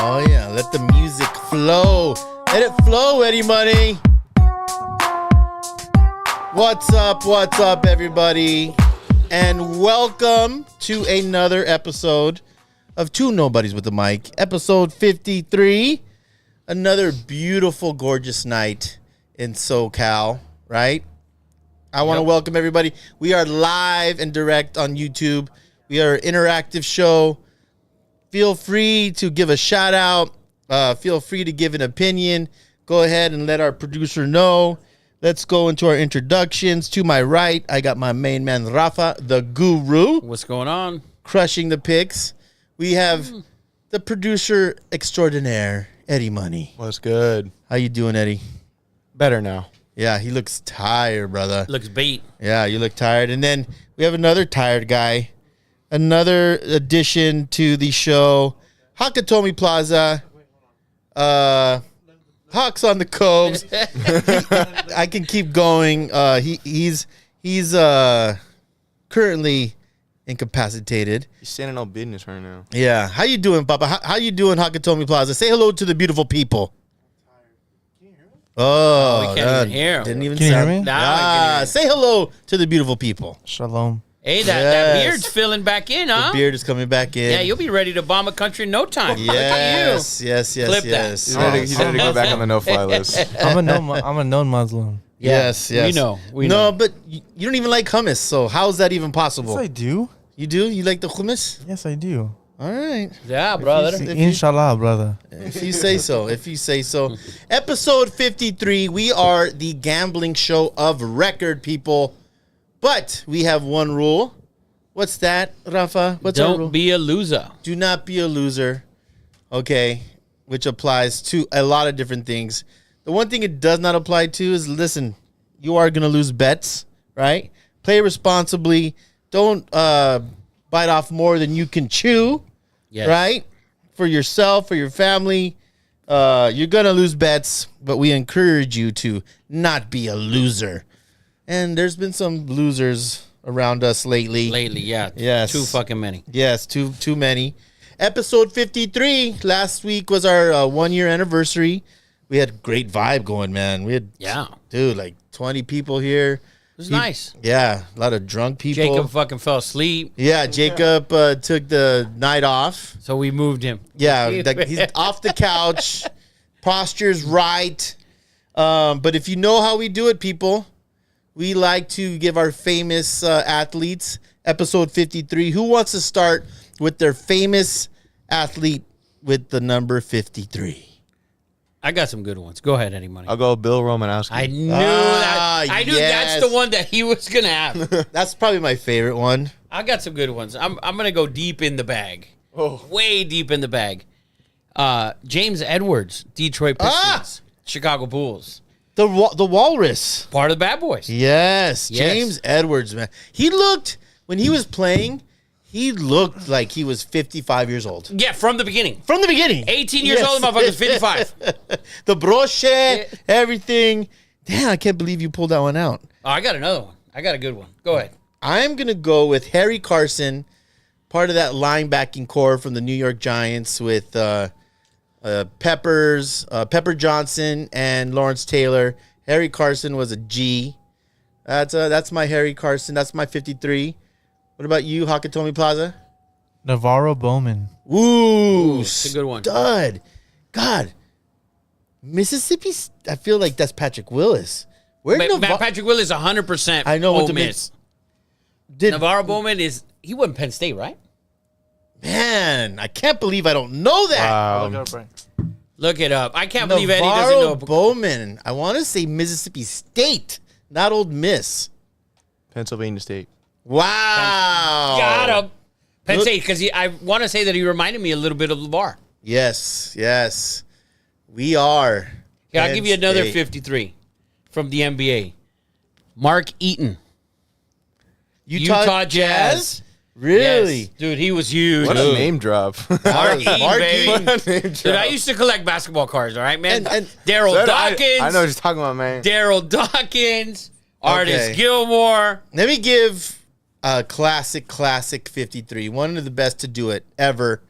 Oh yeah, let the music flow. Let it flow, Eddie Money. What's up, everybody? And welcome to another episode of Two Nobodies with the Mic, episode 53. Another beautiful, gorgeous night in SoCal, right? I want to welcome everybody. We are live and direct on YouTube. We are an interactive show. Feel free to give a shout out. Feel free to give an opinion. Go ahead and let our producer know. let's go into our introductions. To my right, I got my main man, Rafa, the guru. What's going on? Crushing the picks. We have the producer extraordinaire, Eddie Money. What's good? How you doing, Eddie? Better now. Yeah, he looks tired, brother. Looks beat. Yeah, you look tired. And then we have another tired guy. Another addition to the show. Hakatomi Plaza. Hawks on the Cobes. I can keep going. He's currently incapacitated. He's standing on business right now. Yeah. How you doing, Papa? How you doing, Hakatomi Plaza? Say hello to the beautiful people. Oh, we can't even hear him. Didn't even Can you hear sound. me? Now I can hear you. Say hello to the beautiful people. Shalom. Hey, that Yes. beard's filling back in, huh? The beard is coming back in. Yeah, you'll be ready to bomb a country in no time. Look at Yes, yes, yes, Clip that. yes. He's ready to go back on the no-fly list. I'm a known Muslim. Yes, yes. We know. We no, know. but you don't even like hummus, so how is that even possible? Yes, I do. You do? You like the hummus? Yes, I do. All right. you. Yeah, brother. Inshallah, brother. If you say so. If you say so. Episode 53, we are the gambling show of record, people. But we have one rule. What's that, Rafa? What's our rule? Don't be a loser. Do not be a loser. Okay. Which applies to a lot of different things. The one thing it does not apply to is, listen, you are going to lose bets, right? Play responsibly. Don't bite off more than you can chew, Yes. right? For yourself, for your family. You're going to lose bets, but we encourage you to not be a loser. And there's been some losers around us lately. Lately, yeah. Yes. Too fucking many. Yes, too many. Episode 53. Last week was our 1 year anniversary. We had a great vibe going, man. We had, Yeah. dude, like 20 people here. It was nice. Yeah, a lot of drunk people. Jacob fucking fell asleep, Yeah, Jacob took the night off. so we moved him. Yeah, he's off the couch. Posture's right. But if you know how we do it, people, we like to give our famous athletes, episode 53. Who wants to start with their famous athlete with the number 53? I got some good ones. Go ahead, Eddie Money. I'll go Bill Romanowski. I knew Ah, that. I knew yes. that's the one that he was gonna have. That's probably my favorite one. I got some good ones. I'm gonna go deep in the bag. Oh. Way deep in the bag. James Edwards, Detroit Pistons, Chicago Bulls, The Walrus. part of the Bad Boys. Yes, Yes. James Edwards, man. He looked, when he was playing, he looked like he was 55 years old. Yeah, from the beginning. From the beginning. 18 years old, the motherfucker's 55. The brochet, everything. Damn, I can't believe you pulled that one out. Oh, I got another one. I got a good one. Go ahead. I'm going to go with Harry Carson, part of that linebacking core from the New York Giants with Pepper Johnson and Lawrence Taylor. Harry Carson was a G. That's my Harry Carson. That's my 53. What about you, Hakatomi Plaza? Navarro Bowman. Ooh, it's a good one. Stud. God. Mississippi, I feel like that's Patrick Willis. Where did Patrick Willis 100%. I know what Ole to Miss. did Navarro Bowman he wasn't Penn State, right? Man, I can't believe I don't know that. Look it up. I can't believe Eddie doesn't Navarro know. Bowman. I want to say Mississippi State, not Old Miss. Pennsylvania State. Wow. Got him. Penn Look- State, because I want to say that he reminded me a little bit of LeVar. Yes, yes. We are. Yeah, I'll Penn give you another State. 53 from the NBA. Mark Eaton. Utah Jazz. Really? Yes. Dude, he was huge. What a name drop. Mark Eaton, Mark baby. Eaton. What a name Dude, I drop. used to collect basketball cards, all right, man? And- Daryl Dawkins. I know what you're talking about, man. Daryl Dawkins. Artist Okay. Gilmore. Let me give a classic 53. One of the best to do it ever.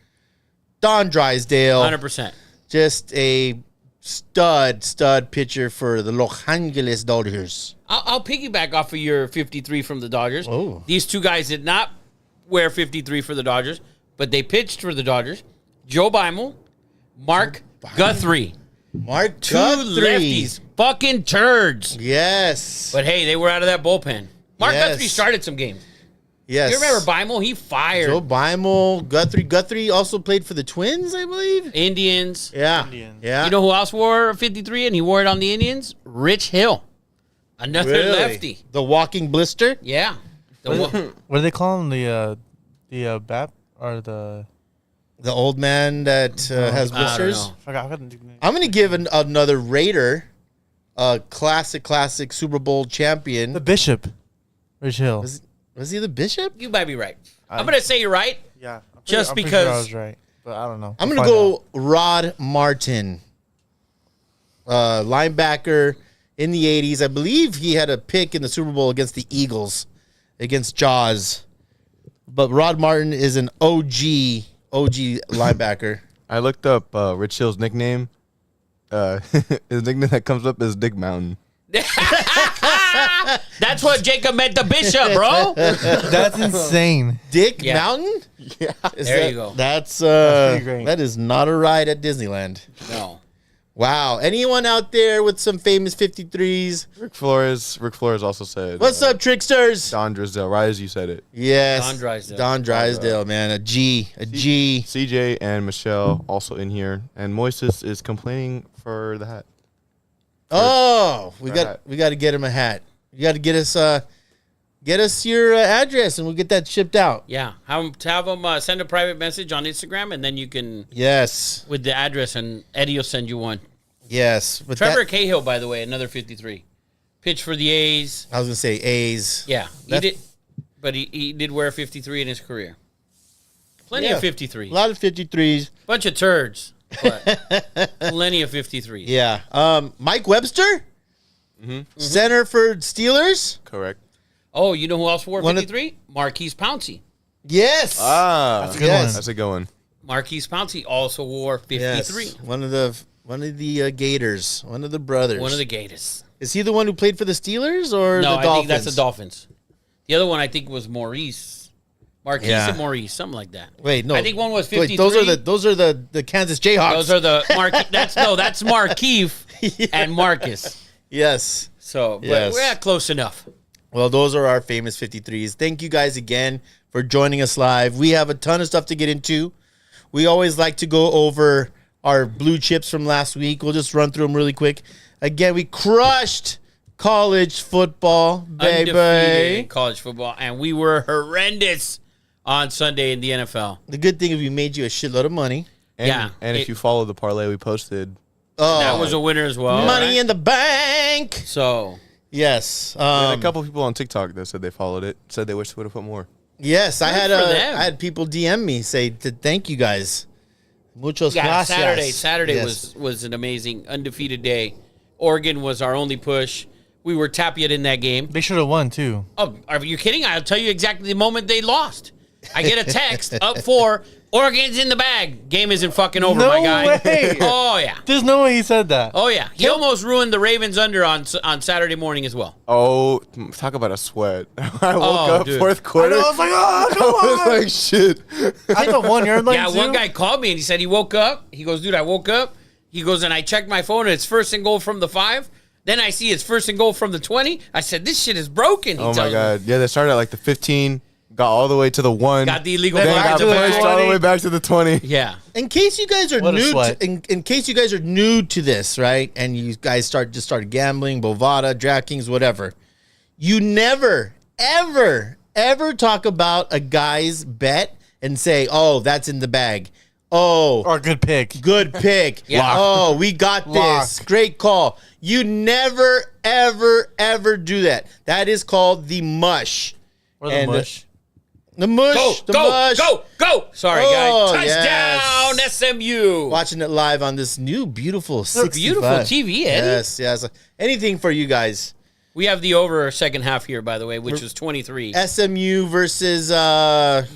Don Drysdale. 100%. Just a stud pitcher for the Los Angeles Dodgers. I'll piggyback off of your 53 from the Dodgers. Oh. These two guys did not wear 53 for the Dodgers, but they pitched for the Dodgers. Joe Beimel, Mark Guthrie. Mark Two Guthrie. lefties. Fucking turds. Yes. But hey, they were out of that bullpen. Mark Yes. Guthrie started some games. Yes. You remember Beimel? He fired Joe Beimel, Guthrie. Guthrie also played for the Twins, I believe. Indians. Yeah. Indians. Yeah. You know who else wore 53 and he wore it on the Indians? Rich Hill. Another Really? lefty. The walking blister. Yeah. What do they call him? The BAP or the? The old man that has I don't blisters. know. I forgot the name. I'm gonna give another Raider, a classic Super Bowl champion. The Bishop, Rich Hill. Was he the Bishop? You might be right. I'm going to say you're right. Yeah, Just I'm pretty because- sure I was right, but I don't know. I'm We'll gonna find go out. Rod Martin, linebacker in the '80s. I believe he had a pick in the Super Bowl against the Eagles, against Jaws. But Rod Martin is an OG linebacker. I looked up Rich Hill's nickname. His nickname that comes up is Dick Mountain. That's what Jacob meant the Bishop, bro. That's insane. Dick Yeah. Mountain. Yeah. There you go. That's pretty great. that is not a ride at Disneyland. No. Wow. Anyone out there with some famous 53s? Rick Flores also said. What's up, tricksters? Don Drysdale, right as you said it. Yes. Don Drysdale. Don Drysdale, man. A G. CJ and Michelle also in here, and Moises is complaining for the hat. Oh, we got hat. to get him a hat. You got to get us your address, and we'll get that shipped out. Yeah. Have them send a private message on Instagram, and then you can, Yes. with the address, and Eddie will send you one. Yes. But Trevor that, Cahill, by the way, another 53. Pitched for the A's. I was gonna say A's. Yeah. He That's- did, but he did wear 53 in his career. Plenty Yeah. of 53. A lot of 53s. Bunch of turds, but plenty of 53. Yeah. Mike Webster, center for Steelers. Correct. Oh, you know who else wore One of- 53? Marquise Pouncey. Yes. That's a good one. That's a good one. Marquise Pouncey also wore 53. Yes. One of the Gators. One of the brothers. One of the Gators. Is he the one who played for the Steelers or No, the I Dolphins? think that's the Dolphins. The other one I think was Maurice. Marquise Yeah. and Maurice, something like that. Wait, no. I think one was 53. Wait, those are the Kansas Jayhawks. Those are the that's Markeith and Marcus. Yes. So, but Yes. we're close enough. Well, those are our famous 53s. Thank you guys again for joining us live. We have a ton of stuff to get into. We always like to go over our blue chips from last week. We'll just run through them really quick. Again, we crushed college football, Undefeated in baby. college football, and we were horrendous on Sunday in the NFL. The good thing is we made you a shitload of money. And, Yeah, And it- if you follow the parlay we posted, Oh, That was a winner as well. money right? in the bank. So, Yes. we had a couple people on TikTok that said they followed it, said they wish they would have put more. Yes, I Good had for them. I had people DM me say to thank you guys. Muchos yeah, gracias. Saturday Yes. was an amazing undefeated day. Oregon was our only push. We were Tapia in that game. They should have won too. Oh, are you kidding? I'll tell you exactly the moment they lost. I get a text up 4. Oregon's in the bag. Game isn't fucking over, No my guy. way. Oh yeah. There's no way he said that. Oh yeah. He almost ruined the Ravens under on Saturday morning as well. Oh, talk about a sweat. I woke Oh, up dude. fourth I quarter. know, I was like, oh, I come was on. like, shit. I had the 1 yard line Yeah, too. one guy called me and he said he woke up. He goes, dude, I woke up. He goes, and I checked my phone and it's first and goal from the 5. Then I see it's first and goal from the 20. I said, this shit is broken. He Oh my tells me. god. Yeah, they started at like the 15, got all the way to the 1. Got the illegal Then then block got at the pushed back. all the way back to the 20. Yeah. In case you guys are What a new, sweat. in case you guys are new to this, right? And you guys started gambling, Bovada, DraftKings, whatever. You never, ever talk about a guy's bet and say, "Oh, that's in the bag." Oh, Or a good pick. good pick. Yeah. Oh, we got this. Lock. Great call. You never, ever do that. That is called the mush. Or the And, mush. The mush. Go, the go, mush. go. Sorry, Oh, guys. Touchdown, yes. SMU. Watching it live on this new beautiful 65. Beautiful TV, Eddie. Yes. Anything for you guys. We have the over second half here, by the way, which was 23 SMU versus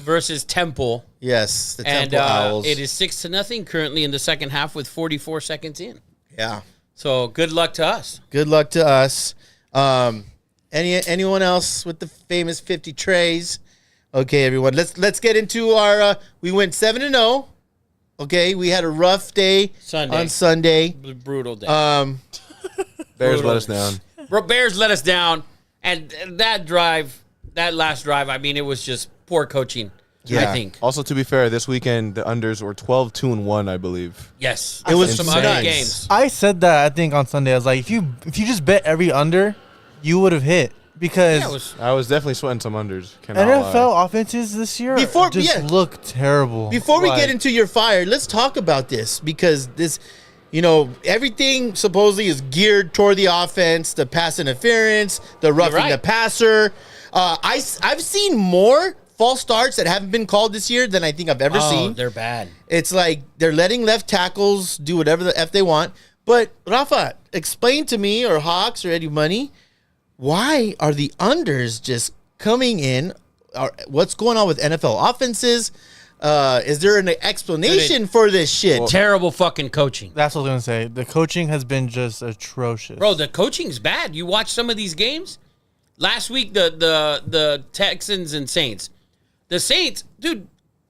versus Temple. yes, the And Temple Owls. it is 6-0 currently in the second half with 44 seconds in. Yeah. So good luck to us. Good luck to us. Anyone else with the famous 50 trays? Okay, everyone. Let's get into our we went 7-0. Okay, we had a rough day Sunday. on Sunday. Brutal day. Bears Brutal. let us down. Bears let us down. And that last drive, I mean, it was just poor coaching, I Yeah. think. Also, to be fair, this weekend the unders were 12-2-1, I believe. Yes. It was some nuts. ugly games. I said that I think on Sunday. I was like, if you just bet every under, you would have hit because Yeah, it was, I was definitely sweating some unders. Cannot lie. NFL offenses this year look terrible. Before we get into your fire, let's talk about this because this, everything supposedly is geared toward the offense, the pass interference, the roughing the passer. I've seen more false starts that haven't been called this year than I think I've ever seen. They're bad. It's like they're letting left tackles do whatever the F they want. But, Rafa, explain to me, or Hawks, or Eddie Money, why are the unders just coming in? What's going on with NFL offenses? Is there an explanation for this shit? Terrible fucking coaching. That's what I was going to say. The coaching has been just atrocious. Bro, the coaching's bad. You watch some of these games. Last week, the Texans and Saints. The Saints, dude,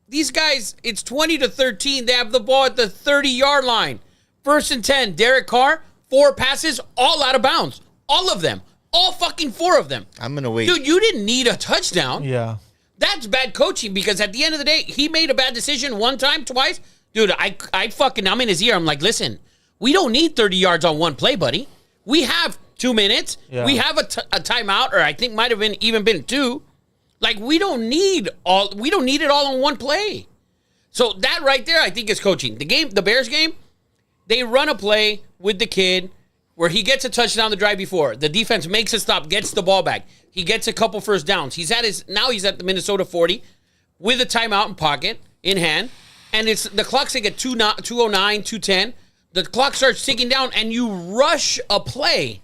these guys, it's 20-13. They have the ball at the 30-yard line. 1st and 10, Derek Carr, 4 passes, all out of bounds. All of them. All fucking 4 of them. I'm going to wait. Dude, you didn't need a touchdown. Yeah. That's bad coaching because at the end of the day, he made a bad decision one time, twice. Dude, I'm in his ear. I'm like, listen, we don't need 30 yards on one play, buddy. We have 2 minutes. Yeah. We have a timeout, or I think might have even been 2. Like, we don't need it all on one play. So that right there, I think, is coaching. The Bears game, they run a play with the kid where he gets a touchdown the drive before. The defense makes a stop, gets the ball back. He gets a couple first downs. He's at the Minnesota 40 with a timeout in pocket in hand, and it's the clock's like at 2:09, 2:10. The clock starts ticking down, and you rush a play.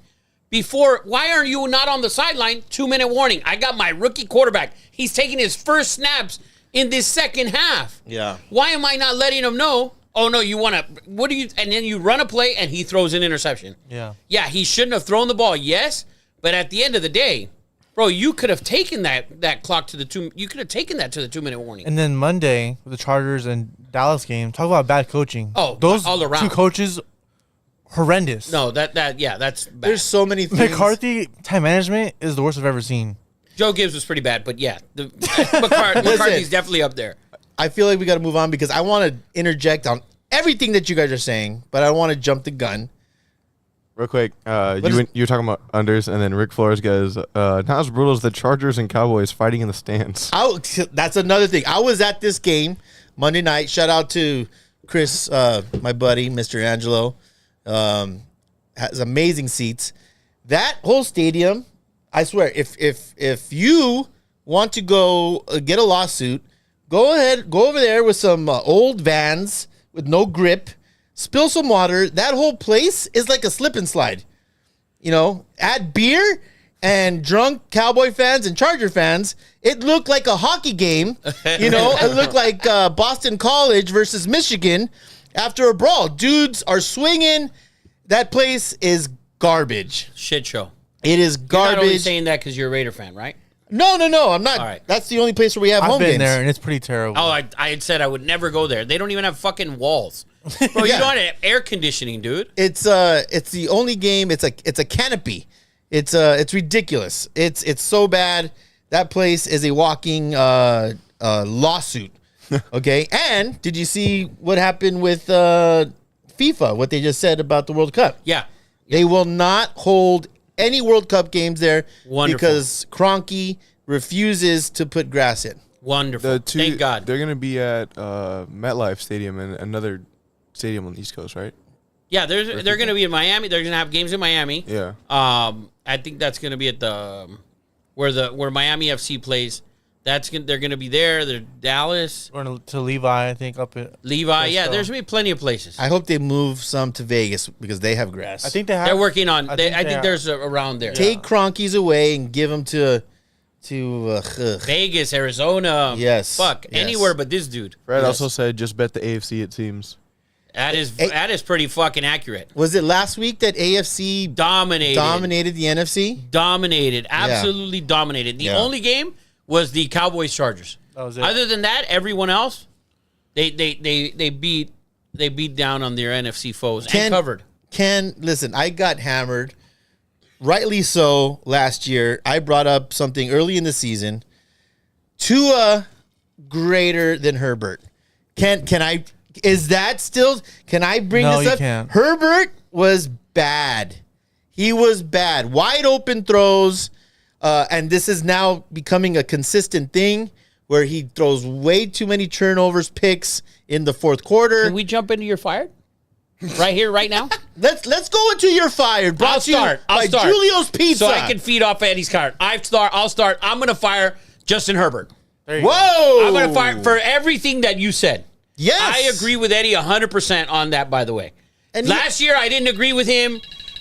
Why aren't you not on the sideline? 2-minute warning. I got my rookie quarterback. He's taking his first snaps in this second half. Yeah. Why am I not letting him know? Oh, no, and then you run a play and he throws an interception. Yeah. Yeah, he shouldn't have thrown the ball, yes, but at the end of the day, bro, you could have taken that clock to the 2, you could have taken that to the 2-minute warning. And then Monday, with the Chargers and Dallas game, talk about bad coaching. Oh, those all around. 2 coaches, horrendous. No, that's bad. There's so many things. McCarthy time management is the worst I've ever seen. Joe Gibbs was pretty bad, but yeah, McCarthy's definitely up there. I feel like we got to move on because I want to interject on everything that you guys are saying, but I want to jump the gun. Real quick, you were talking about unders, and then Rick Flores goes, not as brutal as the Chargers and Cowboys fighting in the stands. That's another thing. I was at this game Monday night. Shout out to Chris, my buddy, Mr. Angelo. Has amazing seats. That whole stadium, I swear, if you want to go get a lawsuit, go over there with some old Vans with no grip, spill some water. That whole place is like a slip and slide. Add beer and drunk Cowboy fans and Charger fans. It looked like a hockey game. It looked like Boston College versus Michigan after a brawl. Dudes are swinging. That place is garbage. Shit show. It is You're garbage. not only saying that because you're a Raider fan, right? No, I'm not. All right. That's the only place where we have I've home been games. there, and it's pretty terrible. Oh, I had said I would never go there. They don't even have fucking walls. Bro, Yeah. you don't have air conditioning, dude. It's the only game. It's a canopy. It's ridiculous. It's so bad. That place is a walking lawsuit. Okay. And did you see what happened with FIFA? What they just said about the World Cup? Yeah. They will not hold any World Cup games there. Wonderful. Because Kroenke refuses to put grass in. Wonderful. Thank God. They're going to be at MetLife Stadium and another stadium on the East Coast, right? Yeah, they're going to be in Miami. They're going to have games in Miami. Yeah. I think that's going to be at the where Miami FC plays. They're going to be there. They're Dallas. Or to Levi, I think, up at Levi. Yeah, there's going to be plenty of places. I hope they move some to Vegas because they have grass. I think they have. They're working on. I think have. there's around there. Take Kroenke's away and give them to Vegas, Arizona. Yes. Fuck Yes. anywhere but this dude. Fred Yes. also said, just bet the AFC, it seems. That is pretty fucking accurate. Was it last week that AFC dominated the NFC? Dominated. Absolutely dominated. The only game was the Cowboys Chargers. That was it. Other than that, everyone else, they beat down on their NFC foes and covered. Listen, I got hammered, rightly so, last year. I brought up something early in the season. Tua greater than Herbert. Can I bring No, this you up? can't. Herbert was bad. He was bad. Wide open throws. And this is now becoming a consistent thing where he throws way too many turnovers, picks in the fourth quarter. Can we jump into your fired? Right here, right now? Let's go into your fired. Brought to you by Julio's Pizza. So I can feed off Eddie's card. I'll start. I'm going to fire Justin Herbert. Whoa! I'm going to fire for everything that you said. Yes. I agree with Eddie 100% on that, by the way. And last year, I didn't agree with him,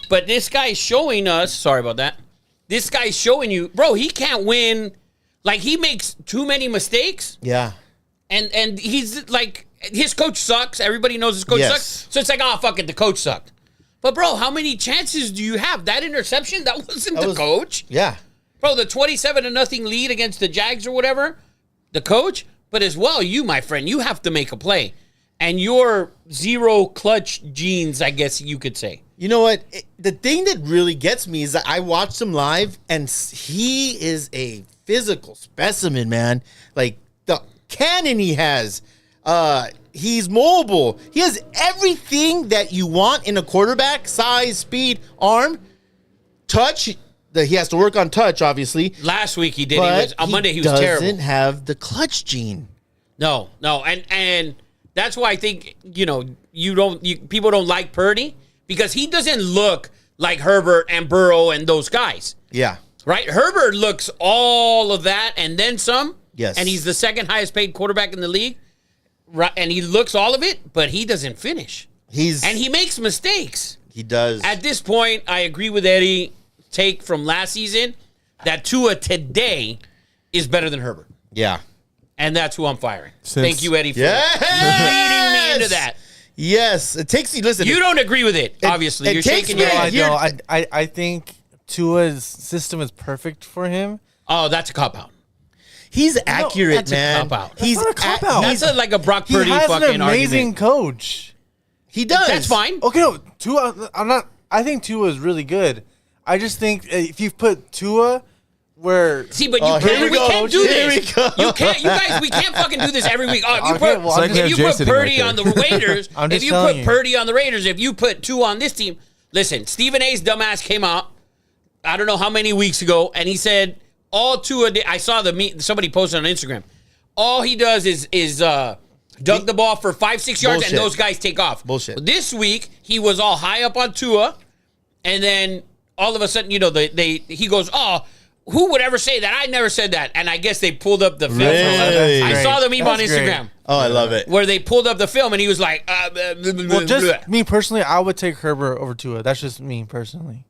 but this guy's showing us, sorry about that, this guy's showing you, bro, he can't win. Like, he makes too many mistakes. Yeah. And he's like, his coach sucks. Everybody knows his coach sucks. So it's like, oh, fuck it, the coach sucked. But, bro, how many chances do you have? That interception, that wasn't the coach. Yeah. Bro, the 27-0 lead against the Jags or whatever, the coach. But as well, you, my friend, you have to make a play. And your zero clutch genes, I guess you could say. You know what? The thing that really gets me is that I watched him live, and he is a physical specimen, man. Like, the cannon he has. He's mobile. He has everything that you want in a quarterback: size, speed, arm, touch. He has to work on touch, obviously. Last week he did. On Monday he was terrible. Doesn't have the clutch gene. No, and that's why I think people don't like Purdy because he doesn't look like Herbert and Burrow and those guys. Yeah. Right? Herbert looks all of that and then some. Yes. And he's the second highest paid quarterback in the league. Right, and he looks all of it, but he doesn't finish. And he makes mistakes. He does. At this point, I agree with Eddie take from last season that Tua today is better than Herbert. Yeah. And that's who I'm firing. Thank you, Eddie, for leading me into that. Yes. It takes you, listen. You don't agree with it, obviously. You're shaking your head. I think Tua's system is perfect for him. Oh, that's a cop-out. He's accurate, that's man. A cop-out. He's not a cop-out. That's like a Brock Purdy he has fucking an amazing argument. coach. He does. That's fine. Okay, no, Tua. I think Tua is really good. I just think if you put Tua where. See, but we can't do this. You can't, you guys. We can't fucking do this every week. If you put Purdy on the Raiders, if you put Tua on this team, listen. Stephen A's dumbass came out. I don't know how many weeks ago, and he said. All Tua did, I saw somebody posted on Instagram. All he does is dunk the ball for 5-6 yards, and those guys take off. Bullshit. This week he was all high up on Tua, and then all of a sudden, he goes, "Oh, who would ever say that? I never said that." And I guess they pulled up the film. Really? I saw the meme on Instagram. Great. Oh, I love it. Where they pulled up the film, and he was like, well, just me personally, I would take Herbert over Tua. That's just me personally.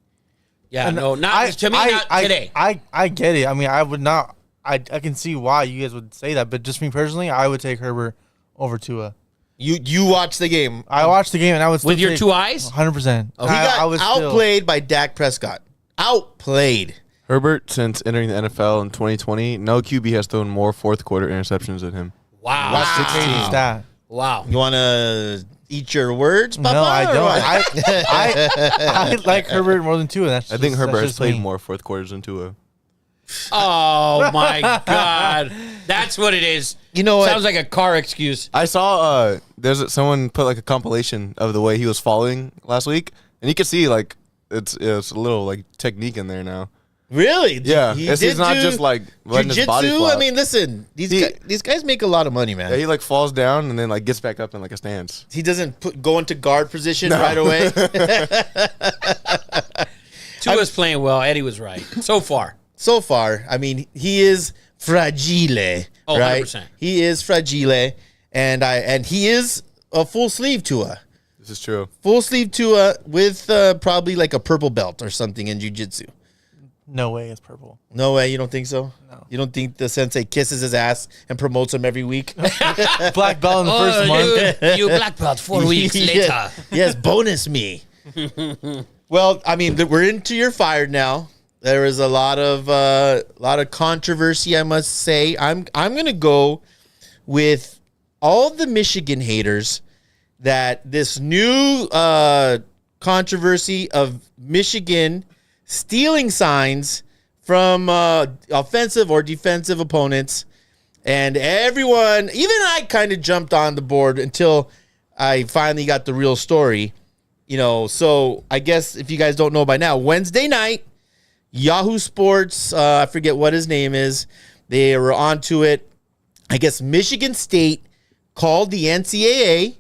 Yeah, no, not today. I get it. I mean, I would not. I can see why you guys would say that, but just me personally, I would take Herbert over Tua. You watched the game. I watched the game, and I would still with your 2 eyes. 100%. He got outplayed by Dak Prescott. Outplayed. Herbert, since entering the NFL in 2020, no QB has thrown more fourth quarter interceptions than him. Wow. 16 stat. Wow. You want to eat your words, Papa? No, I don't. I like Herbert more than Tua. I think Herbert has played more fourth quarters than Tua. Oh, my God. That's what it is. You know what? Sounds like a car excuse. I saw someone put like a compilation of the way he was falling last week, and you can see like it's a little like technique in there now. Really? Yeah. It's not just like letting his body flop. I mean, listen, these guys make a lot of money, man. Yeah, he like falls down and then like gets back up in like a stance. He doesn't go into guard position right away. Tua's playing well. Eddie was right. So far. I mean, he is fragile. Oh, right? 100%. He is fragile, and he is a full sleeve Tua. This is true. Full sleeve Tua with probably like a purple belt or something in jiu-jitsu. No way it's purple. No way, you don't think so? No. You don't think the sensei kisses his ass and promotes him every week? Black belt in the first month. You black belt 4 weeks later. Yes, bonus me. Well, I mean, we're into your fired now. There is a lot of controversy, I must say. I'm gonna go with all the Michigan haters that this new controversy of Michigan stealing signs from offensive or defensive opponents, and everyone, even I, kind of jumped on the board until I finally got the real story. So I guess if you guys don't know by now, Wednesday night, Yahoo Sports, I forget what his name is, they were onto it. I guess Michigan State called the NCAA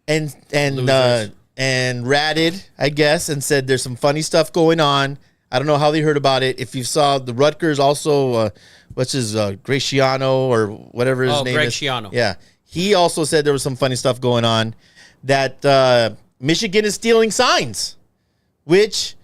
and ratted, I guess, and said there's some funny stuff going on. I don't know how they heard about it. If you saw the Rutgers also, what's his, Graciano or whatever his name Greg is. Schiano. Yeah. He also said there was some funny stuff going on, that Michigan is stealing signs, which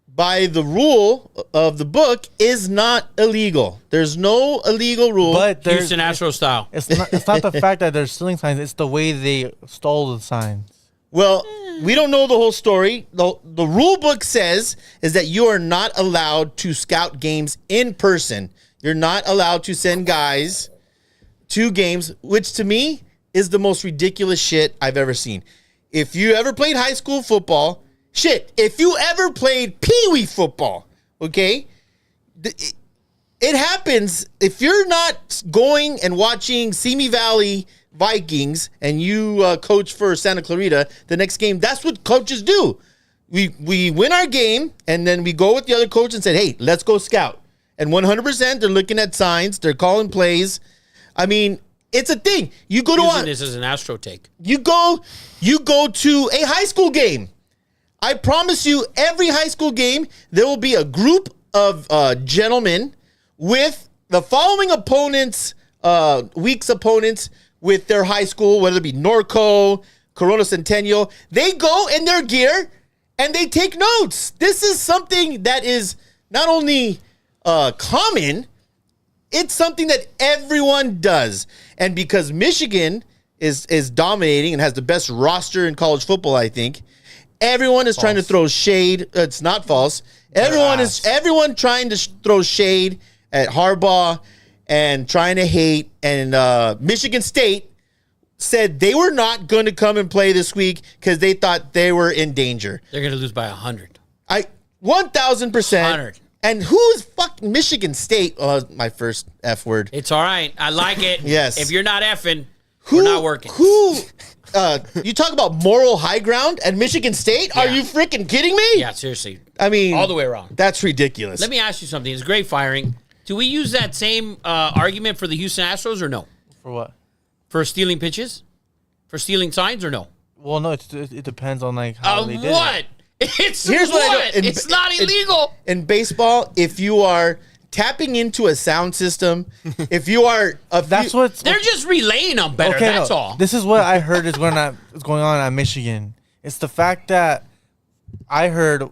by the rule of the book is not illegal. There's no illegal rule. But Houston Astros style. it's not the fact that they're stealing signs. It's the way they stole the signs. Well, we don't know the whole story. The rule book says is that you are not allowed to scout games in person. You're not allowed to send guys to games, which to me is the most ridiculous shit I've ever seen. If you ever played high school football, if you ever played pee-wee football, okay, it happens. If you're not going and watching Simi Valley Vikings and you coach for Santa Clarita, the next game, that's what coaches do. We win our game, and then we go with the other coach and say, hey, let's go scout. And 100%, they're looking at signs. They're calling plays. I mean, it's a thing. You go to This is an Astro take. You go to a high school game. I promise you, every high school game, there will be a group of gentlemen with the following opponents, week's opponents with their high school, whether it be Norco, Corona Centennial. They go in their gear and they take notes. This is something that is not only common, it's something that everyone does. And because Michigan is dominating and has the best roster in college football, I think, everyone is trying to throw shade. It's not false. Everyone trying to throw shade at Harbaugh and trying to hate. And Michigan State said they were not going to come and play this week because they thought they were in danger. They're going to lose by 100. 1,000%. 100. And who is fucking Michigan State? Oh, my first F word. It's all right. I like it. Yes. If you're not effing, we're not working. You talk about moral high ground at Michigan State? Yeah. Are you freaking kidding me? Yeah, seriously. I mean, all the way wrong. That's ridiculous. Let me ask you something. It's great firing. Do we use that same argument for the Houston Astros or no? For what? For stealing pitches? For stealing signs or no? Well, no, it depends on like how they did what? it. Here's what I don't- It's not illegal. In baseball, if you are tapping into a sound system, if you are They're just relaying them better. Okay, That's no. all. This is what I heard is going on at Michigan. It's the fact that I heard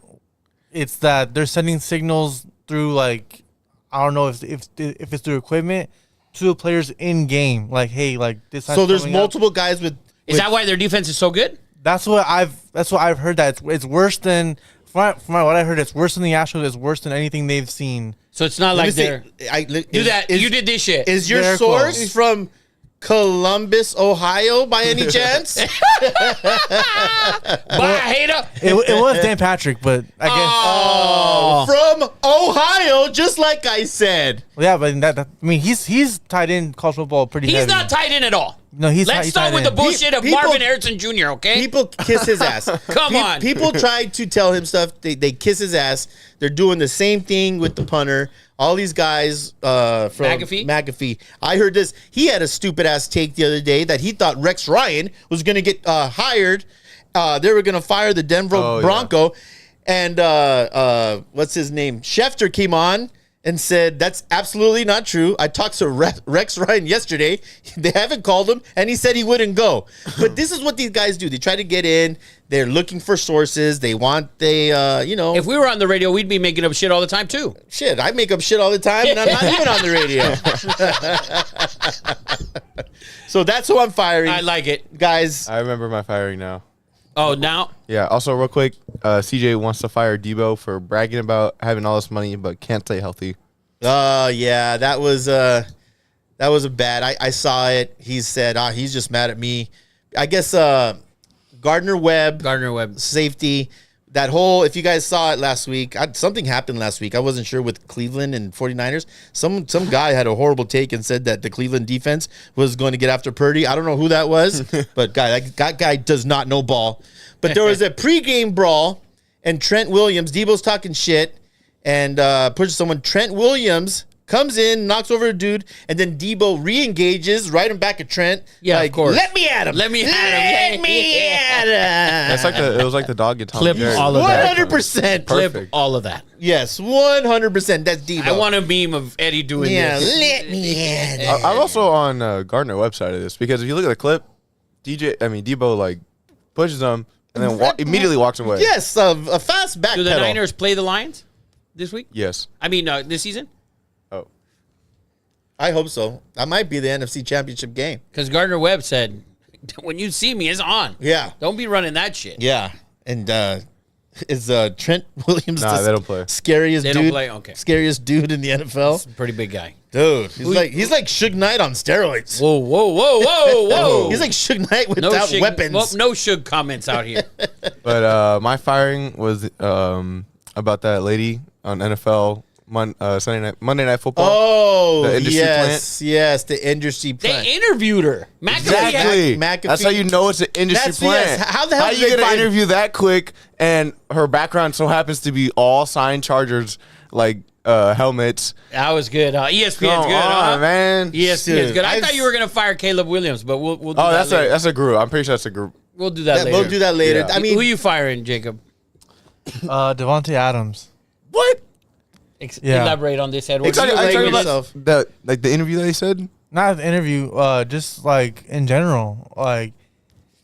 it's that they're sending signals through like I don't know if it's through equipment to the players in game. Like, hey, like this. So there's multiple guys with. Is that why their defense is so good? That's what I've heard. That it's worse than from what I heard. It's worse than the Astros. It's worse than anything they've seen. So it's not like they're do that. You did this shit. Is your They're source close. from Columbus, Ohio, by any chance? Bye, hater. It was Dan Patrick, but I guess From Ohio, just like I said. yeah. But I mean, he's tied in college football pretty. He's heavy. not tied in at all. No, he's Let's he's start tied with in. the bullshit of People- Marvin Harrison Jr., okay? People kiss his ass. Come on. People tried to tell him stuff. They kiss his ass. They're doing the same thing with the punter. All these guys from McAfee. I heard this. He had a stupid ass take the other day that he thought Rex Ryan was going to get hired. They were going to fire the Denver Bronco. And what's his name? Schefter came on and said, that's absolutely not true. I talked to Rex Ryan yesterday. They haven't called him, and he said he wouldn't go. But this is what these guys do. They try to get in. They're looking for sources. They want, If we were on the radio, we'd be making up shit all the time, too. Shit, I make up shit all the time, and I'm not even on the radio. So that's who I'm firing. I like it. Guys. I remember my firing now. Oh, now? Yeah. Also, real quick, CJ wants to fire Debo for bragging about having all this money but can't stay healthy. Yeah, that was a bad. I saw it. He said, he's just mad at me. I guess Gardner Webb, Gardner Webb. safety, that whole, if you guys saw it last week, something happened last week. I wasn't sure with Cleveland and 49ers. Some guy had a horrible take and said that the Cleveland defense was going to get after Purdy. I don't know who that was, but that guy does not know ball. But there was a pregame brawl, and Trent Williams, Debo's talking shit, and pushes someone. Trent Williams comes in, knocks over a dude, and then Debo re-engages right him back at Trent. Yeah, like, of course. Let me at him. Let me at him. Let me at him. It was like the dog and Tom Clip and Jerry. all of that. 100%. Clip Perfect. all of that. Yes, 100%. That's Debo. I want a meme of Eddie doing this. let me at him. I'm also on Gardner website of this because if you look at the clip, Debo like pushes him and then immediately walks away. Yes, a fast back Do the pedal. Niners play the Lions this week? Yes. I mean, this season? Oh. I hope so. That might be the NFC Championship game. Because Gardner Webb said, when you see me, it's on. Yeah. Don't be running that shit. Yeah. And is Trent Williams Nah, the they don't play. scariest They dude? don't play? Okay. Scariest dude in the NFL? Pretty big guy. Dude, he's like Suge Knight on steroids. Whoa, whoa, whoa, whoa, whoa. He's like Suge Knight no without Suge, weapons. well, no Suge comments out here. But my firing was about that lady on NFL Monday Night Football. Oh, The industry yes, the industry plant. They interviewed her. Exactly. McAfee. That's how you know it's an industry That's- plant. yes. How the hell How did you they gonna find- interview that quick? And her background so happens to be all signed Chargers like helmets. That was good. ESPN's Come good, on, man. ESPN's Dude, good. I I've- thought you were going to fire Caleb Williams, but we'll do Oh, that later. that's a group. I'm pretty sure that's a group. We'll do that later. We'll do that later. Yeah. I mean, Who are you firing, Jacob? Devontae Adams. What? Yeah. Elaborate on this, Edward. Exactly. You I'm agree talking with about- us? The interview that he said. Not the interview, just like in general. Like,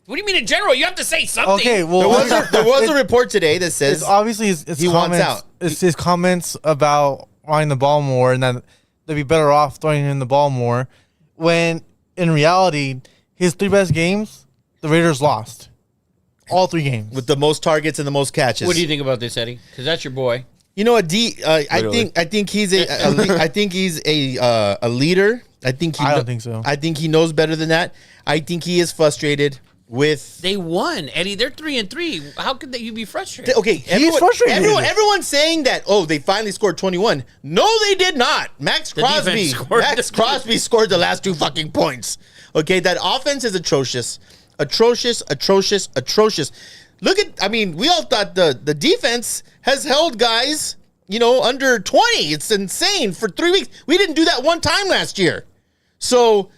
What do you mean in general? You have to say something. okay, well, there was a report today that says it's obviously his he wants comments, out. It's his comments about running the ball more and that they'd be better off throwing him the ball more. When in reality, his 3 best games, the Raiders lost all 3 games. with the most targets and the most catches. What do you think about this, Eddie? Because that's your boy. You know what? Literally. I think he's a leader. I don't think so. I think he knows better than that. I think he is frustrated with. They won, Eddie. They're 3-3. How could you be frustrated? Okay, frustrated. Everyone's saying that. Oh, they finally scored 21. No, they did not. Max Crosby. defense scored. Max Crosby scored the last 2 fucking points. Okay, that offense is atrocious. Atrocious. Look at. I mean, we all thought the defense has held guys, under 20. It's insane for 3 weeks. We didn't do that one time last year. So,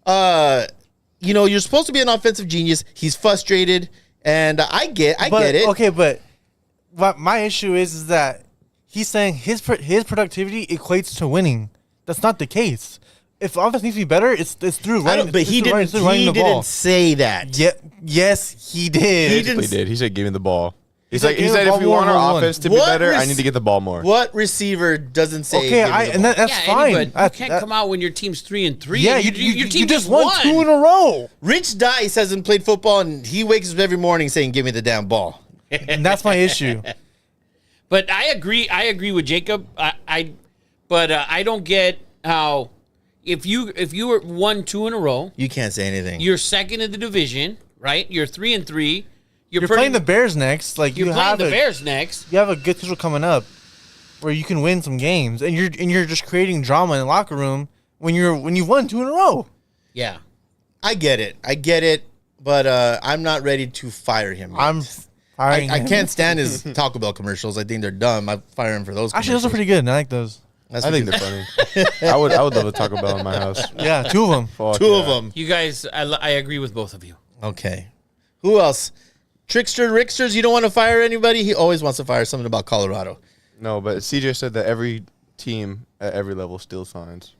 you're supposed to be an offensive genius. He's frustrated, and I get it. Okay, but my issue is that he's saying his productivity equates to winning. That's not the case. If offense needs to be better, it's through running. But he it's through running the ball. didn't say that. Yes, he did. He did. He said, "Give me the ball." He said, said, "Give me the if ball we more, want our 1-1." offense to be What better, I rec- need to get the ball more." What receiver doesn't say? Okay, give me the ball? that's Yeah, fine. Eddie, but you can't come out when your team's 3-3. Yeah, your team just won 2 in a row, Rich Dice hasn't played football, and he wakes up every morning saying, "Give me the damn ball." and that's my issue. But I agree with Jacob. But I don't get how if you were 1-2 in a row, You can't say anything. you're second in the division, right? You're 3-3. You're playing the Bears next. Like You're you playing have the Bears next. You have a good schedule coming up, where you can win some games, and you're just creating drama in the locker room when you've won 2 in a row. Yeah. I get it, but I'm not ready to fire him. Yet. I'm firing. I him. can't stand his Taco Bell commercials. I think they're dumb. I fire him for those. Actually, those are commercials. pretty good. I like those. That's I think because- they're funny. I would love a Taco Bell in my house. Yeah, 2 of them. Fuck two yeah. of them. You guys, I agree with both of you. Okay. Who else? Trickster Ricksters. You don't want to fire anybody. He always wants to fire something about Colorado. No, but CJ said that every team at every level still signs.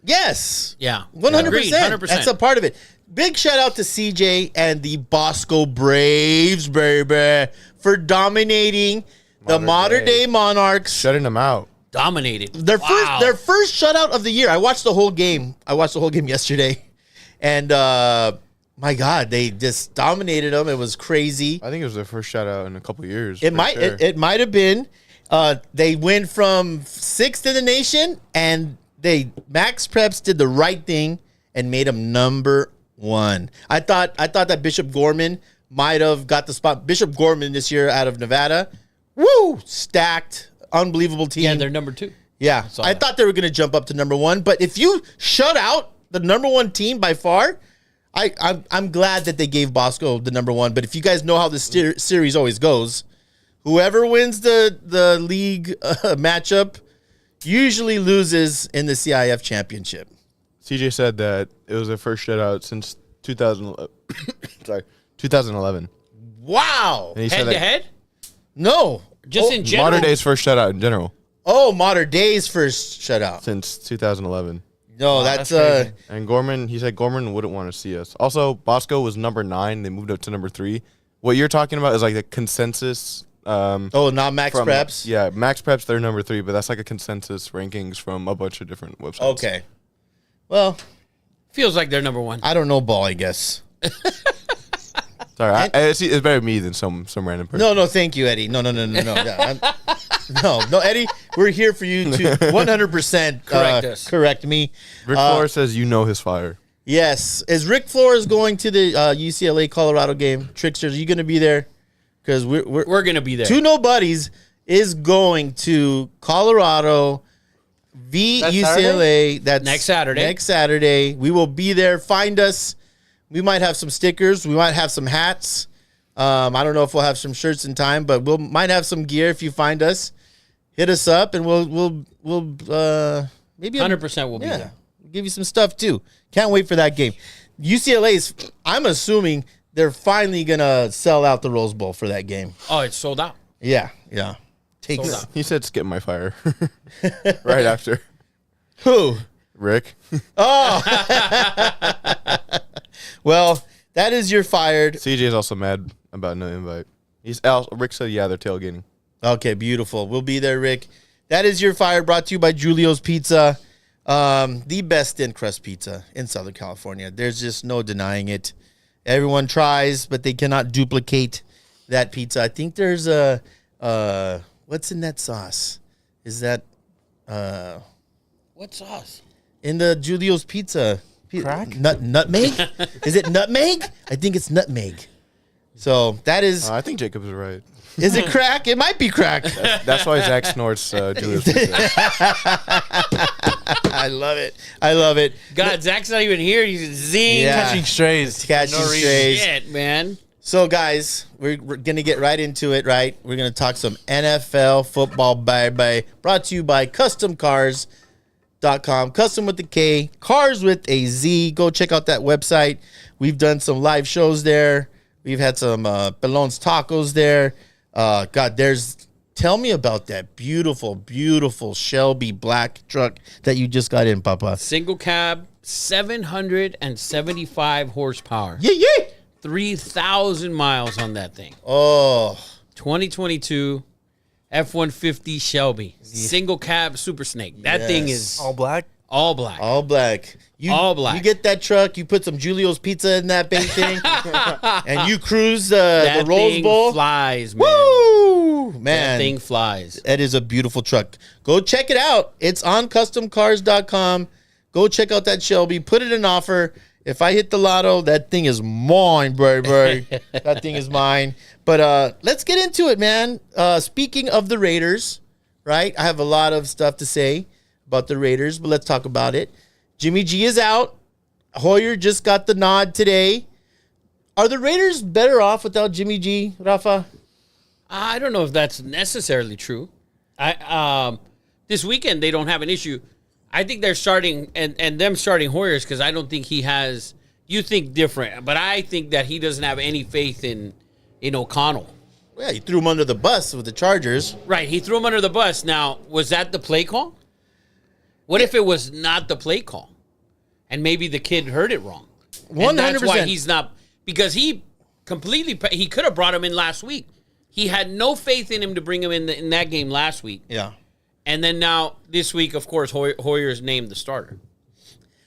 Yes. Yeah. 100%. Agreed, 100%. That's a part of it. Big shout out to CJ and the Bosco Braves, baby, for dominating the modern day Monarchs. Shutting them out. Dominated. Their Wow. first shutout of the year. I watched the whole game. Yesterday, and my God, they just dominated them. It was crazy. I think it was their first shutout in a couple years. It for might sure. it might have been. They went from 6th in the nation, and Max Preps did the right thing and made them number 1. I thought that Bishop Gorman might have got the spot. Bishop Gorman this year out of Nevada. Woo! Stacked. Unbelievable team. Yeah, they're number 2. Yeah, I thought they were going to jump up to number 1. But if you shut out the number 1 team by far, I'm glad that they gave Bosco the number 1. But if you guys know how this series always goes, whoever wins the league matchup usually loses in the CIF championship. CJ said that it was their first shutout since 2011. Sorry, 2011. Wow. And he Head said to that head? No. Just in general? modern day's first shutout in general Oh, Modern Day's first shutout. since 2011. No, Wow, that's crazy. And Gorman, he said Gorman wouldn't want to see us. Also, Bosco was number 9. They moved up to number 3. What you're talking about is like the consensus. not Max From, Preps. Yeah, Max Preps, they're number 3, but that's like a consensus rankings from a bunch of different websites. Okay. Well, Feels like they're number 1. I don't know ball, I guess. Sorry, it's better me than some random person. No, thank you, Eddie. No. Yeah, no, Eddie, we're here for you to 100% correct me. Rick Flores says you know his fire. Yes. Is Rick Flores going to the UCLA Colorado game? Tricksters, are you going to be there? Because we're We're going to be there. 2 Nobodies is going to Colorado v. That's UCLA. Saturday? That's Next Saturday. Next Saturday. We will be there. Find us. We might have some stickers. We might have some hats. I don't know if we'll have some shirts in time, but might have some gear if you find us. Hit us up and we'll maybe 100% will be there. give you some stuff too. Can't wait for that game. UCLA's. I'm assuming they're finally gonna sell out the Rose Bowl for that game. Oh, it's sold out. Yeah. Sold Takes out. He said skip my fire right after. who? Rick. Well, that is your fired. CJ is also mad about no invite. Rick said, yeah, they're tailgating. Okay, beautiful. We'll be there, Rick. That is your fire, brought to you by Julio's Pizza, the best thin crust pizza in Southern California. There's just no denying it. Everyone tries, but they cannot duplicate that pizza. I think there's what's in that sauce? Is that What sauce? in the Julio's Pizza? Crack? Nutmeg? Is it nutmeg? I think it's nutmeg. So that is. I think Jacob is right. Is it crack? It might be crack. That's why Zach snorts Julius Pizza. I love it. I love it. God, Zach's not even here. He's zing. Yeah. Catching strays. Catching No reason. strays. Shit, man. So, guys, we're going to get right into it, right? We're going to talk some NFL football, baby. Brought to you by CustomCars.com. Custom with a K, cars with a Z. Go check out that website. We've done some live shows there. We've had some Pelon's Tacos there. Tell me about that beautiful, beautiful Shelby black truck that you just got in, Papa. Single cab, 775 horsepower. Yeah. 3,000 miles on that thing. Oh, 2022 F-150 Shelby. Single cab Super Snake. That thing is All black? all black. all black. All black. You get that truck, you put some Julio's Pizza in that big thing, and you cruise the that Rose thing Bowl. flies, man. Woo! That Man, thing flies. that is a beautiful truck. Go check it out. It's on CustomCars.com. Go check out that Shelby. Put it in offer. If I hit the lotto, that thing is mine, baby. That thing is mine. But let's get into it, man. Speaking of the Raiders, right? I have a lot of stuff to say about the Raiders, but let's talk about it. Jimmy G is out. Hoyer just got the nod today. Are the Raiders better off without Jimmy G, Rafa? I don't know if that's necessarily true. This weekend they don't have an issue. I think they're starting and them starting Hoyers because I don't think he has. You think different, but I think that he doesn't have any faith in O'Connell. Yeah, you threw him under the bus with the Chargers. Right, he threw him under the bus. Now, was that the play call? What if it was not the play call, and maybe the kid heard it wrong? 100%. And that's why he's not, because he could have brought him in last week. He had no faith in him to bring him in that game last week. Yeah. And then now, this week, of course, Hoyer's named the starter.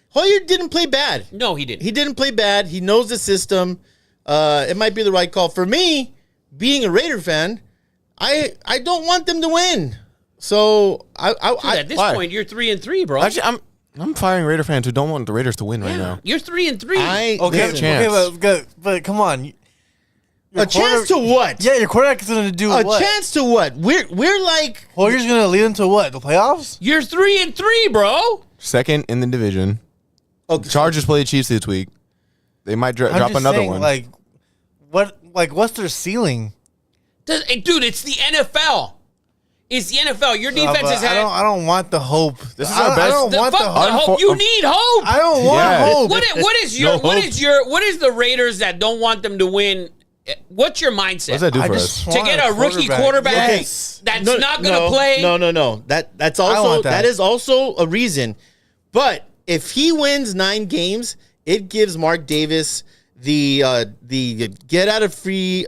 Hoyer didn't play bad. No, he didn't. He didn't play bad. He knows the system. It might be the right call. For me, being a Raider fan, I don't want them to win. So At this why? point, you're 3-3, bro. Actually, I'm firing Raider fans who don't want the Raiders to win right now. You're 3-3. I Okay, listen, chance. but come on. A chance to what? Yeah, your quarterback is going to do A what? chance to what? We're like Hoyer's going to lead them to what? The playoffs? You're 3-3, bro. Second in the division. okay, Chargers play the Chiefs this week. They might I'm drop just another saying, one. Like, what's their ceiling? Dude, it's the NFL. It's the NFL. Your defense But has had. I don't want the hope. This is I our don't- best- I don't the want fuck the the hope. hope. You need hope. I don't want Yeah. hope. What is the Raiders that don't want them to win? What's your mindset? What does that do I for just us? To get a rookie quarterback Yes. that's not going to play. No. That's also want that. that is also a reason. But if he wins 9 games, it gives Mark Davis the get out of free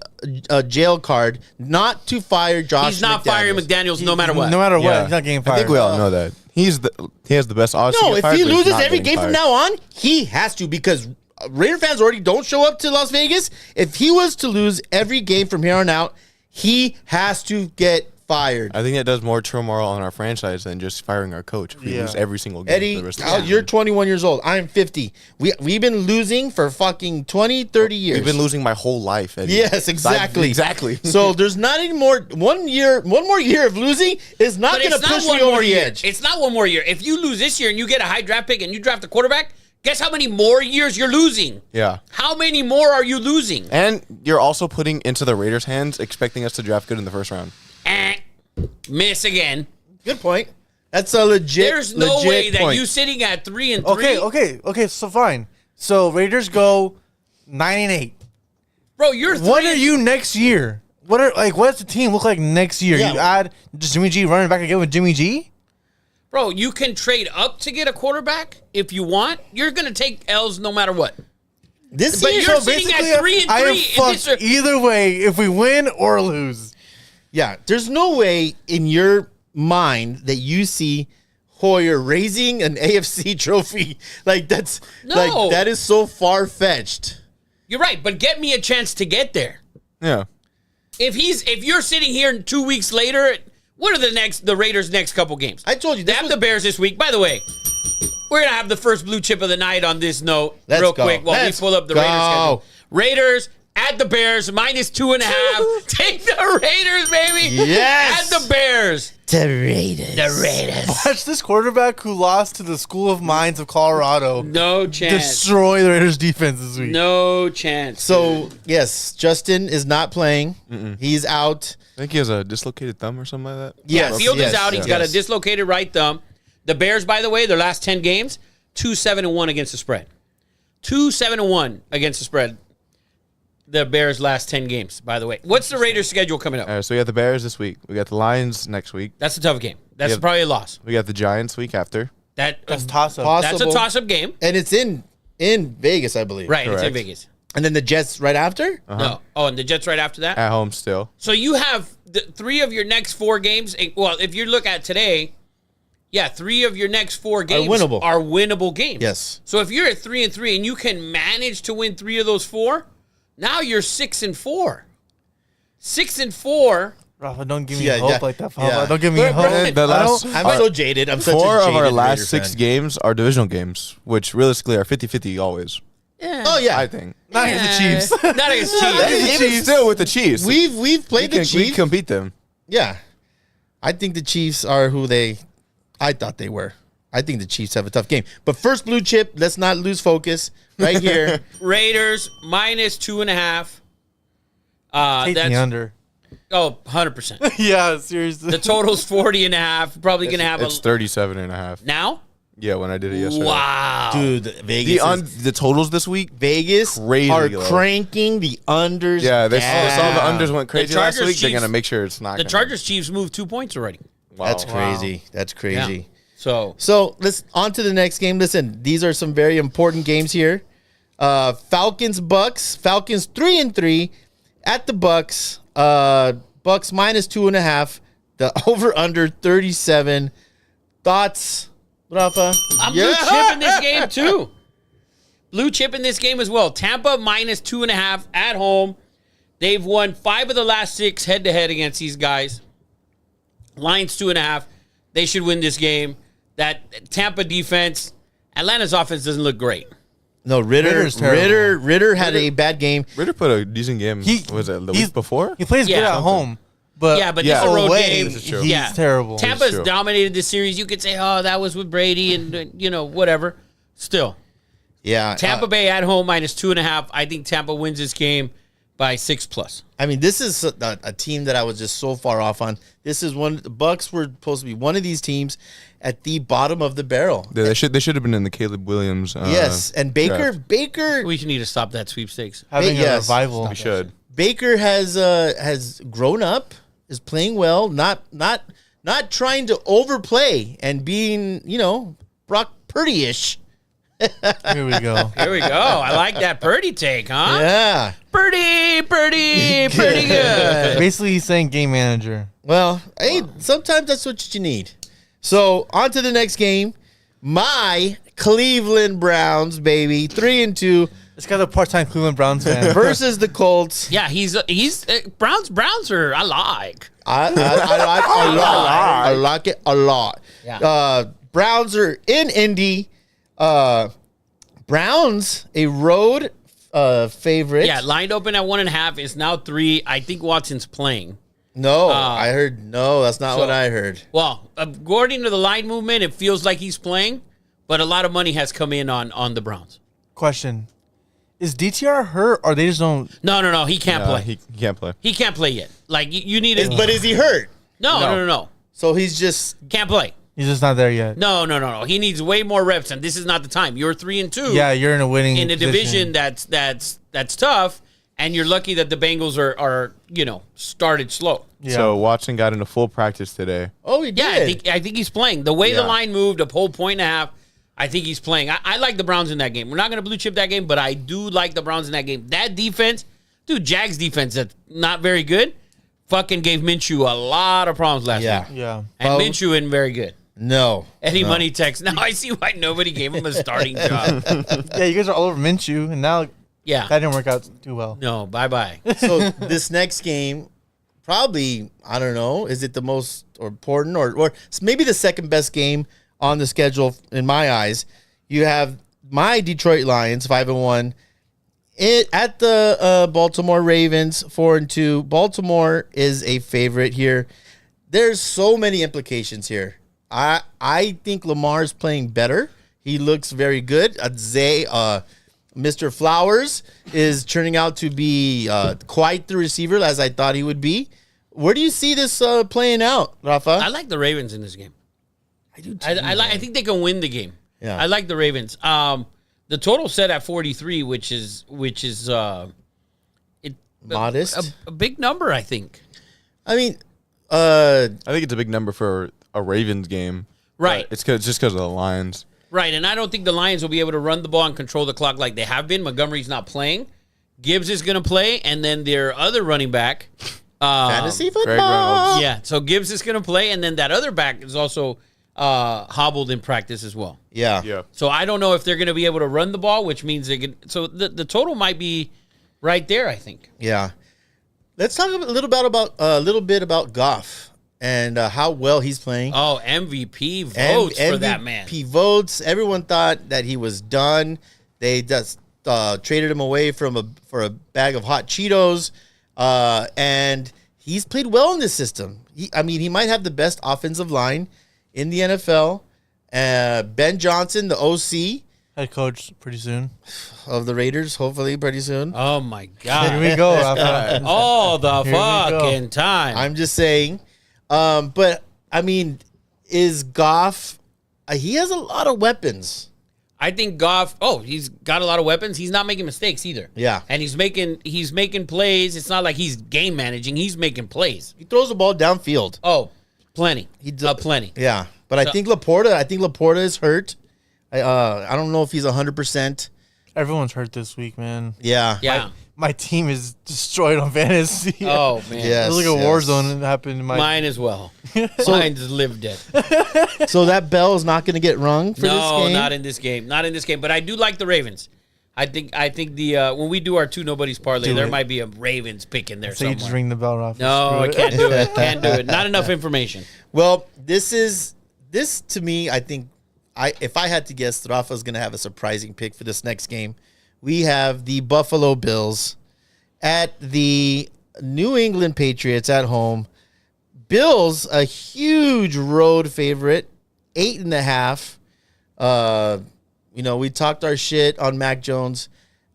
jail card not to fire Josh. He's not firing McDaniels no matter what. No matter what, Yeah. he's not getting I fired. think we all know that. He has the best odds. to No, get if fired, he but he's loses not every getting game from fired. now on, he has to because Raider fans already don't show up to Las Vegas. If he was to lose every game from here on out, he has to get fired. I think that does more turmoil on our franchise than just firing our coach. If we lose every single game. Eddie, for the rest of the season. you're 21 years old. I'm 50. We've been losing for fucking 20, 30 years. We've been losing my whole life, Eddie. Yes, exactly. Exactly. So there's not any more. One more year of losing is not But going to it's not push one me over more the year. edge. It's not one more year. If you lose this year and you get a high draft pick and you draft a quarterback, guess how many more years you're losing? Yeah. How many more are you losing? And you're also putting into the Raiders' hands, expecting us to draft good in the first round. Miss again. Good point. That's a legit. There's no legit way that point. you sitting at 3-3. Okay. So fine. So Raiders go 9-8. Bro, you're What 3 are you next year? What does the team look like next year? Yeah. You add just Jimmy G running back again with Jimmy G? Bro, you can trade up to get a quarterback if you want. You're going to take L's no matter what. This But year, you're so sitting basically, at 3-3. I am and this fucked are- either way if we win or lose. yeah. There's no way in your mind that you see Hoyer raising an AFC trophy. Like that's No. that is so far fetched. You're right, but get me a chance to get there. Yeah. If you're sitting here 2 weeks later, what are the Raiders' next couple games? I told you They this have was- the Bears this week. By the way, we're gonna have the first blue chip of the night on this note, Let's real go. quick, while Let's we pull up the go. Raiders schedule. Raiders at the Bears, -2.5. Take the Raiders, baby. Yes. At the Bears. The Raiders. The Raiders. Watch this quarterback who lost to the School of Mines of Colorado No chance. destroy the Raiders defense this week. No chance. So yes, Justin is not playing. He's out. I think he has a dislocated thumb or something like that. Yeah, Yes, Field yes, is out. He's got a yes. dislocated right thumb. The Bears, by the way, their last 10 games, 2-7-1 against the spread. 2-7-1 against the spread. The Bears' last 10 games, by the way. What's the Raiders' schedule coming up? All right, so we got the Bears this week. We got the Lions next week. That's a tough game. That's Yep. probably a loss. We got the Giants week after. That's Toss up. Possible. a toss-up game. And it's in Vegas, I believe. Right, it's in Correct. Vegas. And then the Jets right after. No. Oh, and the Jets right after that? At home still. So you have 3 of your next 4 games. Well, if you look at today, 3 of your next 4 games are winnable games. Yes. So if you're at 3-3 and you can manage to win 3 of those 4, now you're 6-4. 6-4. Rafa, don't give me Yeah, hope yeah, like that. yeah. Rafa. Don't give me Bro, hope. bro, The I last- don't- I'm so jaded. I'm such a 4 of jaded our last Raider 6 fan. games are divisional games, which realistically are 50-50 always. Oh yeah, I think. Not against the Chiefs. Not against Chiefs. Even still with the Chiefs. we've played the we Chiefs. can beat them. Yeah, I think the Chiefs are who I thought they were. I think the Chiefs have a tough game. But first blue chip, let's not lose focus right here. Raiders -2.5. Take That's the under. 100%. Yeah, seriously. The total's 40.5. Probably gonna have It's 37.5. now. Yeah, when I did it yesterday. Wow, Dude, Vegas The totals this week. Vegas Crazy are low. cranking the unders. Yeah, they down. saw the unders went crazy last Chargers week. They're Chiefs- gonna make sure it's not. The gonna- Chargers Chiefs moved 2 points already. Wow. That's crazy. That's crazy. Yeah. So So let's on to the next game. Listen, these are some very important games here. Falcons Bucks. Falcons 3-3 at the Bucks. Bucks -2.5. The over under 37. Thoughts, Rafa? I'm blue chip in this game too. Blue chip in this game as well. Tampa -2.5 at home. They've won 5 of the last 6 head-to-head against these guys. Lions 2.5. They should win this game. That Tampa defense, Atlanta's offense doesn't look great. No, Ritter's terrible. Ritter had a bad game. Ritter put a decent game. Was it the week before? He plays good at home. But this is a road game. This is true. He's terrible. Tampa's true. dominated this series. You could say, oh, that was with Brady and, whatever. Still. Yeah. Tampa Bay at home -2.5. I think Tampa wins this game by 6+. I mean, this is a team that I was just so far off on. This is the Bucks were supposed to be one of these teams at the bottom of the barrel. Yeah, they should have been in the Caleb Williams. Yes, and draft. Baker We need to stop that sweepstakes. Having a Yes. revival. We should. Baker has grown up, is playing well, not trying to overplay and being, Brock Purdy-ish. Here we go. Here we go. I like that Purdy take, huh? Yeah. Pretty good. Basically, he's saying game manager. Well, hey, sometimes that's what you need. So, on to the next game. My Cleveland Browns, baby, 3-2 This guy's a part-time Cleveland Browns fan. versus the Colts. Yeah, he's Browns are I like. I like a lot. I like it a lot. Yeah. Browns are in Indy. Browns, a road favorite. Yeah, lined open at 1.5 is now 3. I think Watson's playing. No, I heard no. That's not what I heard. Well, according to the line movement, it feels like he's playing, but a lot of money has come in on the Browns. Question. Is DTR hurt or they just don't? No. He can't play. He can't play. He can't play yet. Like, you need it. But is he hurt? No. So he's just Can't play. He's just not there yet. No. He needs way more reps, and this is not the time. You're 3-2. Yeah, you're in a winning in a position. division that's tough, and you're lucky that the Bengals are started slow. Yeah. So Watson got into full practice today. he did. Yeah, I think he's playing. The way the Yeah. line moved, a whole 1.5, I think he's playing. I like the Browns in that game. We're not going to blue chip that game, but I do like the Browns in that game. That defense, dude, Jags defense that's not very good, fucking gave Minshew a lot of problems last week. Yeah. And Minshew isn't very good. No. Eddie Money text. Now I see why nobody gave him a starting job. Yeah, you guys are all over Minshew, and now Yeah. that didn't work out too well. No, bye-bye. So this next game, probably, I don't know, is it the most important or maybe the second best game on the schedule in my eyes? You have my Detroit Lions 5-1 at the Baltimore Ravens 4-2. Baltimore is a favorite here. There's so many implications here. I think Lamar's playing better. He looks very good. Mr. Flowers is turning out to be quite the receiver as I thought he would be. Where do you see this playing out, Rafa? I like the Ravens in this game. I do too. I think they can win the game. Yeah. I like the Ravens. The total set at 43, which is Modest. a big number, I think. I mean, I think it's a big number for a Ravens game. Right. It's just because of the Lions. Right, and I don't think the Lions will be able to run the ball and control the clock like they have been. Montgomery's not playing. Gibbs is going to play, and then their other running back. fantasy Greg football. Reynolds. Yeah, so Gibbs is going to play, and then that other back is also hobbled in practice as well. Yeah. Yeah. So I don't know if they're going to be able to run the ball, which means they can. So the total might be right there, I think. Yeah. Let's talk a little bit about Goff and how well he's playing. Oh, MVP votes for that man. MVP votes. Everyone thought that he was done. They just traded him away for a bag of hot Cheetos, and he's played well in this system. He might have the best offensive line in the NFL. Ben Johnson, the OC Head coach pretty soon. of the Raiders, hopefully pretty soon. Oh my Here God! we go, Rafa. All the Here we go. fucking time. I'm just saying. But I mean, is Goff? He has a lot of weapons. I think Goff. Oh, he's got a lot of weapons. He's not making mistakes either. Yeah. and he's making plays. It's not like he's game managing. He's making plays. He throws the ball downfield. Oh, plenty. does Plenty. Yeah, but I think Laporta is hurt. I don't know if he's 100%. Everyone's hurt this week, man. Yeah. Yeah. My team is destroyed on fantasy. Oh man. Yes. It was like a war yes. zone that happened in my. Mine as well. Mine's lived dead. So that bell is not going to get rung for this No, game? not in this game. Not in this game. But I do like the Ravens. I think the when we do our two Nobodies parlay, Do there it. might be a Ravens pick in there So you just somewhere. ring the bell, Rafa. No, Screw I it. can't do it. Can't do it. Not enough information. Well, this to me, I think if I had to guess, Rafa's going to have a surprising pick for this next game. We have the Buffalo Bills at the New England Patriots at home. Bills, a huge road favorite, 8.5. We talked our shit on Mac Jones.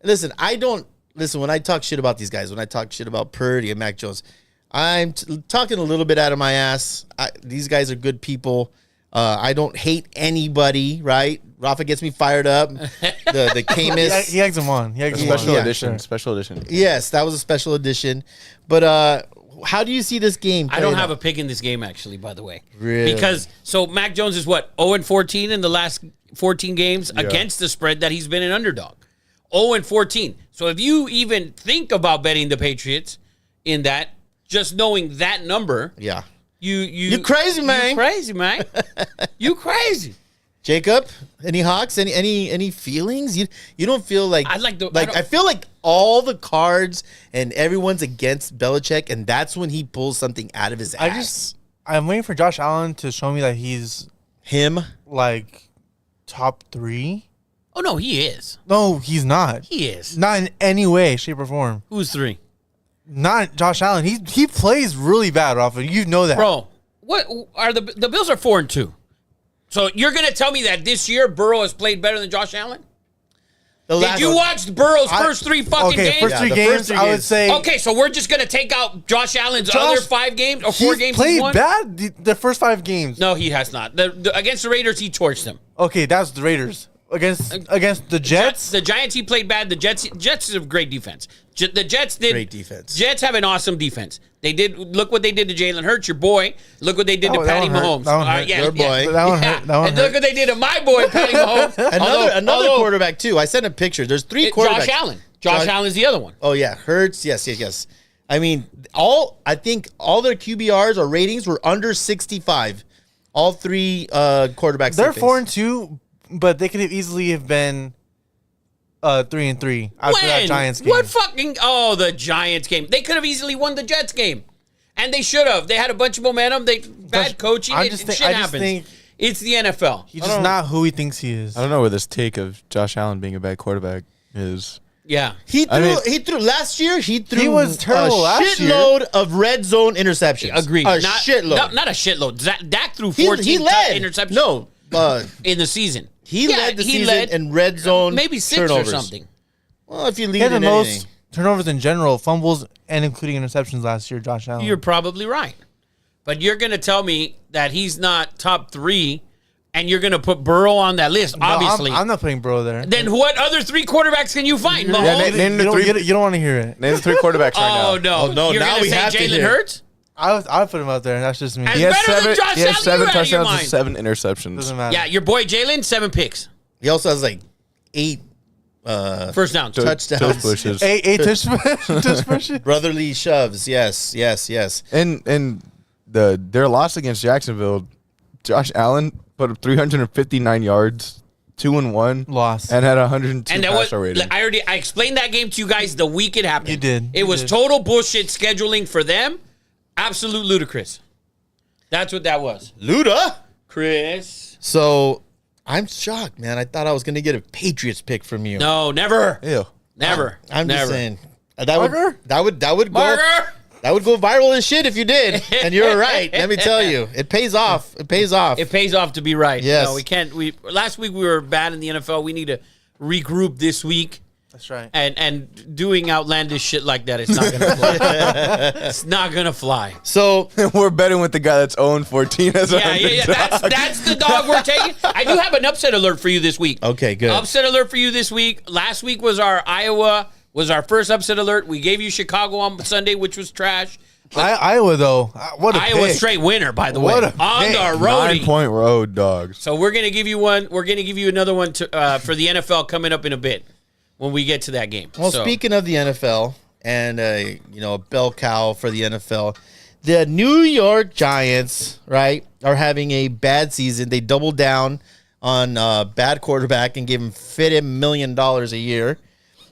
Listen, when I talk shit about these guys, when I talk shit about Purdy and Mac Jones, I'm talking a little bit out of my ass. These guys are good people. I don't hate anybody, right? Rafa gets me fired up. The Camus. He eggs him on. He eggs him on. Special Yeah, edition. sure. Special edition. Yes, that was a special edition. But how do you see this game? I don't have a pick in this game, actually, by the way. Really? Because, Mac Jones is what? 0-14 in the last 14 games against the spread that he's been an underdog. 0-14. So if you even think about betting the Patriots in that, just knowing that number, Yeah. you crazy, man. You crazy, man. You crazy. Jacob, any Hawks? Any feelings? You don't feel like I feel like all the cards and everyone's against Belichick, and that's when he pulls something out of his ass. I'm waiting for Josh Allen to show me that he's Him. like top 3. Oh, no, he is. No, he's not. He is. Not in any way, shape, or form. Who's 3? Not Josh Allen. He plays really bad, Rafa. You know that. Bro, what are the Bills are 4-2. So you're going to tell me that this year Burrow has played better than Josh Allen? Did you watch Burrow's first 3 fucking games? First three the games, first three I would games. say. Okay, so we're just going to take out Josh Allen's other 5 games or 4 games played he's won? bad the first 5 games. No, he has not. Against the Raiders, he torched them. Okay, that's the Raiders. Against the Jets. The Giants, he played bad. The Jets have great defense. The Jets did Great defense. Jets have an awesome defense. They did. Look what they did to Jalen Hurts, your boy. Look what they did to That Patty one hurt. Mahomes. That one hurt. Your boy. That one hurt. That one And look hurt. what they did to my boy, Patty Mahomes. Another quarterback too. I sent a picture. There's 3 quarterbacks. Josh Allen. Josh Allen's the other one. Oh yeah, Hurts. Yes. I mean, I think all their QBRs or ratings were under 65. All 3 quarterbacks. They're they 4-2, but they could have easily have been 3-3 after that Giants game. What fucking? Oh, the Giants game. They could have easily won the Jets game, and they should have. They had a bunch of momentum. Bad coaching. I just Happens. think it's the NFL. he's just not who he thinks he is. I don't know where this take of Josh Allen being a bad quarterback is. Yeah. He threw last year. He was terrible a last year. shitload of red zone interceptions. Agreed. A shitload. Not a shitload. Dak threw He 14 led interceptions. No, in the season. he led the season in red zone. Maybe 6 turnovers. or something. Well, if you He lead had the in most anything. turnovers in general, fumbles, and including interceptions last year, Josh Allen. You're probably right. But you're going to tell me that he's not top 3 and you're going to put Burrow on that list, No, obviously. I'm not putting Burrow there. Then what other 3 quarterbacks can you find? Yeah, Mahomes? name the 3. You don't want to hear it. Name the 3 quarterbacks right Oh, now. no. Oh, no, You're now going to we say have to Jalen hear. Hurts? I would put him out there. That's just me. And- He has Better than 7. Josh He has Allen, 7 you're out of your touchdowns and mind. 7 interceptions. Doesn't matter. Yeah, your boy Jalen, 7 picks. He also has like 8 First down. touchdowns. Toes pushes. Eight tush pushes. brotherly shoves. Yes. And their loss against Jacksonville, Josh Allen put up 359 yards, 2-1, Lost. and had 102 And that passer was rating. I explained that game to you guys the week it happened. You did. It You was did. total bullshit scheduling for them. Absolute ludicrous. That's what that was. Luda. Chris. So I'm shocked, man. I thought I was going to get a Patriots pick from you. No, never. Ew. Never. I'm never. just saying. Marker? That would go Marker. that would go viral as shit if you did. And you're right. Let me tell you, it pays off. It pays off. It pays off to be right. Yes. No, we can't. Last week we were bad in the NFL. We need to regroup this week. That's right. And doing outlandish shit like that, it's not gonna fly. It's not gonna fly. So We're betting with the guy that's 0-14 as Yeah. That's the dog we're taking. I do have an upset alert for you this week. okay, good. Upset alert for you this week. Last week was our first upset alert. We gave you Chicago on Sunday, which was trash. Iowa though, what a Iowa pick. straight winner, by the way, What on a pick. the roadie. 9-point road dogs. So we're gonna give you one. We're gonna give you another one for the NFL coming up in a bit when we get to that game. Well, So, speaking of the NFL and a bell cow for the NFL, the New York Giants, right, are having a bad season. They doubled down on bad quarterback and gave him $50 million a year.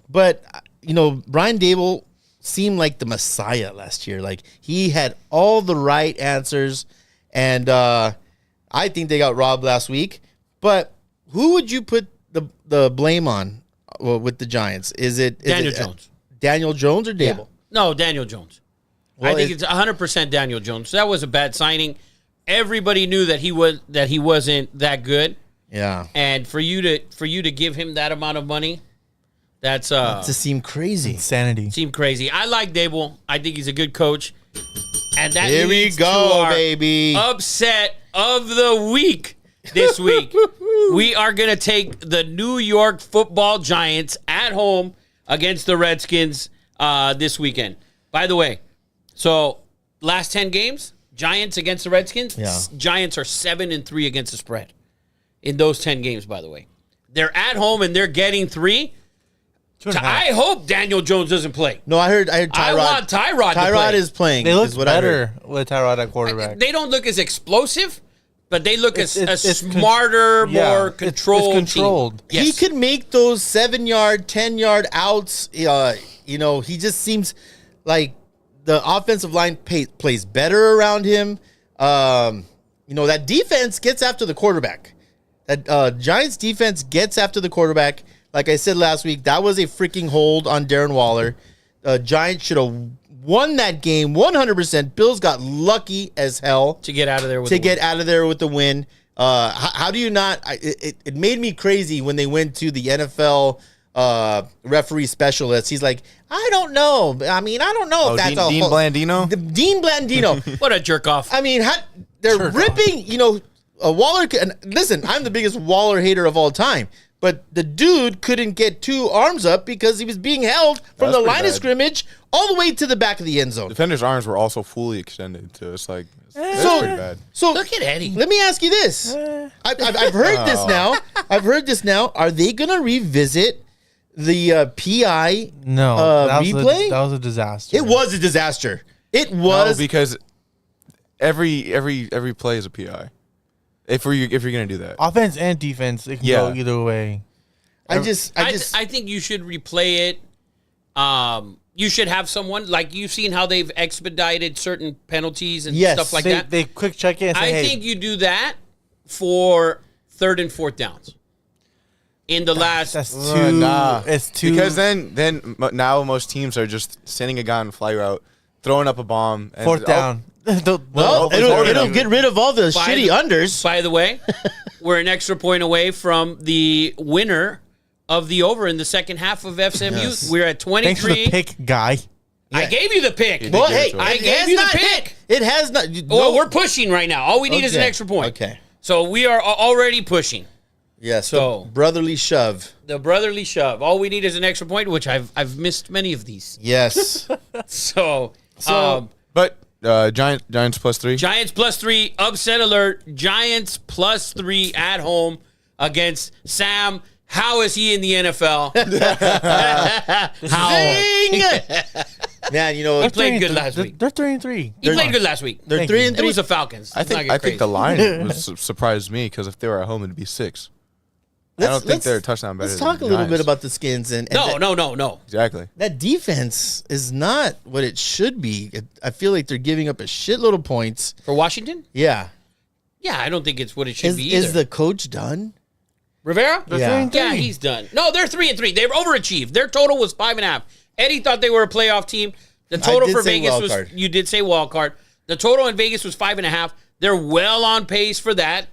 But Brian Dable seemed like the messiah last year. Like he had all the right answers, and I think they got robbed last week. But who would you put the blame on with the Giants? Is Daniel it Jones. Daniel Jones or Dable? Yeah. No, Daniel Jones. Well, I think it's 100% Daniel Jones. That was a bad signing. Everybody knew that he wasn't that good. Yeah. And for you to give him that amount of money, that's to seem crazy. Insanity. seemed crazy. I like Dable. I think he's a good coach. And that Here we leads go, to our baby. upset of the week this week. We are going to take the New York Football Giants at home against the Redskins this weekend. By the way, so last 10 games, Giants against the Redskins, Giants are 7-3 against the spread in those 10 games, by the way. They're at home and they're getting 3. I hope Daniel Jones doesn't play. No, I heard Tyrod. I want Tyrod to play. Tyrod is playing. They look is what I heard. better with Tyrod at quarterback. They don't look as explosive, but they look as it's smarter, more controlled. It's controlled. Team. Yes. He could make those 7-yard, 10-yard outs. He just seems like the offensive line plays better around him. That defense gets after the quarterback. That Giants defense gets after the quarterback. Like I said last week, that was a freaking hold on Darren Waller. Giants should have won that game 100%. Bills got lucky as hell to get out of there with the win. How do you not? It made me crazy when they went to the NFL referee specialist. He's like, I don't know. I mean, I don't know if that's Dean Blandino. Dean Blandino. What a jerk off. I mean, they're ripping. Waller. And listen, I'm the biggest Waller hater of all time. But the dude couldn't get 2 arms up because he was being held from the line of scrimmage all the way to the back of the end zone. Defenders' arms were also fully extended, so it's like that's So- pretty bad. So Look at Eddie. let me ask you this. I've heard this now. I've heard this now. Are they going to revisit the PI No, replay? that was a disaster. It was a disaster. It No, was. because every play is a PI. If you're gonna do that, Offense and defense, it can go either way. I think you should replay it. You should have someone, like you've seen how they've expedited certain penalties and Yes. stuff like They that. they quick check it and say, I hey, think you do that for 3rd and 4th downs. In the last, that's too. nah. It's too. because then now most teams are just sending a guy on a fly route, throwing up a bomb, and 4th down. well, it'll get rid of all the By shitty the- unders. by the way, we're an extra point away from the winner of the over in the second half of FSMU. Yes. We're at Thanks for 23. the pick, guy. I gave you the pick. did Well, give it hey, to us. I it gave has you the not pick. hit. It has not. Well, we're pushing right now. All we need is an Okay. extra point. Okay. So we are already pushing. Yes. So- The brotherly shove. The brotherly shove. All we need is an extra point, which I've missed many of these. Yes. So, but Giants +3. Giants +3, upset alert. Giants +3 at home against Sam. How is he in the NFL? How? Zing! Man, He played good last week. They're 3-3. He played good last week. They're Thank 3 you. and It 3. was the Falcons. I think the line surprised me because if they were at home, it'd be 6. I don't think they're a touchdown better. Let's than talk the a little bit Giants. about the Skins and No, that, no. Exactly. that defense is not what it should be. I feel like they're giving up a shitload of points. For Washington? Yeah. Yeah, I don't think it's what it should Is, be either. is the coach done? Rivera? Yeah. 3-3. Yeah, he's done. No, they're 3-3. They've overachieved. Their total was 5.5. Eddie thought they were a playoff team. The total did for say Vegas wild was, card. you did say wild card. The total in Vegas was 5.5. They're well on pace for that,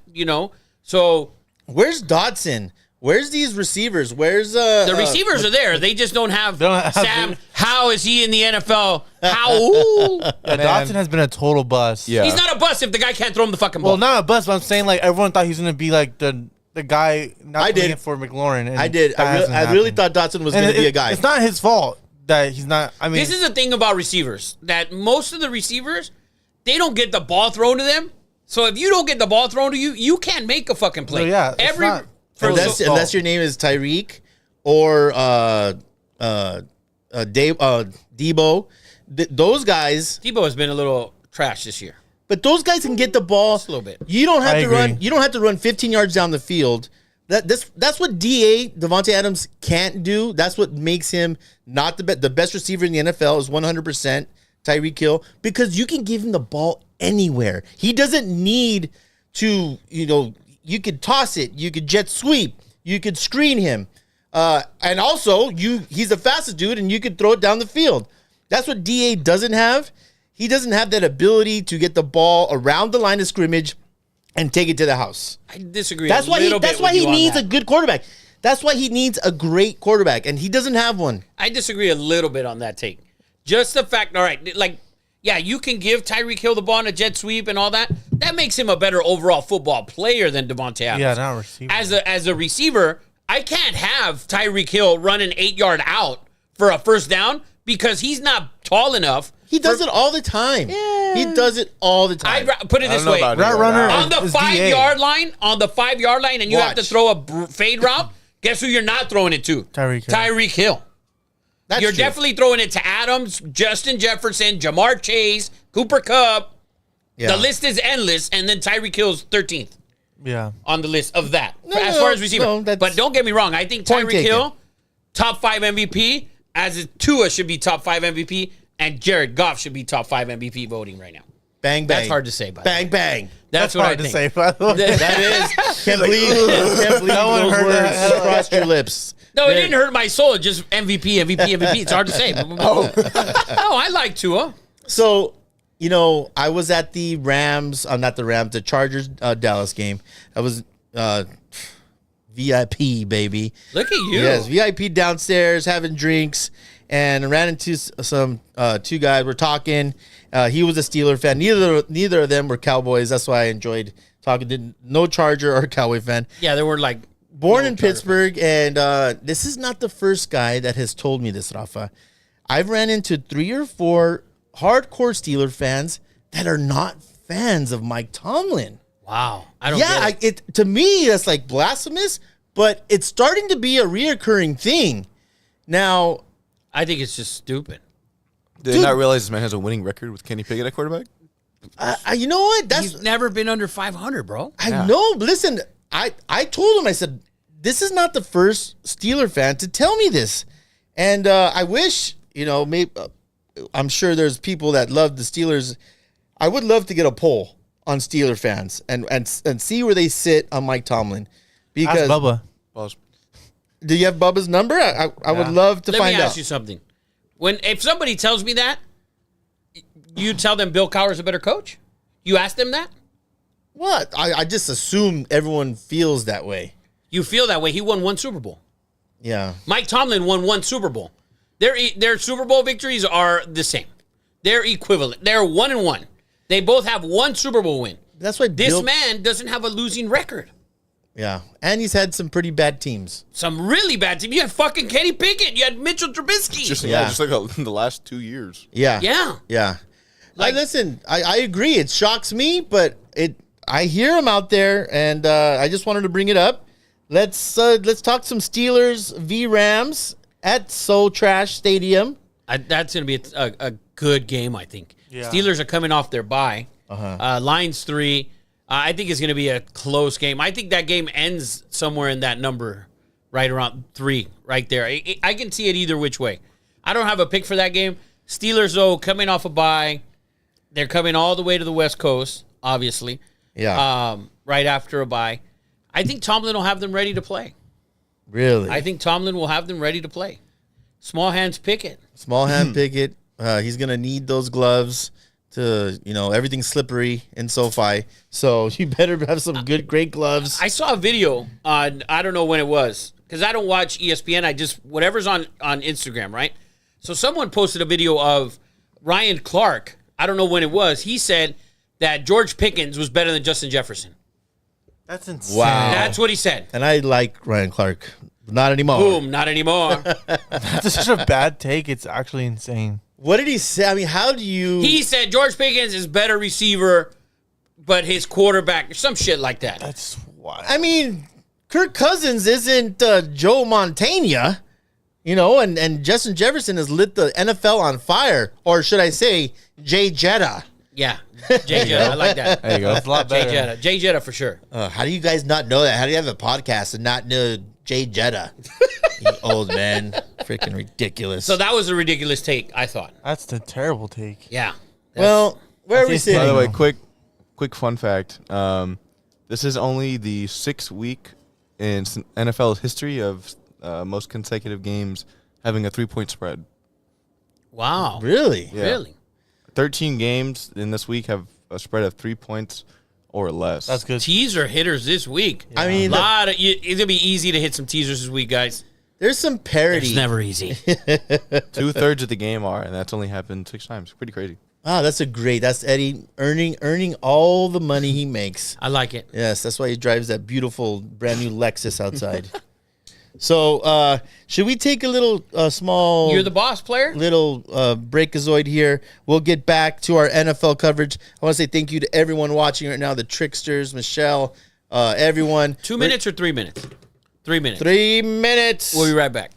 So Where's Dotson? Where's these receivers? Where's the receivers are there. They just don't have Sam. How is he in the NFL? How? Ooh. Yeah, Man. Dotson has been a total bust. Yeah. He's not a bust if the guy can't throw him the fucking ball. Well, not a bust, but I'm saying like everyone thought he was gonna be like the guy. Not I coming did. in for McLaurin. And I did. that hasn't I really happened. thought Dotson was And going to be a guy. It's not his fault that he's not. I mean, This is the thing about receivers, that most of the receivers, they don't get the ball thrown to them. So if you don't get the ball thrown to you, you can't make a fucking play. No, yeah, it's not- Unless your name is Tyreek or Debo. Those guys, Tebow has been a little trash this year. but those guys can get the ball a little bit. You don't have I to agree. run. You don't have to run 15 yards down the field. That's what Devontae Adams can't do. That's what makes him not the best receiver in the NFL is 100% Tyreek Hill, because you can give him the ball anywhere. He doesn't need to, you could toss it, you could jet sweep, you could screen him. And also, he's the fastest dude, and you could throw it down the field. That's what DA doesn't have. He doesn't have that ability to get the ball around the line of scrimmage and take it to the house. I disagree. That's why he needs a good quarterback. That's why he needs a great quarterback, and he doesn't have one. I disagree a little bit on that take. Just the fact, all right, like, yeah, you can give Tyreek Hill the ball in a jet sweep and all that. That makes him a better overall football player than Devontae Adams. Yeah, not a receiver. As a receiver, I can't have Tyreek Hill run an 8-yard out for a first down because he's not tall enough. He does it all the time. Yeah. He does it all the time. Put it this way. Route runner On the is 5-yard line, and you have to Watch. throw a fade route, guess who you're not throwing it to? Tyreek Hill. That's You're true. definitely throwing it to Adams, Justin Jefferson, Jamar Chase, Cooper Kupp. Yeah. The list is endless, and then Tyreek Hill's 13th Yeah. on the list of that. No, as no, far as receiver. no, that's- But don't get me wrong. I think Point Tyreek taken. Hill, top 5 MVP, as Tua should be top 5 MVP, and Jared Goff should be top 5 MVP voting right now. Bang, bang. That's hard to say, by the Bang, way. bang. That's what hard I to think. say, by the way. That is. Can't believe No one those heard words that. crossed your lips. No, it didn't hurt my soul. It just MVP. It's hard to say. No, I like Tua. So, I was at the the Chargers Dallas game. I was VIP, baby. Look at you. Yes, VIP downstairs having drinks, and I ran into some two guys. We're talking. He was a Steeler fan. Neither of them were Cowboys. That's why I enjoyed talking. No Charger or Cowboy fan. Yeah, they were like Born in Pittsburgh, and this is not the first guy that has told me this, Rafa. I've ran into 3 or 4 hardcore Steeler fans that are not fans of Mike Tomlin. wow. I don't Yeah, get it. to me that's like blasphemous, but it's starting to be a reoccurring thing. Now, I think it's just stupid. Did they not realize this man has a winning record with Kenny Pickett at quarterback? you know what? He's never been under 500, bro. I know. But listen, I told him, I said, this is not the first Steeler fan to tell me this. And I wish, maybe I'm sure there's people that love the Steelers. I would love to get a poll on Steeler fans and see where they sit on Mike Tomlin. Because Ask Bubba. Pause. do you have Bubba's number? I would love to Let find me out. ask you something. If somebody tells me that, you tell them Bill Cowher's a better coach? You ask them that? What? I just assume everyone feels that way. You feel that way. He won 1 Super Bowl. Yeah. Mike Tomlin won 1 Super Bowl. Their Super Bowl victories are the same. They're equivalent. They're 1-1. They both have 1 Super Bowl win. That's why This man doesn't have a losing record. Yeah. And he's had some pretty bad teams. Some really bad teams. You had fucking Kenny Pickett. You had Mitchell Trubisky. Just Yeah. like the last 2 years. Yeah. yeah. Yeah. Like- Listen, I agree. It shocks me, but I hear him out there, and I just wanted to bring it up. Let's talk some Steelers v Rams at So Trash Stadium. That's going to be a good game, I think. Yeah. Steelers are coming off their bye. Lions 3. I think it's going to be a close game. I think that game ends somewhere in that number, right around 3, right there. I can see it either which way. I don't have a pick for that game. Steelers, though, coming off a bye. They're coming all the way to the West Coast, obviously. Yeah. Right after a bye. I think Tomlin will have them ready to play. Really? I think Tomlin will have them ready to play. Small hands Pickett. Small hand Pickett. He's going to need those gloves to, everything's slippery in SoFi. So you better have some great gloves. I saw a video on, I don't know when it was, because I don't watch ESPN. I just, whatever's on Instagram, right? So someone posted a video of Ryan Clark. I don't know when it was. He said that George Pickens was better than Justin Jefferson. That's insane. Wow. That's what he said. And I like Ryan Clark. Not anymore. Boom, not anymore. That's such a bad take. It's actually insane. What did he say? I mean, how do you... He said George Pickens is better receiver, but his quarterback, some shit like that. That's wild. I mean, Kirk Cousins isn't Joe Montana, and Justin Jefferson has lit the NFL on fire. Or should I say, Jay Jetta. Yeah, Jay Jetta, I like that. There you go. That's a lot better. Jay Jetta for sure. How do you guys not know that? How do you have a podcast and not know Jay Jetta? You old man. Freaking ridiculous. So that was a ridiculous take, I thought. That's the terrible take. Yeah. well, where are we That's sitting? By the way, Anyway. quick fun fact. This is only the 6th week in NFL history of most consecutive games having a 3-point spread. Wow. Really? Yeah. Really? 13 games in this week have a spread of 3 points or less. That's good. Teaser hitters this week. I mean, It's gonna be easy to hit some teasers this week, guys. there's some parity. It's never easy. 2/3 of the game are, and that's only happened 6 times. Pretty crazy. Ah, that's that's Eddie earning all the money he makes. I like it. Yes, that's why he drives that beautiful brand new Lexus outside. So, should we take a little small? You're the boss player. Little breakazoid here. We'll get back to our NFL coverage. I want to say thank you to everyone watching right now, the Tricksters, Michelle, everyone. 2 minutes or 3 minutes? 3 minutes. 3 minutes. We'll be right back.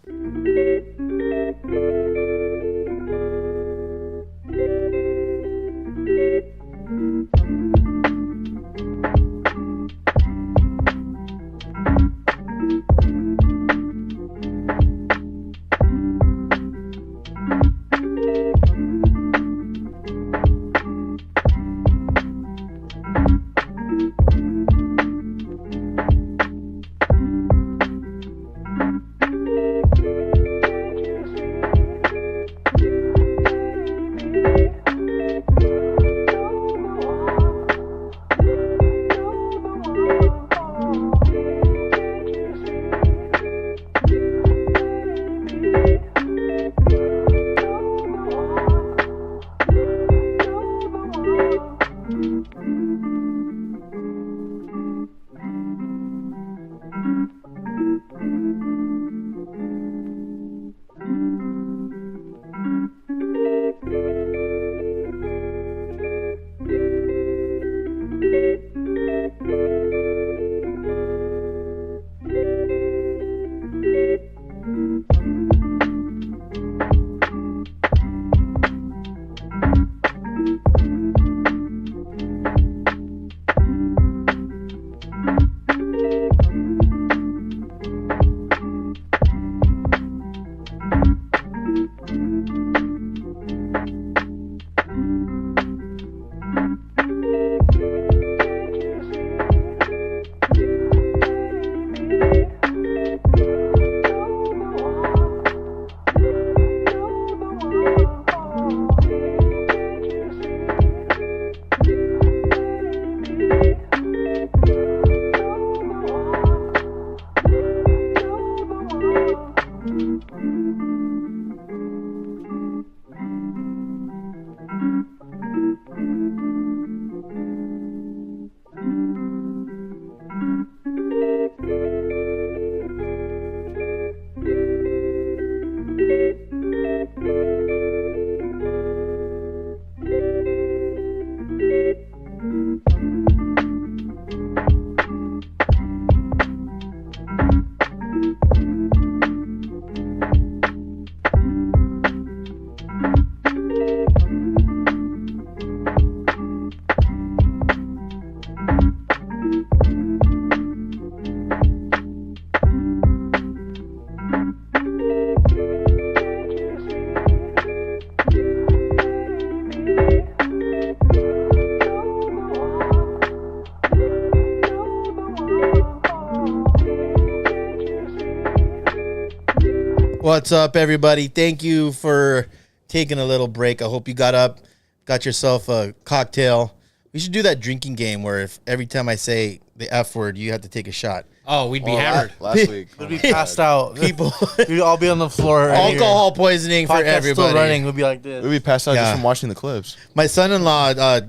What's up, everybody? Thank you for taking a little break. I hope you got up, got yourself a cocktail. We should do that drinking game where if every time I say the F word, you have to take a shot. Oh, we'd be hammered. Last week. We'd be passed out. People, We'd all be on the floor. right here. alcohol poisoning for Podcast everybody. still running. We'd be like this. We'd be passed out Yeah. just from watching the clips. My son-in-law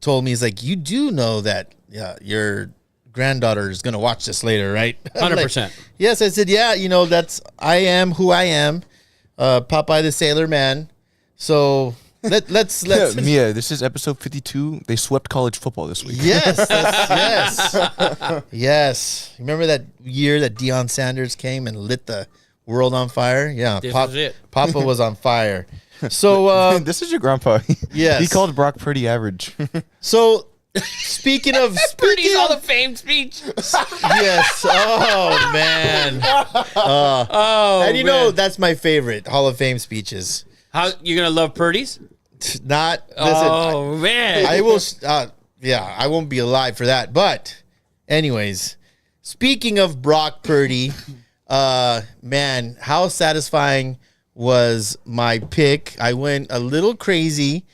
told me, he's like, you do know that your granddaughter is going to watch this later, right? I'm like, 100%. yes, I said, yeah, I am who I am, Popeye the Sailor Man. So let's Mia, this is episode 52. They swept college football this week. Yes. Remember that year that Deion Sanders came and lit the world on fire? Yeah, This was it. Papa was on fire. So this is your grandpa. Yes. He called Brock Purdy average. so speaking of Purdy's Hall of Fame speech. yes, oh man, and you know that's my favorite Hall of Fame speeches. How you gonna love Purdy's? Not listen. Oh man. I will. I won't be alive for that. But Anyways, speaking of Brock Purdy, man, how satisfying was my pick? I went a little crazy.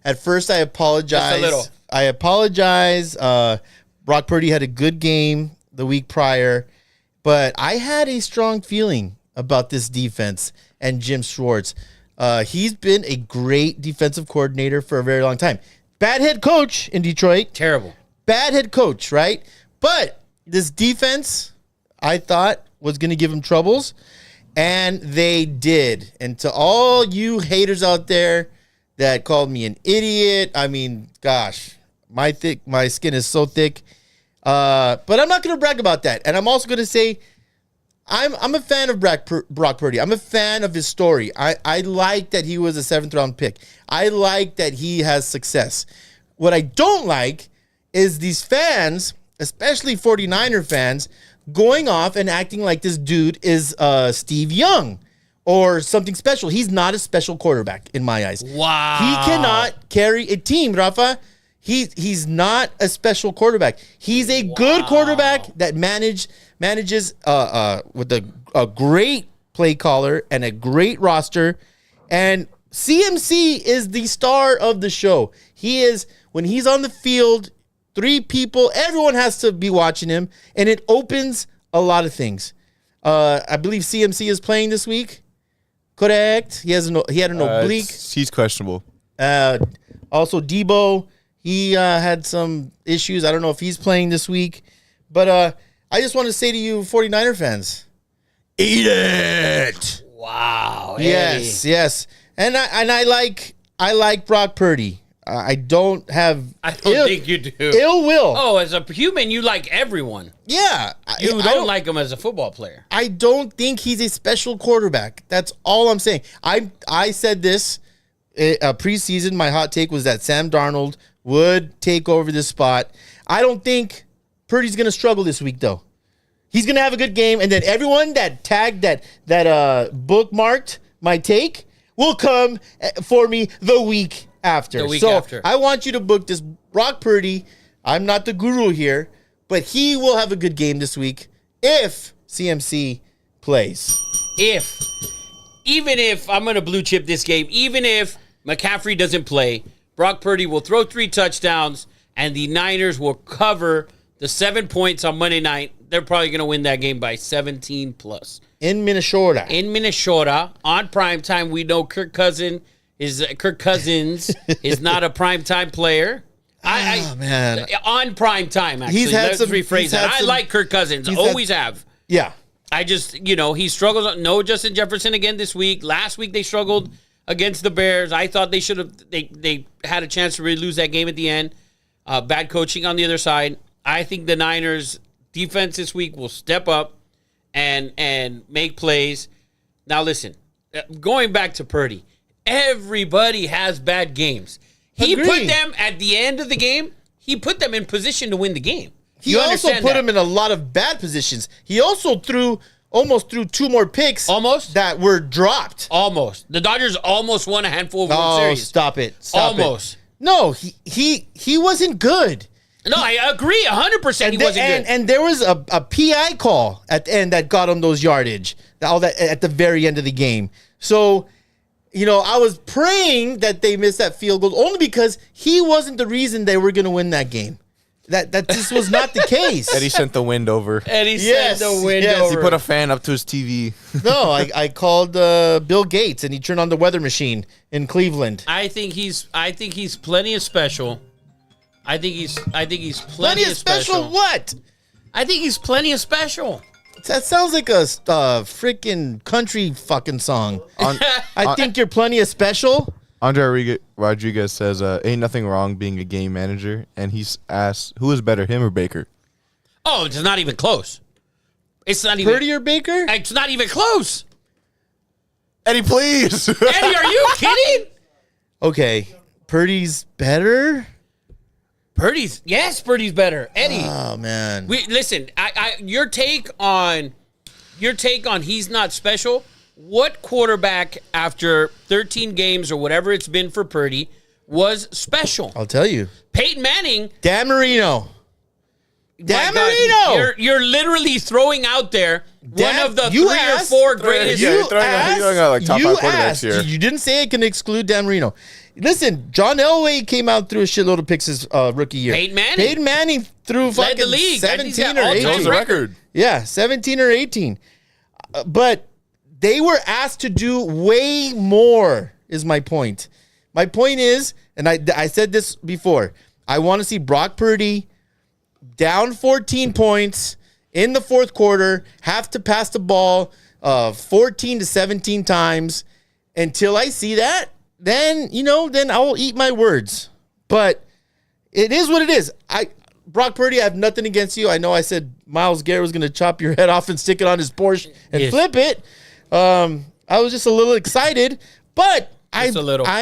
At first, I apologize. Just a little. I apologize. Brock Purdy had a good game the week prior, but I had a strong feeling about this defense and Jim Schwartz. He's been a great defensive coordinator for a very long time. Bad head coach in Detroit. Terrible. Bad head coach, right? But this defense, I thought, was going to give him troubles, and they did. And to all you haters out there that called me an idiot, I mean, gosh, my skin is so thick. But I'm not going to brag about that. And I'm also going to say I'm a fan of Brock Purdy. I'm a fan of his story. I like that he was a 7th-round pick. I like that he has success. What I don't like is these fans, especially 49er fans, going off and acting like this dude is Steve Young or something special. He's not a special quarterback in my eyes. Wow. He cannot carry a team, Rafa. He's not a special quarterback. He's a good quarterback that manages with a great play caller and a great roster. And CMC is the star of the show. He is, when he's on the field, 3 people, everyone has to be watching him, and it opens a lot of things. I believe CMC is playing this week. Correct. He had an oblique. He's questionable. Also, Debo, he had some issues. I don't know if he's playing this week. But I just want to say to you 49er fans, eat it. Wow. Yes, yes. And I like Brock Purdy. I don't think you do. Ill will. Oh, as a human, you like everyone. Yeah. You don't like him as a football player. I don't think he's a special quarterback. That's all I'm saying. I said this preseason. My hot take was that Sam Darnold would take over this spot. I don't think Purdy's going to struggle this week, though. He's going to have a good game, and then everyone that tagged that bookmarked my take will come for me the week after. After. I want you to book this Brock Purdy. I'm not the guru here, but he will have a good game this week if CMC plays. Even if I'm going to blue chip this game, even if McCaffrey doesn't play, Brock Purdy will throw 3 touchdowns, and the Niners will cover the 7 points on Monday night. They're probably going to win that game by 17 plus. In Minnesota. On primetime, we know Kirk Cousins is not a primetime player. Man. On primetime, actually. Let's rephrase that. I like Kirk Cousins. Always have. Yeah. I just, he struggles. No Justin Jefferson again this week. Last week they struggled against the Bears. I thought they should have. They had a chance to really lose that game at the end. Bad coaching on the other side. I think the Niners defense this week will step up and make plays. Now listen, going back to Purdy, everybody has bad games. He put them at the end of the game. He put them in position to win the game. He also put them in a lot of bad positions. He also almost threw 2 more picks. Almost? That were dropped. Almost. The Dodgers almost won a handful of World Series. Stop it. Almost. No, he wasn't good. No, I agree 100% he wasn't good. And there was a PI call at the end that got him those yardage. All that at the very end of the game. So, I was praying that they missed that field goal only because he wasn't the reason they were going to win that game. That just was not the case. Eddie sent the wind over. Yes. He put a fan up to his TV. No, I called Bill Gates and he turned on the weather machine in Cleveland. I think he's plenty of special. I think he's plenty of special. What? I think he's plenty of special. That sounds like a freaking country fucking song. I think you're plenty of special. Andre Rodriguez says, ain't nothing wrong being a game manager. And he's asked, who is better, him or Baker? Oh, it's not even close. It's not even. Purdy or Baker? It's not even close. Eddie, please. Eddie, are you kidding? Okay. Purdy's better? Purdy's better. Eddie. Oh, man. Listen, your take on he's not special. What quarterback after 13 games or whatever it's been for Purdy was special? I'll tell you. Peyton Manning. Dan Marino. Dan My God, Marino. You're literally throwing out there one of the you 3 asked- or 4 greatest. Yeah, you're throwing out, like, top 5 quarterbacks asked. here. You didn't say it can exclude Dan Marino. Listen, John Elway came out through a shitload of picks his rookie year. Peyton Manning threw led fucking the league. I think he's 17 got or all-time 18. Knows the record. Yeah, 17 or 18. But they were asked to do way more, is my point. My point is, and I said this before, I want to see Brock Purdy down 14 points in the fourth quarter, have to pass the ball 14 to 17 times. Until I see that, then I will eat my words. But it is what it is. Brock Purdy, I have nothing against you. I know I said Myles Garrett was going to chop your head off and stick it on his Porsche and flip it. I was just a little excited, but I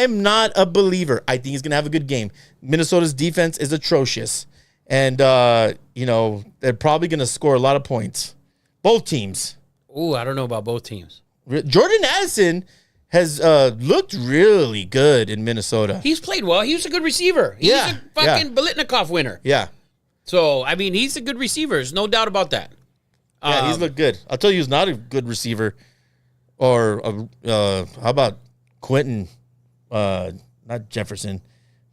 am not a believer. I think he's going to have a good game. Minnesota's defense is atrocious. And, they're probably going to score a lot of points. Both teams. Ooh, I don't know about both teams. Jordan Addison has looked really good in Minnesota. He's played well. He was a good receiver. He's a fucking Biletnikoff winner. Yeah. So, I mean, he's a good receiver. There's no doubt about that. Yeah, he's looked good. I'll tell you who's not a good receiver. Or how about Quentin? Not Jefferson.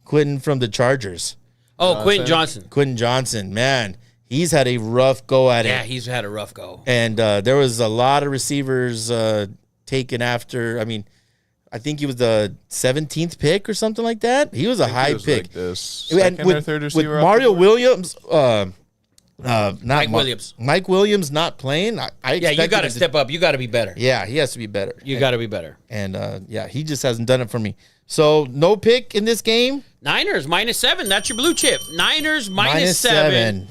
Quentin from the Chargers. Oh, Quentin Johnson. Quentin Johnson, man. He's had a rough go at it. Yeah, he's had a rough go. And there was a lot of receivers taken after. I mean, I think he was the 17th pick or something like that. He was a high pick. Like the second or third with receiver Mario Williams, Mike Williams. Mike Williams not playing. You got to step up. You got to be better. Yeah, he has to be better. You got to be better. And he just hasn't done it for me. So no pick in this game. Niners -7. That's your blue chip. Niners -7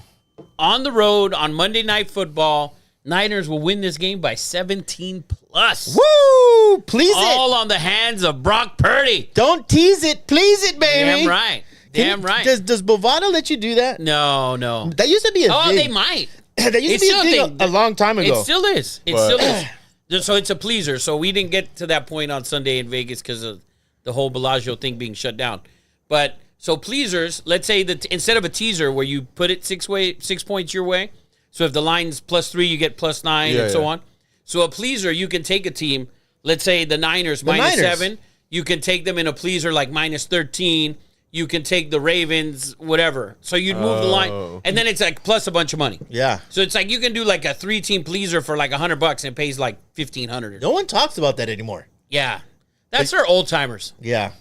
on the road on Monday Night Football. Niners will win this game by 17 plus. Woo! Please All it. on the hands of Brock Purdy. Don't tease it. Please it, baby. Damn right. Damn right. Does Bovada let you do that? No. That used to be a Oh, thing. they might. That used to be a thing a long time ago. It still is. It still is. So it's a pleaser. So we didn't get to that point on Sunday in Vegas because of the whole Bellagio thing being shut down. But so pleasers, let's say that instead of a teaser where you put it 6 points your way. So if the line's +3, you get +9 and so on. So a pleaser, you can take a team, let's say the Niners -7. You can take them in a pleaser like -13. You can take the Ravens, whatever. So you'd move the line. And then it's like plus a bunch of money. Yeah. So it's like you can do like a 3-team pleaser for like $100 and it pays like $1,500. No one talks about that anymore. Yeah. That's our old timers. Yeah.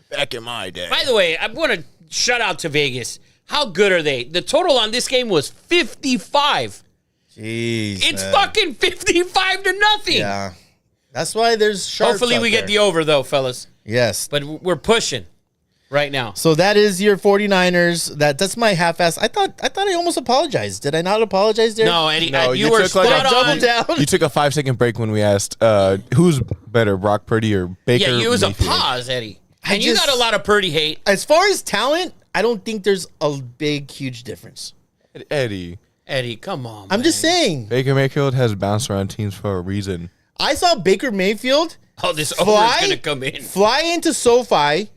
Back in my day. By the way, I want to shout out to Vegas. How good are they? The total on this game was 55. Jeez. It's man. fucking 55 to nothing. Yeah. That's why there's sharps Hopefully we out get there. the over though, fellas. Yes. But we're pushing right now. So that is your 49ers. That's my half-ass. I thought I almost apologized. Did I not apologize there? No, Eddie, No, you you were took like spot a on. Double down. You took a 5-second break when we asked who's better, Brock Purdy or Baker? Yeah, it was a Mayfield? pause, Eddie. I And you just- got a lot of Purdy hate. As far as talent, I don't think there's a big, huge difference. Eddie. Eddie, come on. I'm just saying. Baker Mayfield has bounced around teams for a reason. I saw Baker Mayfield Oh, this over is going to come in. fly into SoFi.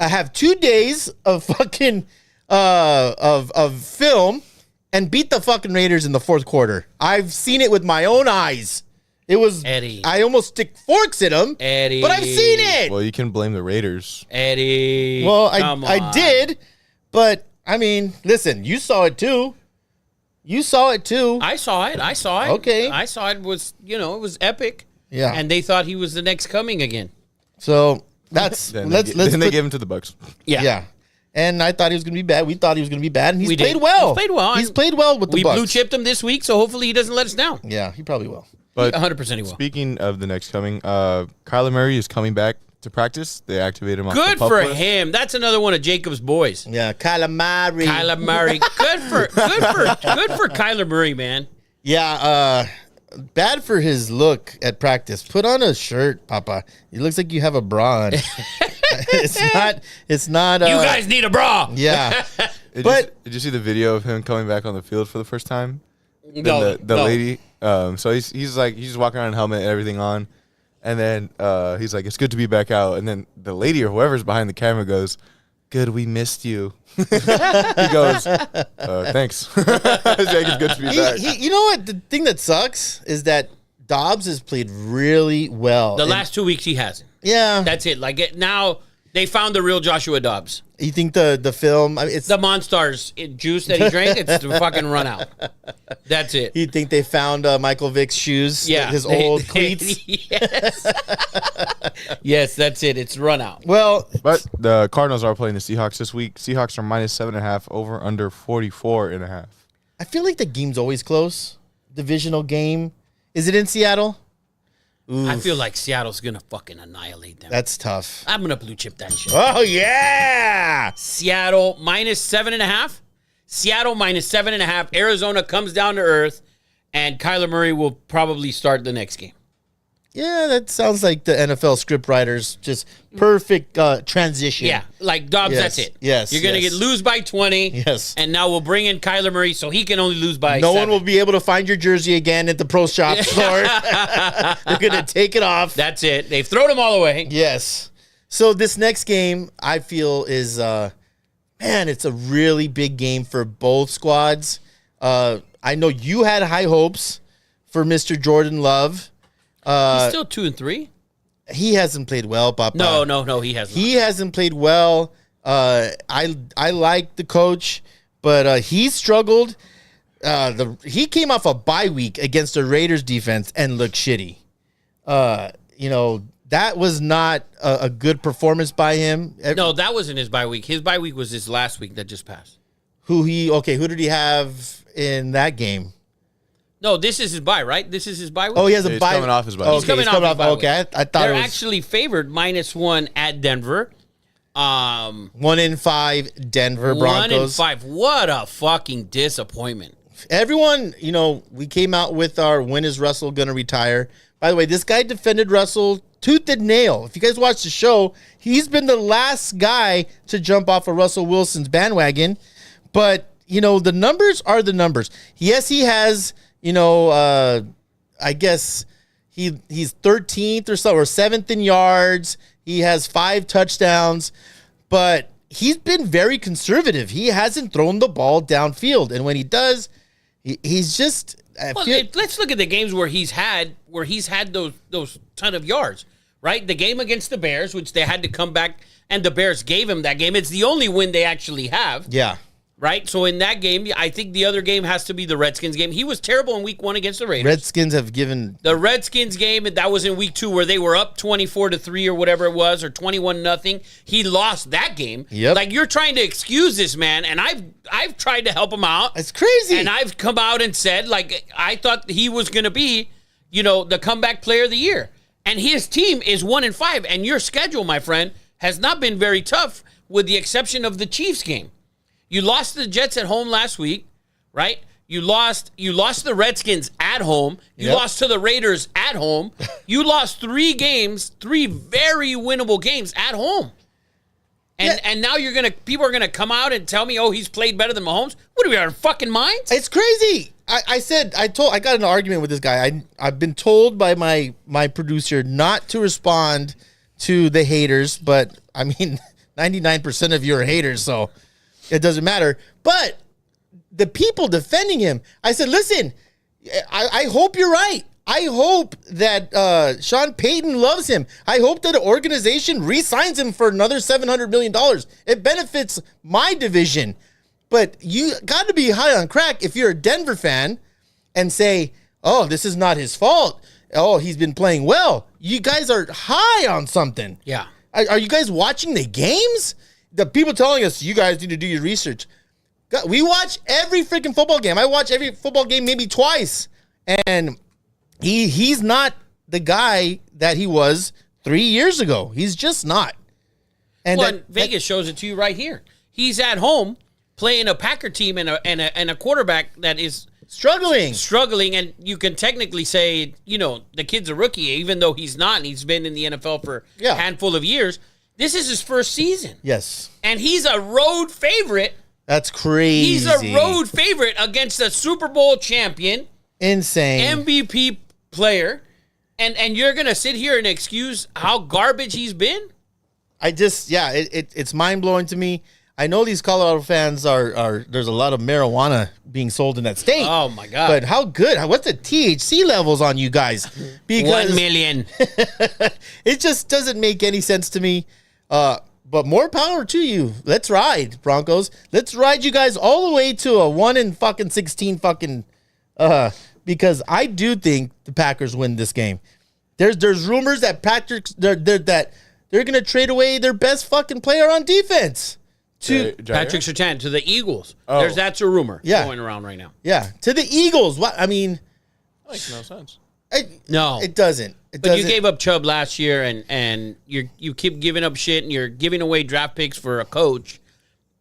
I have 2 days of fucking of film and beat the fucking Raiders in the fourth quarter. I've seen it with my own eyes. It was Eddie. I almost stick forks in them. Eddie. But I've seen it. Well, you can blame the Raiders. Eddie. Well, come I on. did, but I mean, listen, you saw it too. You saw it too. I saw it. Okay. I saw it was, it was epic. Yeah. And they thought he was the next coming again. So that's Then let's they put- gave him to the Bucks. yeah. And I thought he was going to be bad. We thought he was going to be bad, and he's We did. played well. He's played well. He's played well with the We Bucks. blue chipped him this week, so hopefully he doesn't let us down. Yeah, he probably will. But 100% he will. speaking of the next coming, Kyler Murray is coming back to practice. They activated him off Good the pup for list. him. That's another one of Jacob's boys. Yeah, calamari. Kyler Murray. Good for Kyler Murray, man. Yeah, bad for his look at practice. Put on a shirt, Papa. It looks like you have a bra on. It's not. You guys need a bra. Yeah. Did you see the video of him coming back on the field for the first time? No, the no. lady. So he's just walking around in a helmet and everything on, and then he's like, "It's good to be back out." And then the lady or whoever's behind the camera goes, good, we missed you. He goes, thanks. It's good to be back. You know what? The thing that sucks is that Dobbs has played really well. The last 2 weeks he hasn't. Yeah. That's it. Now they found the real Joshua Dobbs. You think the film, I mean, it's the Monstars juice that he drank, it's the fucking run out. That's it. You think they found Michael Vick's shoes? Yeah. His old cleats? Yes. Yes, that's it. It's run out. Well, But the Cardinals are playing the Seahawks this week. Seahawks are -7.5, over under 44.5. I feel like the game's always close. Divisional game. Is it in Seattle? I feel like Seattle's going to fucking annihilate them. That's tough. I'm going to blue chip that shit. Oh, yeah. Seattle -7.5. Seattle -7.5. Arizona comes down to earth, and Kyler Murray will probably start the next game. Yeah, that sounds like the NFL script writers. Just perfect transition. Yeah, like Dobbs, Yes, that's it. yes, You're going to yes. lose by 20. Yes. And now we'll bring in Kyler Murray so he can only lose by No 7. one will be able to find your jersey again at the pro shop store. They're going to take it off. That's it. They've thrown them all away. Yes. So this next game, I feel, is, man, it's a really big game for both squads. I know you had high hopes for Mr. Jordan Love. He's still 2-3. He hasn't played well, Papa. No, he hasn't. He hasn't played well. I like the coach, but he struggled. He came off a bye week against the Raiders defense and looked shitty. That was not a good performance by him. No, that wasn't his bye week. His bye week was his last week that just passed. Who did he have in that game? No, this is his bye, right? This is his bye week? Oh, he has a He's bye. coming off his bye. Okay, He's coming off his bye week. Okay, I thought They're it was actually favored -1 at Denver. 1-5 Denver Broncos. 1-5. What a fucking disappointment. Everyone, we came out with our when is Russell going to retire. By the way, this guy defended Russell tooth and nail. If you guys watch the show, he's been the last guy to jump off of Russell Wilson's bandwagon. But, the numbers are the numbers. Yes, he has, I guess he's 13th or so, or 7th in yards. He has 5 touchdowns, but he's been very conservative. He hasn't thrown the ball downfield. And when he does, he's just, let's look at the games where he's had those ton of yards, right? The game against the Bears, which they had to come back, and the Bears gave him that game. It's the only win they actually have. Yeah. Right? So in that game, I think the other game has to be the Redskins game. He was terrible in week 1 against the Raiders. Redskins have given The Redskins game, that was in week 2 where they were up 24-3 or whatever it was, or 21-0. He lost that game. Yep. Like, you're trying to excuse this man, and I've tried to help him out. It's crazy. And I've come out and said, like, I thought he was going to be, the comeback player of the year. And his team is 1-5, and your schedule, my friend, has not been very tough with the exception of the Chiefs game. You lost the Jets at home last week, right? You lost the Redskins at home. You Yep. lost to the Raiders at home. You lost 3 games, 3 very winnable games at home. And now people are gonna come out and tell me, oh, he's played better than Mahomes. What are we, out of fucking minds? It's crazy. I got in an argument with this guy. I've been told by my producer not to respond to the haters, but I mean, 99% of you are haters, so it doesn't matter. But the people defending him, I said, listen, I hope you're right. I hope that Sean Payton loves him. I hope that an organization re-signs him for another $700 million. It benefits my division. But you got to be high on crack if you're a Denver fan and say, oh, this is not his fault. Oh, he's been playing well. You guys are high on something. Yeah. Are you guys watching the games? The people telling us, you guys need to do your research. God, we watch every freaking football game. I watch every football game maybe twice. And he's not the guy that he was 3 years ago. He's just not. And Vegas shows it to you right here. He's at home playing a Packer team and a quarterback that is struggling, and you can technically say, the kid's a rookie, even though he's not, and he's been in the NFL for a handful of years. This is his first season. Yes. And he's a road favorite. That's crazy. He's a road favorite against a Super Bowl champion. Insane. MVP player. And you're going to sit here and excuse how garbage he's been? it's mind blowing to me. I know these Colorado fans are there's a lot of marijuana being sold in that state. Oh my God. But how good? What's the THC levels on you guys? Because 1 million. it just doesn't make any sense to me. But more power to you. Let's ride, Broncos. Let's ride you guys all the way to a 1-16 because I do think the Packers win this game. There's rumors that they're gonna trade away their best fucking player on defense. Patrick Surtain to the Eagles. Oh. That's a rumor Yeah. going around right now. Yeah, to the Eagles. What I mean, Makes no sense. No. it doesn't. But you gave up Chubb last year, and you keep giving up shit, and you're giving away draft picks for a coach,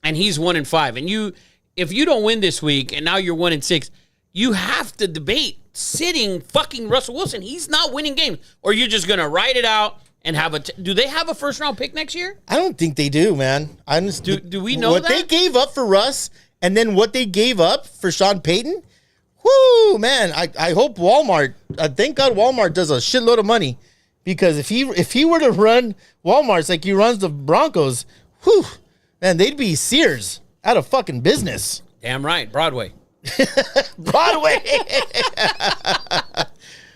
and he's 1-5. And if you don't win this week, and now you're 1-6, you have to debate sitting fucking Russell Wilson. He's not winning games, or you're just gonna ride it out and have do they have a first round pick next year? I don't think they do, man. Do we know what that? they gave up for Russ, and then what they gave up for Sean Payton? Whoo, man! I hope Walmart. Thank God Walmart does a shitload of money, because if he were to run Walmart's like he runs the Broncos, whew, man, they'd be Sears out of fucking business. Damn right, Broadway. Broadway,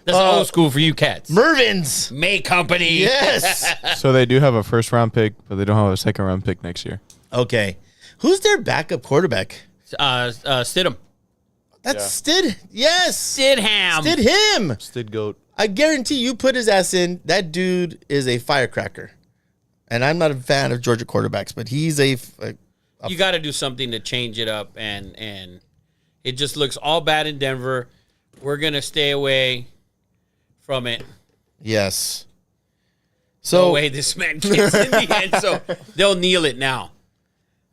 That's old school for you cats. Mervin's, May Company. yes. So they do have a first round pick, but they don't have a second round pick next year. Okay, who's their backup quarterback? Stidham. That's Stid. Yes, Stidham. Stid him. Stid goat. I guarantee you put his ass in. That dude is a firecracker. And I'm not a fan of Georgia quarterbacks, but he's a You got to do something to change it up, and it just looks all bad in Denver. We're going to stay away from it. yes. No So way this man gets in the end, so they'll kneel it now.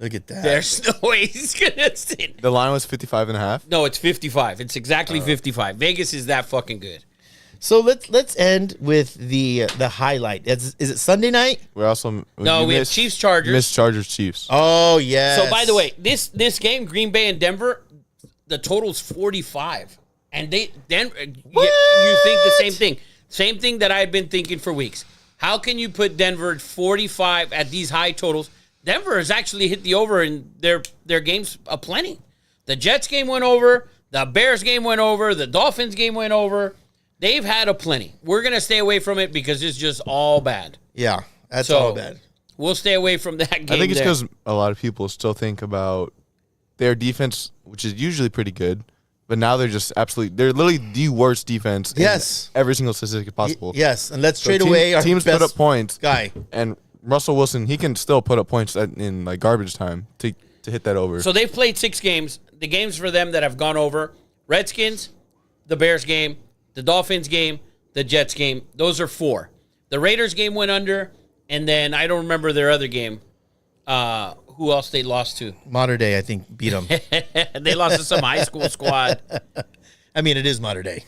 look at that. There's no way he's going to sit. The line was 55.5. No, it's 55. It's exactly 55. Vegas is that fucking good. So let's end with the highlight. Is it Sunday night? We're also No, we have Chiefs Chargers. Missed Chargers Chiefs. Oh yes. So by the way, this game, Green Bay and Denver, the total's 45, and you think the same thing. Same thing that I had been thinking for weeks. How can you put Denver at 45 at these high totals? Denver has actually hit the over in their games aplenty. The Jets game went over. The Bears game went over. The Dolphins game went over. They've had a plenty. We're going to stay away from it because it's just all bad. Yeah, that's So, all bad. We'll stay away from that game. I think it's there. because a lot of people still think about their defense, which is usually pretty good, but now they're just they're literally the worst defense Yes. in every single statistic possible. Yes, and let's So trade away our teams best put up points, guy. and Russell Wilson, he can still put up points in like garbage time to hit that over. So they've played 6 games. The games for them that have gone over: Redskins, the Bears game, the Dolphins game, the Jets game. Those are 4. The Raiders game went under, and then I don't remember their other game. Who else they lost to? Modern day, I think, beat them. They lost to some high school squad. I mean, it is modern day.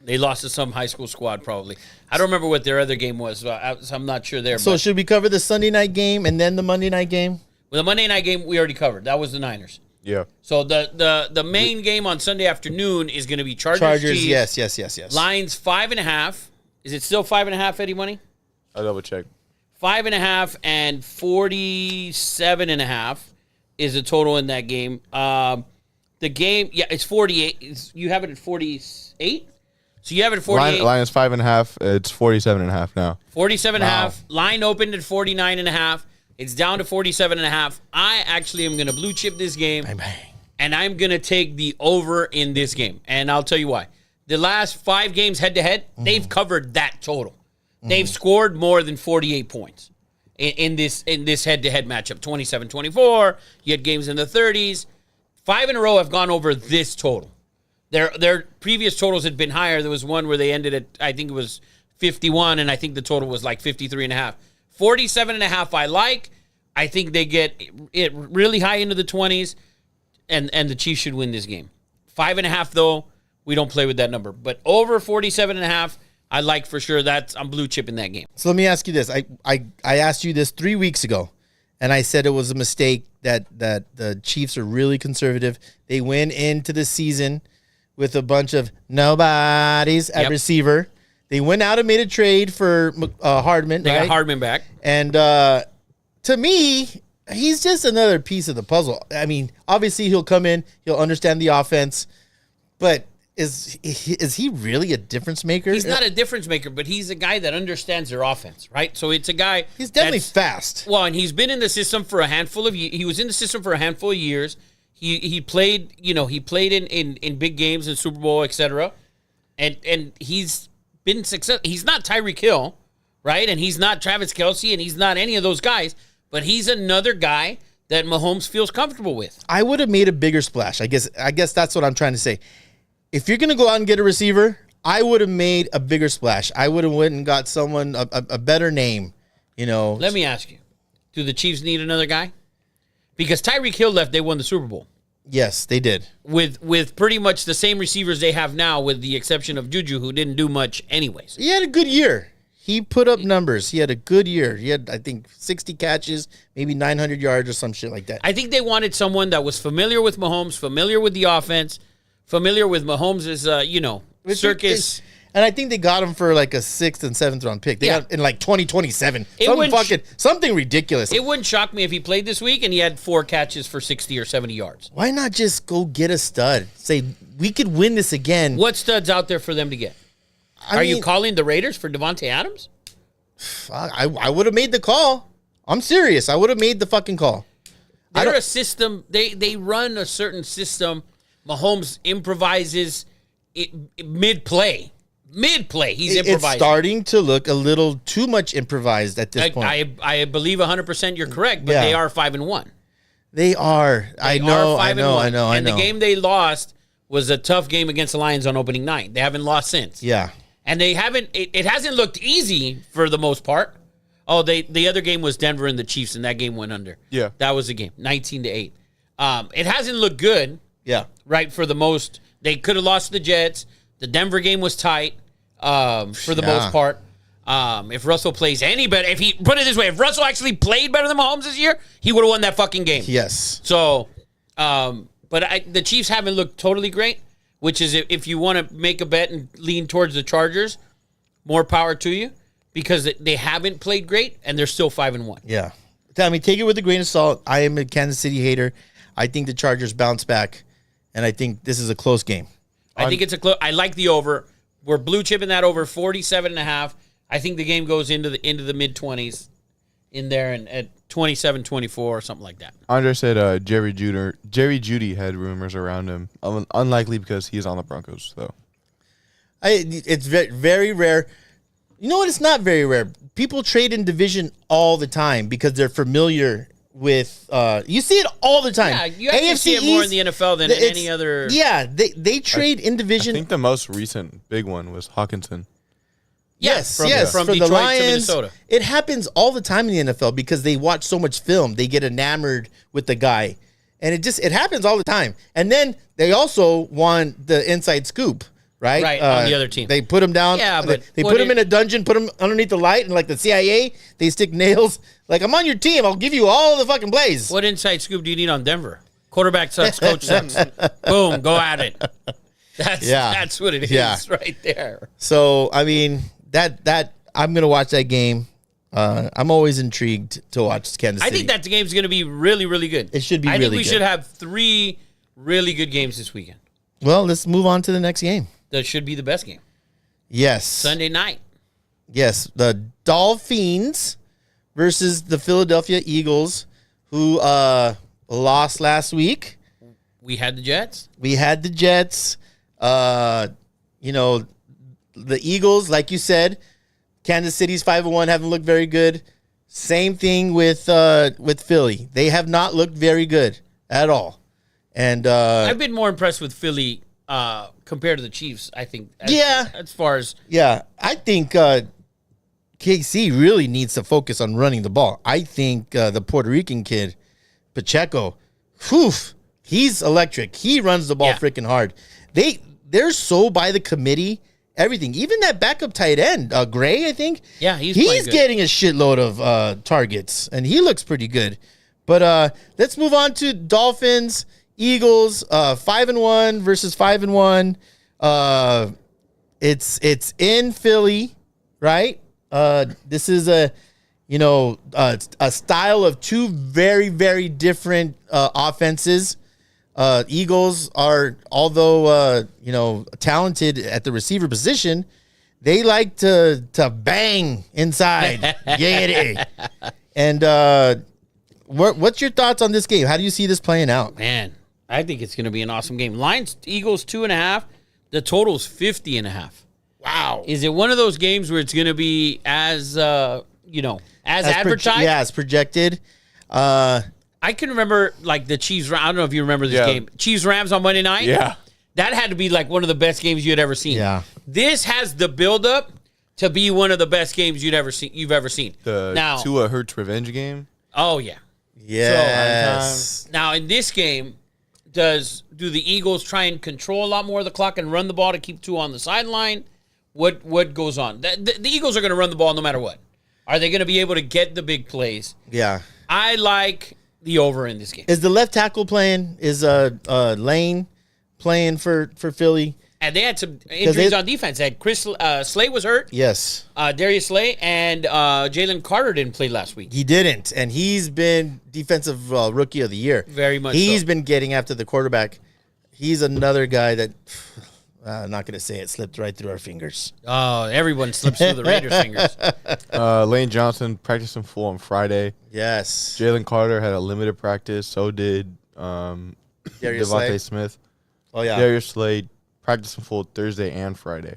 They lost to some high school squad, probably. I don't remember what their other game was, so I'm not sure there. So but should we cover the Sunday night game and then the Monday night game? the Monday night game we already covered. That was the Niners. yeah. So the main game on Sunday afternoon is going to be Chargers. Chiefs. Yes. Lines 5.5. Is it still 5.5, Eddie Money? I'll double check. 5.5 and 47.5 is the total in that game. The game, it's 48. You have it at 48? So you have it at 48. Line is 5.5. It's 47.5 now. 47.5. Line opened at 49.5. It's down to 47.5. I actually am going to blue chip this game. Bang, bang. And I'm going to take the over in this game. And I'll tell you why. The last 5 games head-to-head, they've covered that total. They've scored more than 48 points in this head-to-head matchup. 27-24. You had games in the 30s. 5 in a row have gone over this total. Their previous totals had been higher. There was one where they ended at, I think it was 51, and I think the total was like 53.5. 47.5 I like. I think they get it really high into the 20s, and the Chiefs should win this game. 5.5, though, we don't play with that number. But over 47.5, I like for sure. I'm blue chipping that game. So let me ask you this. I asked you this 3 weeks ago, and I said it was a mistake that the Chiefs are really conservative. They went into the season with a bunch of nobodies at Yep. receiver. They went out and made a trade for Hardman. They right? got Hardman back. And to me, he's just another piece of the puzzle. I mean, obviously he'll come in, he'll understand the offense, but is he really a difference maker? He's not a difference maker, but he's a guy that understands their offense, right? So it's a guy. He's definitely fast. Well, and he's been in the system for a handful of years. He was in the system for a handful of years. He played, he played in big games in Super Bowl, etc. And he's been successful. He's not Tyreek Hill, right? And he's not Travis Kelce, and he's not any of those guys. But he's another guy that Mahomes feels comfortable with. I would have made a bigger splash. I guess that's what I'm trying to say. If you're going to go out and get a receiver, I would have made a bigger splash. I would have went and got someone, a better name, Let me ask you, do the Chiefs need another guy? Because Tyreek Hill left, they won the Super Bowl. Yes, they did. With pretty much the same receivers they have now, with the exception of Juju, who didn't do much anyways. He had a good year. He put up numbers. He had a good year. He had, I think, 60 catches, maybe 900 yards or some shit like that. I think they wanted someone that was familiar with Mahomes, familiar with the offense, familiar with Mahomes' circus. And I think they got him for like a 6th and 7th round pick. They got in like 2027. Something ridiculous. It wouldn't shock me if he played this week and he had 4 catches for 60 or 70 yards. Why not just go get a stud? Say, we could win this again. What stud's out there for them to get? Are you calling the Raiders for Devontae Adams? I would have made the call. I'm serious. I would have made the fucking call. They're a system. They run a certain system. Mahomes improvises mid-play. Mid-play, he's improvising. It's starting to look a little too much improvised at this point. I believe 100% you're correct, but they are 5-1. They are. I know. And the game they lost was a tough game against the Lions on opening night. They haven't lost since. Yeah. And they haven't. It hasn't looked easy for the most part. Oh, the other game was Denver and the Chiefs, and that game went under. Yeah, that was the game, 19-8. It hasn't looked good. Yeah, right. For the most, they could have lost the Jets. The Denver game was tight for the most part. If Russell plays any better, if he put it this way, if Russell actually played better than Mahomes this year, he would have won that fucking game. Yes. So, but the Chiefs haven't looked totally great. Which is, if you want to make a bet and lean towards the Chargers, more power to you, because they haven't played great and they're still 5-1. Yeah. I mean, take it with a grain of salt. I am a Kansas City hater. I think the Chargers bounce back, and I think this is a close game. I think it's a close. I like the over. We're blue chipping that over 47.5. I think the game goes into the mid-20s in there, and at 27-24 or something like that. Andre said Jerry Jeudy had rumors around him. Unlikely because he's on the Broncos, though. It's very, very rare. You know what? It's not very rare. People trade in division all the time because they're familiar with. You see it all the time. Yeah, you actually see it more in the NFL than in any other. Yeah, they trade in division. I think the most recent big one was Hawkinson. Yes, from for Detroit the Lions, to Minnesota. It happens all the time in the NFL because they watch so much film. They get enamored with the guy, and it happens all the time. And then they also want the inside scoop, right? Right, on the other team. They put him down. Yeah, but they put him in a dungeon, put him underneath the light, and like the CIA, they stick nails. Like, I'm on your team. I'll give you all the fucking plays. What inside scoop do you need on Denver? Quarterback sucks, coach sucks. Boom, go at it. That's what it is right there. So, I mean, that I'm going to watch that game. I'm always intrigued to watch Kansas City. I think that game's going to be really, really good. It should be I really think we good. should have 3 really good games this weekend. Well, let's move on to the next game. That should be the best game. Yes. Sunday night. Yes, the Dolphins versus the Philadelphia Eagles, who lost last week. We had the Jets. We had the Jets. The Eagles, like you said, Kansas City's 5-1, haven't looked very good. Same thing with Philly. They have not looked very good at all. And I've been more impressed with Philly compared to the Chiefs, I think. As far as... Yeah, I think KC really needs to focus on running the ball. I think the Puerto Rican kid, Pacheco, he's electric. He runs the ball freaking hard. They're so by the committee, everything. Even that backup tight end, Gray, I think. Yeah, he's getting a shitload of targets, and he looks pretty good. But let's move on to Dolphins, Eagles, 5-1 versus 5-1. It's in Philly, right? This is a style of two very, very different offenses. Eagles are, although talented at the receiver position, they like to bang inside. Get it. And what's your thoughts on this game? How do you see this playing out? Man, I think it's going to be an awesome game. Lions, Eagles 2.5. The total's 50.5. Wow. Is it one of those games where it's going to be as advertised? As projected. I can remember like the Chiefs. I don't know if you remember this game. Chiefs Rams on Monday night. Yeah. That had to be like one of the best games you had ever seen. Yeah. This has the buildup to be one of the best games you've ever seen. The Tua Hurts revenge game. Oh yeah. Yes. So, now in this game, do the Eagles try and control a lot more of the clock and run the ball to keep Tua on the sideline? What goes on? The Eagles are going to run the ball no matter what. Are they going to be able to get the big plays? Yeah. I like the over in this game. Is the left tackle playing? Is Lane playing for Philly? And they had some injuries on defense. They had Chris Slay was hurt. Yes. Darius Slay and Jalen Carter didn't play last week. He didn't, and he's been defensive rookie of the year. Very much He's so. been getting after the quarterback. He's another guy that, I'm not going to say it, slipped right through our fingers. Oh, everyone slips through the Raiders' fingers. Lane Johnson practiced in full on Friday. Yes. Jalen Carter had a limited practice. So did Darius Devontae Smith. Oh, yeah. Darius Slade practiced in full Thursday and Friday.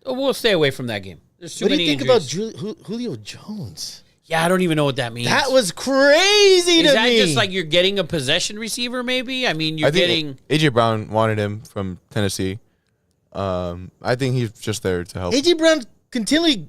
We'll stay away from that game. There's too What do many you think injuries. about Julio Jones? Yeah, I don't even know what that means. That was crazy Is to that me. just like you're getting a possession receiver, maybe? I mean, you're I think getting... A.J. Brown wanted him from Tennessee. I think he's just there to help. A.J. Brown continually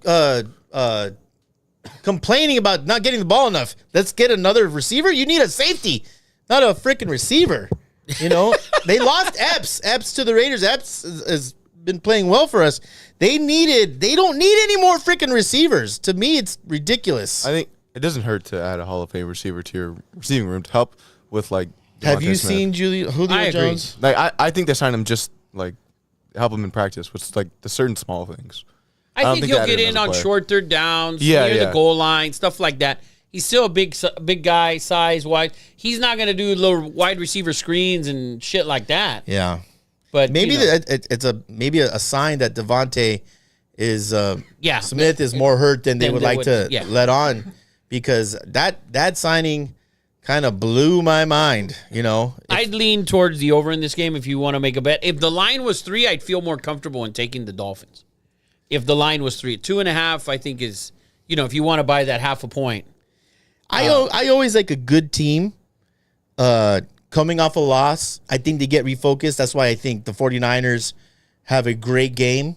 complaining about not getting the ball enough. Let's get another receiver. You need a safety, not a freaking receiver. You know, they lost Epps. Epps to the Raiders. Epps has been playing well for us. They don't need any more freaking receivers. To me, it's ridiculous. I think it doesn't hurt to add a Hall of Fame receiver to your receiving room to help with like. Have you Devontae Smith. seen Julio I agree. Jones? Like I think they signed him just like help him in practice with like the certain small things. I don't think think he'll that get is in as a on player. short third downs, Yeah, near yeah. the goal line, stuff like that. He's still a big guy, size-wise. He's not going to do little wide receiver screens and shit like that. Yeah. But Maybe you know, it's a sign that Devontae is Yeah. Smith is more hurt than they Than would they like would- to yeah. let on, because that signing kind of blew my mind. You know, I'd lean towards the over in this game if you want to make a bet. If the line was 3, I'd feel more comfortable in taking the Dolphins. If the line was 3, 2.5, I think is, if you want to buy that half a point. I always like a good team coming off a loss. I think they get refocused. That's why I think the 49ers have a great game.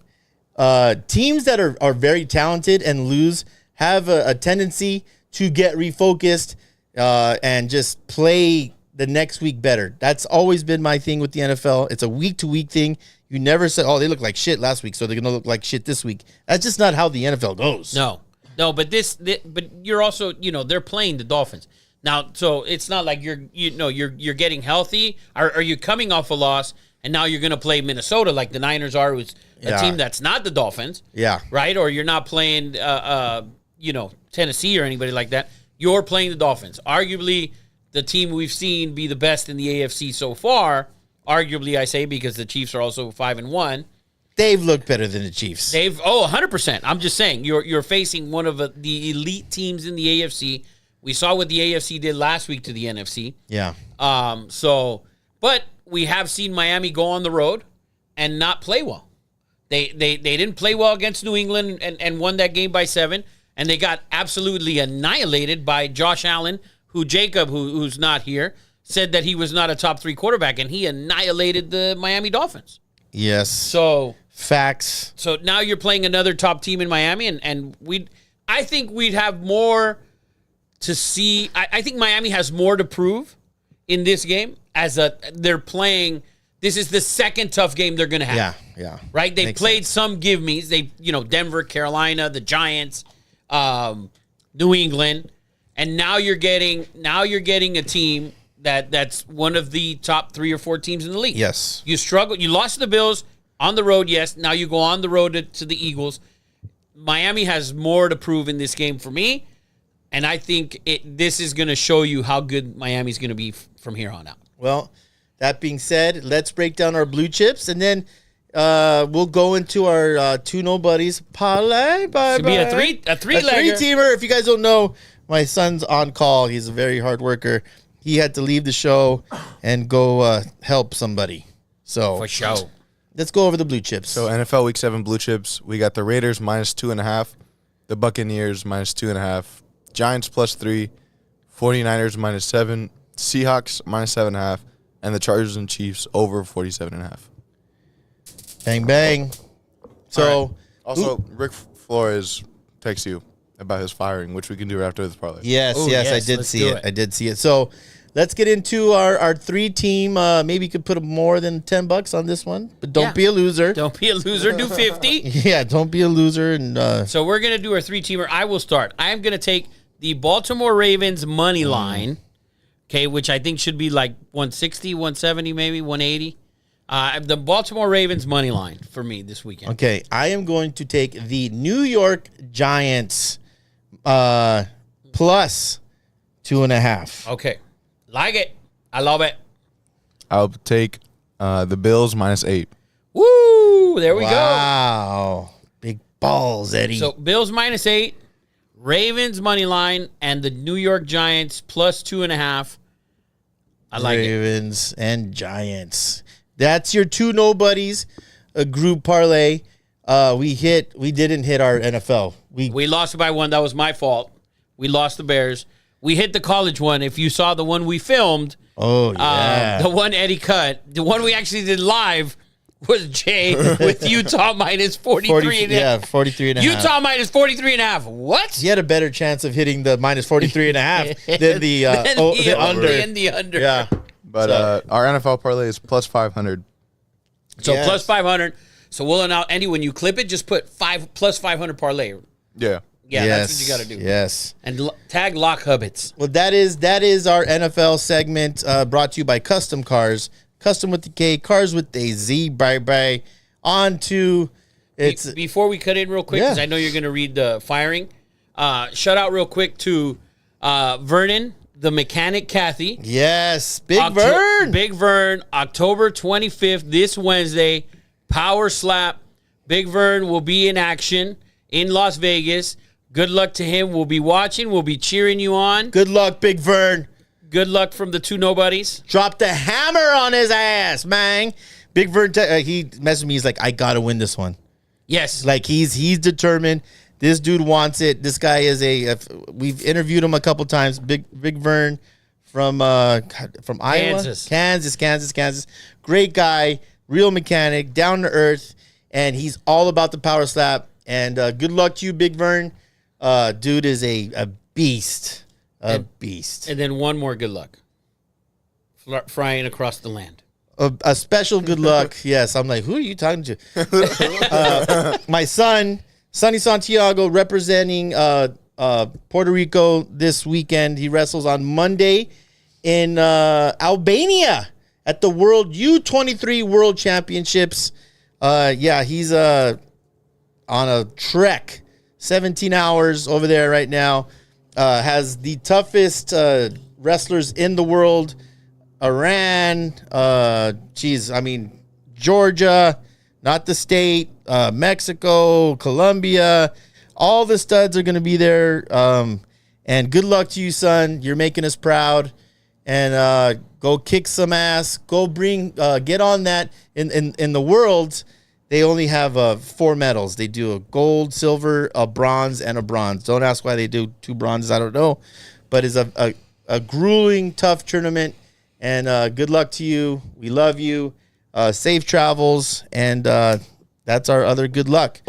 Teams that are very talented and lose have a tendency to get refocused and just play the next week better. That's always been my thing with the NFL. It's a week-to-week thing. You never said, oh, they look like shit last week, so they're going to look like shit this week. That's just not how the NFL goes. No, but but you're also, they're playing the Dolphins. Now, so it's not like you're getting healthy. Are you coming off a loss and now you're going to play Minnesota like the Niners are, who's a team that's not the Dolphins. Yeah. Right? Or you're not playing Tennessee or anybody like that. You're playing the Dolphins. Arguably the team we've seen be the best in the AFC so far. Arguably, I say, because the Chiefs are also 5-1. They've looked better than the Chiefs. 100%. I'm just saying, you're facing one of the elite teams in the AFC. We saw what the AFC did last week to the NFC. Yeah. But we have seen Miami go on the road and not play well. They didn't play well against New England and won that game by 7, and they got absolutely annihilated by Josh Allen, who Jacob, who's not here, said that he was not a top 3 quarterback, and he annihilated the Miami Dolphins. Yes. So Facts. So now you're playing another top team in Miami, and I think we'd have more to see. I think Miami has more to prove in this game they're playing. This is the second tough game they're going to have. Yeah. Right? They Makes played sense. some give-me's. Denver, Carolina, the Giants, New England, and now you're getting a team that's one of the top 3 or 4 teams in the league. Yes. You struggled. You lost to the Bills. On the road, yes. Now you go on the road to the Eagles. Miami has more to prove in this game for me, and I think this is going to show you how good Miami's going to be from here on out. Well, that being said, let's break down our blue chips, and then we'll go into our two nobodies parlay. It'll be a three-teamer. If you guys don't know, my son's on call. He's a very hard worker. He had to leave the show and go help somebody. So For sure. let's go over the blue chips. So NFL Week 7 blue chips, we got the Raiders minus 2.5, the Buccaneers minus 2.5, Giants plus 3, 49ers minus 7, Seahawks minus 7.5, and the Chargers and Chiefs over 47.5. Bang, bang. So, Right. Also, Rick Flores texts you about his firing, which we can do after this parlay. yes, Ooh, yes, I yes, did let's see do it. it. I did see it. So let's get into our three-team. Maybe you could put more than $10 on this one, but don't Yeah. be a loser. Don't be a loser. Do 50. Yeah, don't be a loser. And So we're going to do our three-teamer. I will start. I am going to take the Baltimore Ravens money line, okay, which I think should be like 160, 170, maybe 180. The Baltimore Ravens money line for me this weekend. okay, I am going to take the New York Giants plus 2.5. Okay. Like it. I love it. I'll take the Bills minus 8. Woo! There we go. Wow, big balls, Eddie. So Bills minus 8, Ravens money line, and the New York Giants plus 2.5. I like it. Ravens and Giants. That's your two nobodies, a group parlay. We didn't hit our NFL. We lost by one. That was my fault. We lost the Bears. We hit the college one. If you saw the one we filmed, Oh yeah. the one Eddie cut, the one we actually did live was Jay with Utah minus 43 and a half. 43 and a half. Utah minus 43 and a half. What? He had a better chance of hitting the minus 43 and a half than the, the under. And the under. Yeah. But our NFL parlay is plus 500. So Yes. plus 500. So we'll announce, Andy, when you clip it, just put plus 500 parlay. Yeah. Yeah, that's what you got to do. Yes. And tag Lock Hubbits. Well, that is our NFL segment brought to you by Custom Cars. Custom with the K, cars with a Z. Bye. On to it's Before we cut in real quick, because Yeah. I know you're going to read the firing, shout out real quick to Vernon, the mechanic Kathy. yes, Big Vern. Big Vern, October 25th, this Wednesday, Power Slap. Big Vern will be in action in Las Vegas. Good luck to him. We'll be watching. We'll be cheering you on. Good luck, Big Vern. Good luck from the two nobodies. Drop the hammer on his ass, man. Big Vern, he messaged me. He's like, I gotta win this one. Yes. Like he's determined. This dude wants it. This guy is we've interviewed him a couple times. Big Vern from Iowa, Kansas. Great guy, real mechanic, down to earth, and he's all about the power slap. And good luck to you, Big Vern. Dude is a beast, beast. And then one more good luck. Flying across the land. A special good luck. Yes, I'm like, who are you talking to? My son, Sonny Santiago, representing Puerto Rico this weekend. He wrestles on Monday in Albania at the World U23 World Championships. He's on a trek, 17 hours over there right now. Has the toughest wrestlers in the world. Iran, Georgia, not the state, Mexico, Colombia, all the studs are going to be there. And good luck to you, son. You're making us proud. And go kick some ass. Go get on that. In the world, they only have 4 medals. They do a gold, silver, a bronze, and a bronze. Don't ask why they do 2 bronzes. I don't know. But it's a grueling, tough tournament. And good luck to you. We love you. Safe travels. And that's our other good luck.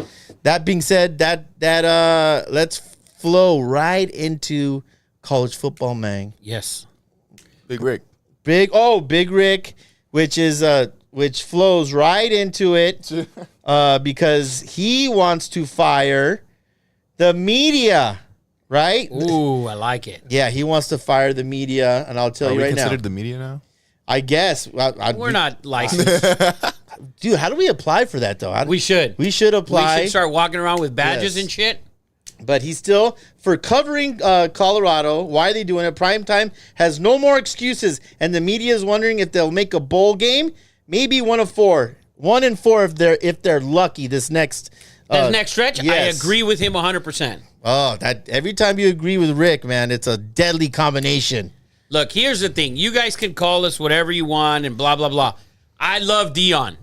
That being said, let's flow right into college football, man. Yes. Big Rick. Big Rick, which flows right into it because he wants to fire the media, right? Ooh, I like it. Yeah, he wants to fire the media, and I'll tell Are you we right now. considered the media now? I guess We're not licensed. Dude, how do we apply for that, though? We should. We should apply. We should start walking around with badges Yes. and shit. But he's still, for covering Colorado, why are they doing it? Primetime has no more excuses, and the media is wondering if they'll make a bowl game. Maybe 1 of 4. 1 and 4 if they're lucky this next Next stretch, yes. I agree with him 100%. Oh, that every time you agree with Rick, man, it's a deadly combination. Look, here's the thing. You guys can call us whatever you want and blah, blah, blah. I love Dion.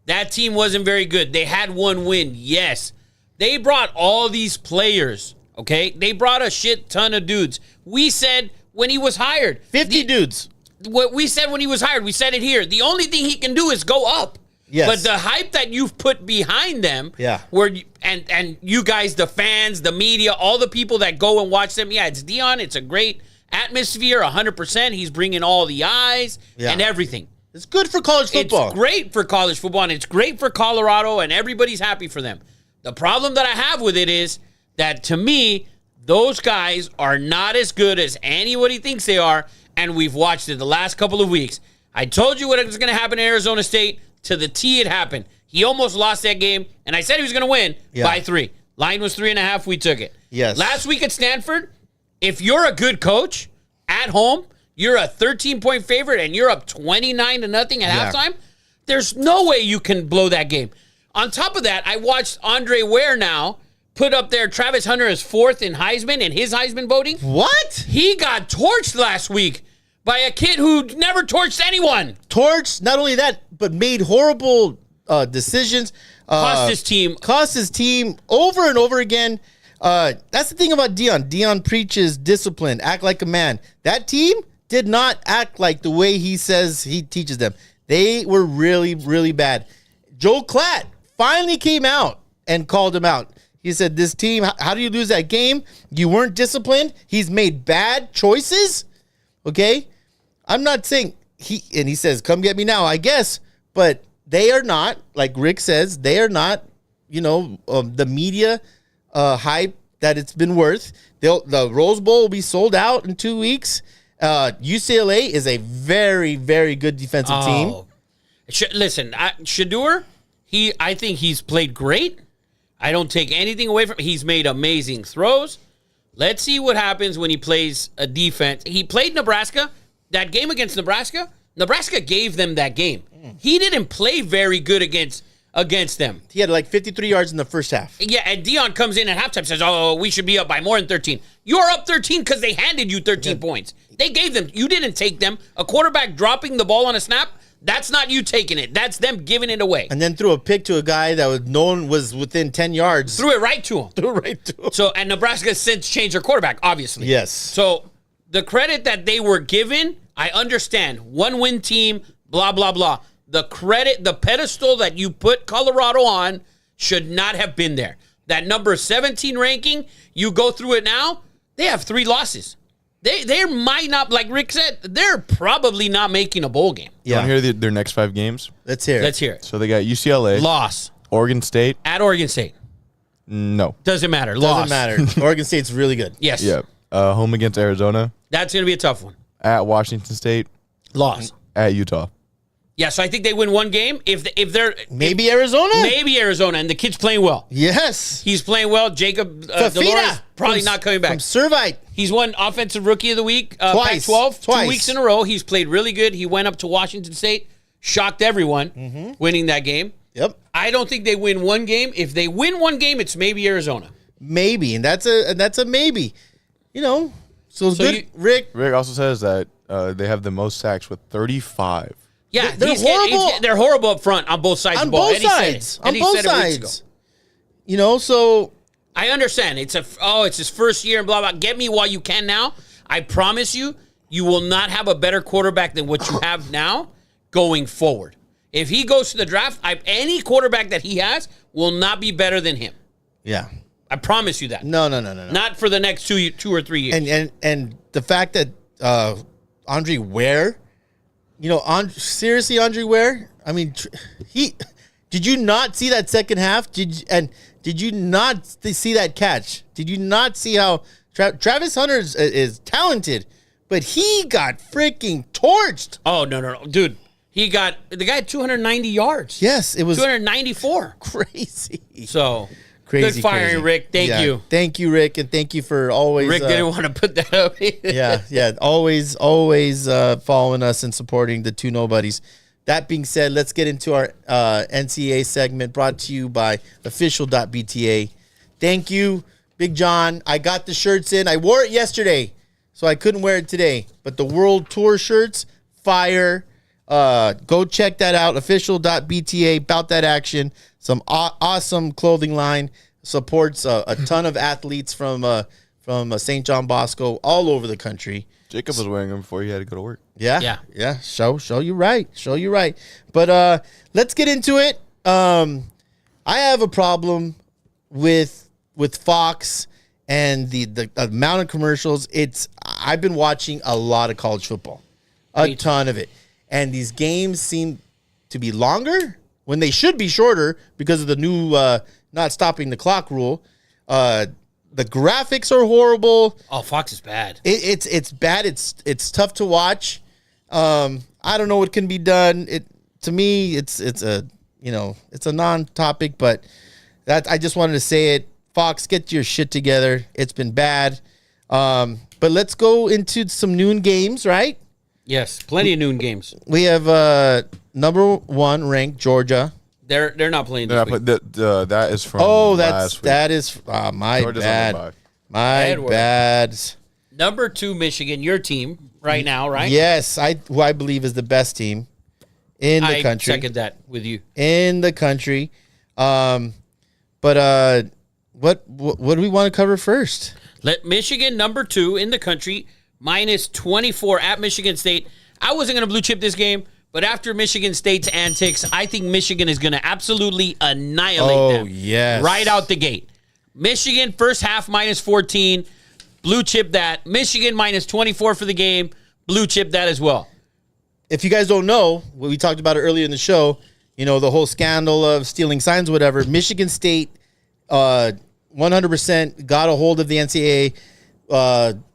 That team wasn't very good. They had 1 win, yes. They brought all these players, okay? They brought a shit ton of dudes. We said when he was hired. 50 dudes. What we said when he was hired, we said it here. The only thing he can do is go up. Yes. But the hype that you've put behind them, Yeah. and you guys, the fans, the media, all the people that go and watch them, yeah, it's Dion. It's a great atmosphere, 100%. He's bringing all the eyes and everything. It's good for college football. It's great for college football, and it's great for Colorado, and everybody's happy for them. The problem that I have with it is that, to me, those guys are not as good as anybody thinks they are, and we've watched it the last couple of weeks. I told you what was going to happen in Arizona State. To the T, it happened. He almost lost that game, and I said he was going to win by 3. Line was 3.5. We took it. Yes. Last week at Stanford, if you're a good coach at home, you're a 13-point favorite, and you're up 29-0 at halftime, there's no way you can blow that game. On top of that, I watched Andre Ware now put up there Travis Hunter as 4th in Heisman, in his Heisman voting. What? He got torched last week by a kid who never torched anyone. Torched, not only that, but made horrible decisions. Cost his team. Cost his team over and over again. That's the thing about Dion. Dion preaches discipline, act like a man. That team did not act like the way he says he teaches them. They were really, really bad. Joe Klatt finally came out and called him out. He said, this team, how do you lose that game? You weren't disciplined. He's made bad choices. Okay? I'm not saying he says, come get me now, I guess. But they are not, like Rick says, they are not, the media hype that it's been worth. The Rose Bowl will be sold out in 2 weeks. UCLA is a very, very good defensive team. Listen, Shedeur, I think he's played great. I don't take anything away from him. He's made amazing throws. Let's see what happens when he plays a defense. He played Nebraska. That game against Nebraska, Nebraska gave them that game. He didn't play very good against them. He had like 53 yards in the first half. Yeah, and Dion comes in at halftime and says, oh, we should be up by more than 13. You're up 13 because they handed you 13 points. They gave them. You didn't take them. A quarterback dropping the ball on a snap, that's not you taking it. That's them giving it away. And then threw a pick to a guy that was known was within 10 yards. Threw it right to him. So, and Nebraska has since changed their quarterback, obviously. Yes. So the credit that they were given, I understand. 1-win team, blah, blah, blah. The credit, the pedestal that you put Colorado on should not have been there. That number 17 ranking, you go through it now, they have 3 losses. They might not, like Rick said, they're probably not making a bowl game. You want to hear their next 5 games? Let's hear it. Let's hear it. So they got UCLA. Loss. Oregon State. At Oregon State. No. Doesn't matter. Doesn't Loss. matter. Oregon State's really good. Yes. Yeah. Home against Arizona. That's going to be a tough one. At Washington State. Loss. At Utah. Yeah, so I think they win one game. If they're Maybe Arizona? maybe Arizona, and the kid's playing well. Yes. He's playing well. Jacob Fafita Delores probably from- not coming back. From Servite. He's won Offensive Rookie of the Week, Twice. Pac-12, Twice. 2 weeks in a row. He's played really good. He went up to Washington State, shocked everyone, winning that game. Yep. I don't think they win one game. If they win one game, it's maybe Arizona. Maybe. And that's a maybe. So good. Rick also says that they have the most sacks with 35. Yeah, They're horrible. They're horrible up front on both sides of On the ball. both Eddie said it. sides. On Eddie both said it weeks ago. sides. So I understand. It's his first year and blah, blah. Get me while you can now. I promise you, you will not have a better quarterback than what you have now going forward. If he goes to the draft, any quarterback that he has will not be better than him. yeah. I promise you that. No. Not for the next 2 or 3 years. And the fact that Andre Ware, seriously, Andre Ware. I mean, did you not see that second half? Did you not see that catch? Did you not see how Travis Hunter is talented, but he got freaking torched? Oh, no. Dude, the guy had 290 yards. Yes, it was 294. crazy. So Crazy, good firing, crazy. Rick. Thank you. Thank you, Rick, and thank you for always. Rick didn't want to put that up. Always following us and supporting the two nobodies. That being said, let's get into our NCAA segment brought to you by official.bta. Thank you, Big John. I got the shirts in. I wore it yesterday, so I couldn't wear it today. But the World Tour shirts, fire. Go check that out, official.bta, about that action. Some awesome clothing line. Supports a ton of athletes from St. John Bosco all over the country. Jacob was wearing them before he had to go to work. Yeah. Show you right. But let's get into it. I have a problem with Fox and the amount of commercials. I've been watching a lot of college football, a ton of it, and these games seem to be longer when they should be shorter because of the new not stopping the clock rule. The graphics are horrible. Oh, Fox is bad. It's bad. It's tough to watch. I don't know what can be done. To me, it's a non-topic, but that I just wanted to say it. Fox, get your shit together. It's been bad. But let's go into some noon games, right? Yes, plenty of noon games. We have number 1 ranked Georgia. They're not playing this week. That is from my Georgia's bad. on the bye. My Edward. bad. Number 2, Michigan, your team right now, right? Yes, who I believe is the best team in the country. I second that with you. In the country. But what do we want to cover first? Let Michigan, number 2 in the country, minus 24 at Michigan State. I wasn't going to blue chip this game, but after Michigan State's antics, I think Michigan is going to absolutely annihilate them. Yes. Right out the gate. Michigan, first half, minus 14. Blue chip that. Michigan, minus 24 for the game. Blue chip that as well. If you guys don't know, we talked about it earlier in the show, the whole scandal of stealing signs, whatever. Michigan State 100% got a hold of the NCAA,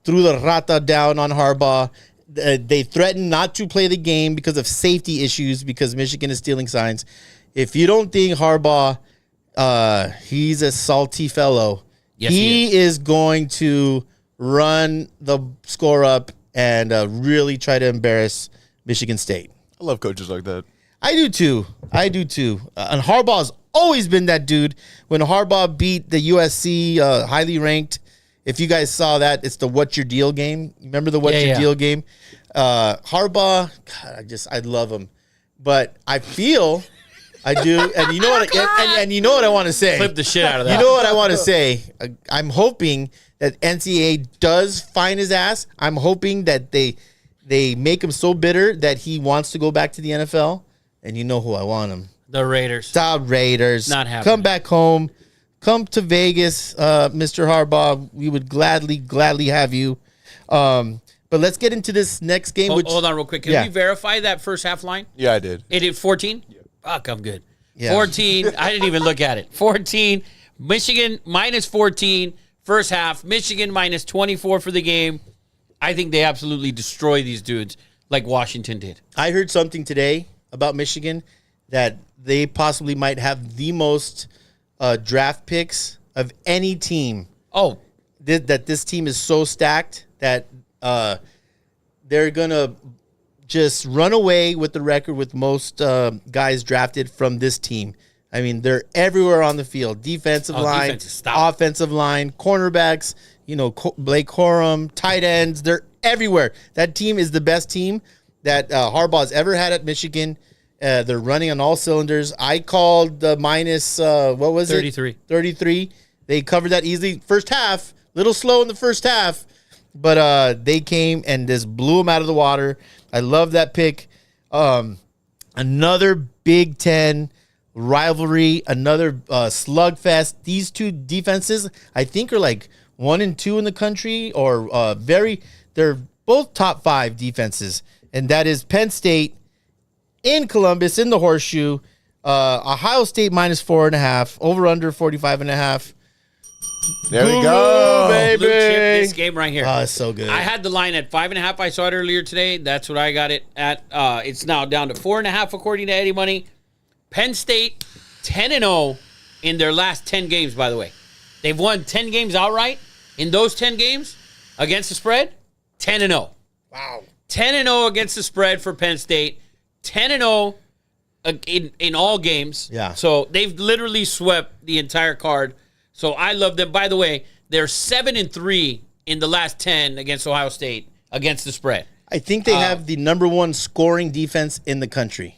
threw the rata down on Harbaugh. They threatened not to play the game because of safety issues because Michigan is stealing signs. If you don't think Harbaugh, he's a salty fellow, yes, he is going to run the score up and really try to embarrass Michigan State. I love coaches like that. I do too. And Harbaugh's always been that dude. When Harbaugh beat the USC highly ranked, if you guys saw that, it's the What's Your Deal game. Remember the What's Your Deal game? Harbaugh, God, I love him. But I do, and you know what? And you know what I want to say. Flip the shit out of that. You know what I want to say? I'm hoping that NCAA does find his ass. I'm hoping that they make him so bitter that he wants to go back to the NFL. And you know who I want him. The Raiders. Stop Raiders. Not happening. Come back home. Come to Vegas, Mr. Harbaugh. We would gladly have you. But let's get into this next game. Hold on real quick. Can we verify that first half line? Yeah, I did. It 14? Yeah. Fuck, I'm good. Yeah. 14. I didn't even look at it. 14. Michigan minus 14. First half. Michigan minus 24 for the game. I think they absolutely destroy these dudes like Washington did. I heard something today about Michigan that they possibly might have the most draft picks of any team. Oh. That this team is so stacked that they're going to just run away with the record with most guys drafted from this team. I mean, they're everywhere on the field. Defensive line, offensive line, cornerbacks, Blake Corum, tight ends. They're everywhere. That team is the best team that Harbaugh's ever had at Michigan. They're running on all cylinders. I called the minus, 33. 33. They covered that easily. First half, little slow in the first half, but they came and just blew them out of the water. I love that pick. Another Big Ten rivalry, another slugfest. These two defenses, I think, are like 1 and 2 in the country, or they're both top 5 defenses, and that is Penn State in Columbus in the Horseshoe, Ohio State minus 4.5, over under 45.5. There we go, baby. Blue chip this game right here. Oh, it's so good. I had the line at 5.5. I saw it earlier today. That's what I got it at. It's now down to 4.5 according to Eddie Money. Penn State 10-0 in their last 10 games. By the way, they've won 10 games outright. In those 10 games against the spread, 10-0. Wow. 10-0 against the spread for Penn State. 10-0 in all games. Yeah. So they've literally swept the entire card. So I love them. By the way, they're 7-3 in the last 10 against Ohio State against the spread. I think they have the number 1 scoring defense in the country.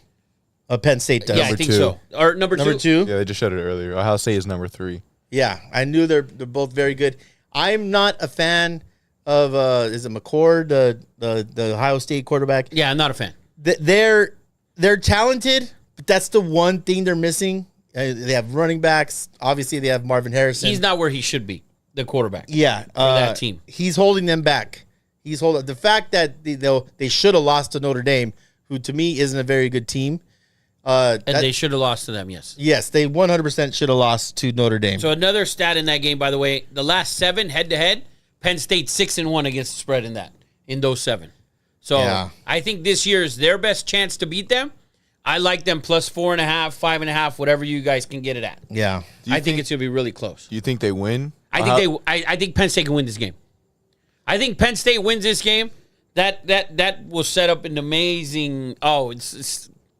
Penn State does. Yeah, I Number think two. so. Or number two. Yeah, they just showed it earlier. Ohio State is number 3. Yeah, I knew they're both very good. I'm not a fan of is it McCord, the Ohio State quarterback. Yeah, I'm not a fan. They're talented, but that's the one thing they're missing. They have running backs. Obviously, they have Marvin Harrison. He's not where he should be, the quarterback. Yeah, for that team. He's holding them back. He's holding the fact that they should have lost to Notre Dame, who to me isn't a very good team. And they should have lost to them, yes. Yes, they 100% should have lost to Notre Dame. So another stat in that game, by the way, the last 7 head-to-head, Penn State 6-1 against the spread in those 7. So Yeah. I think this year is their best chance to beat them. I like them plus 4.5, 5.5, whatever you guys can get it at. Yeah, I think it's going to be really close. Do you think they win? I think Penn State can win this game. I think Penn State wins this game. That will set up an amazing.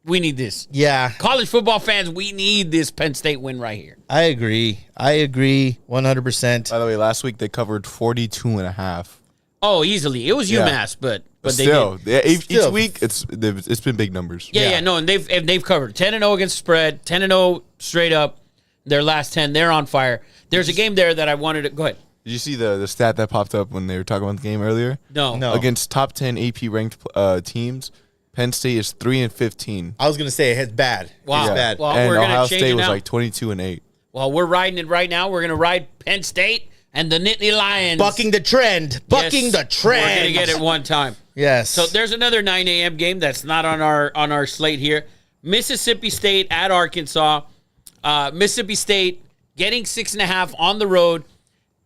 We need this. yeah, College football fans, we need this Penn State win right here. I agree 100%. By the way, last week they covered 42.5. Oh, easily. It was Yeah. UMass, but they Still, did. each Still. week it's been big numbers. Yeah, no, and they've covered 10-0 against the spread, 10-0 straight up. Their last 10, they're on fire. There's a game there that I wanted to go ahead. Did you see the stat that popped up when they were talking about the game earlier? No. Against top 10 AP ranked teams, Penn State is 3-15. I was gonna say it's bad. Wow. It's bad. Well, and we're gonna Ohio change State it was now. like 22-8. Well, we're riding it right now. We're gonna ride Penn State and the Nittany Lions. Bucking the trend. Bucking Yes, the trend. We're gonna get it one time. Yes. So there's another 9 a.m. game that's not on our slate here. Mississippi State at Arkansas. Mississippi State getting 6.5 on the road.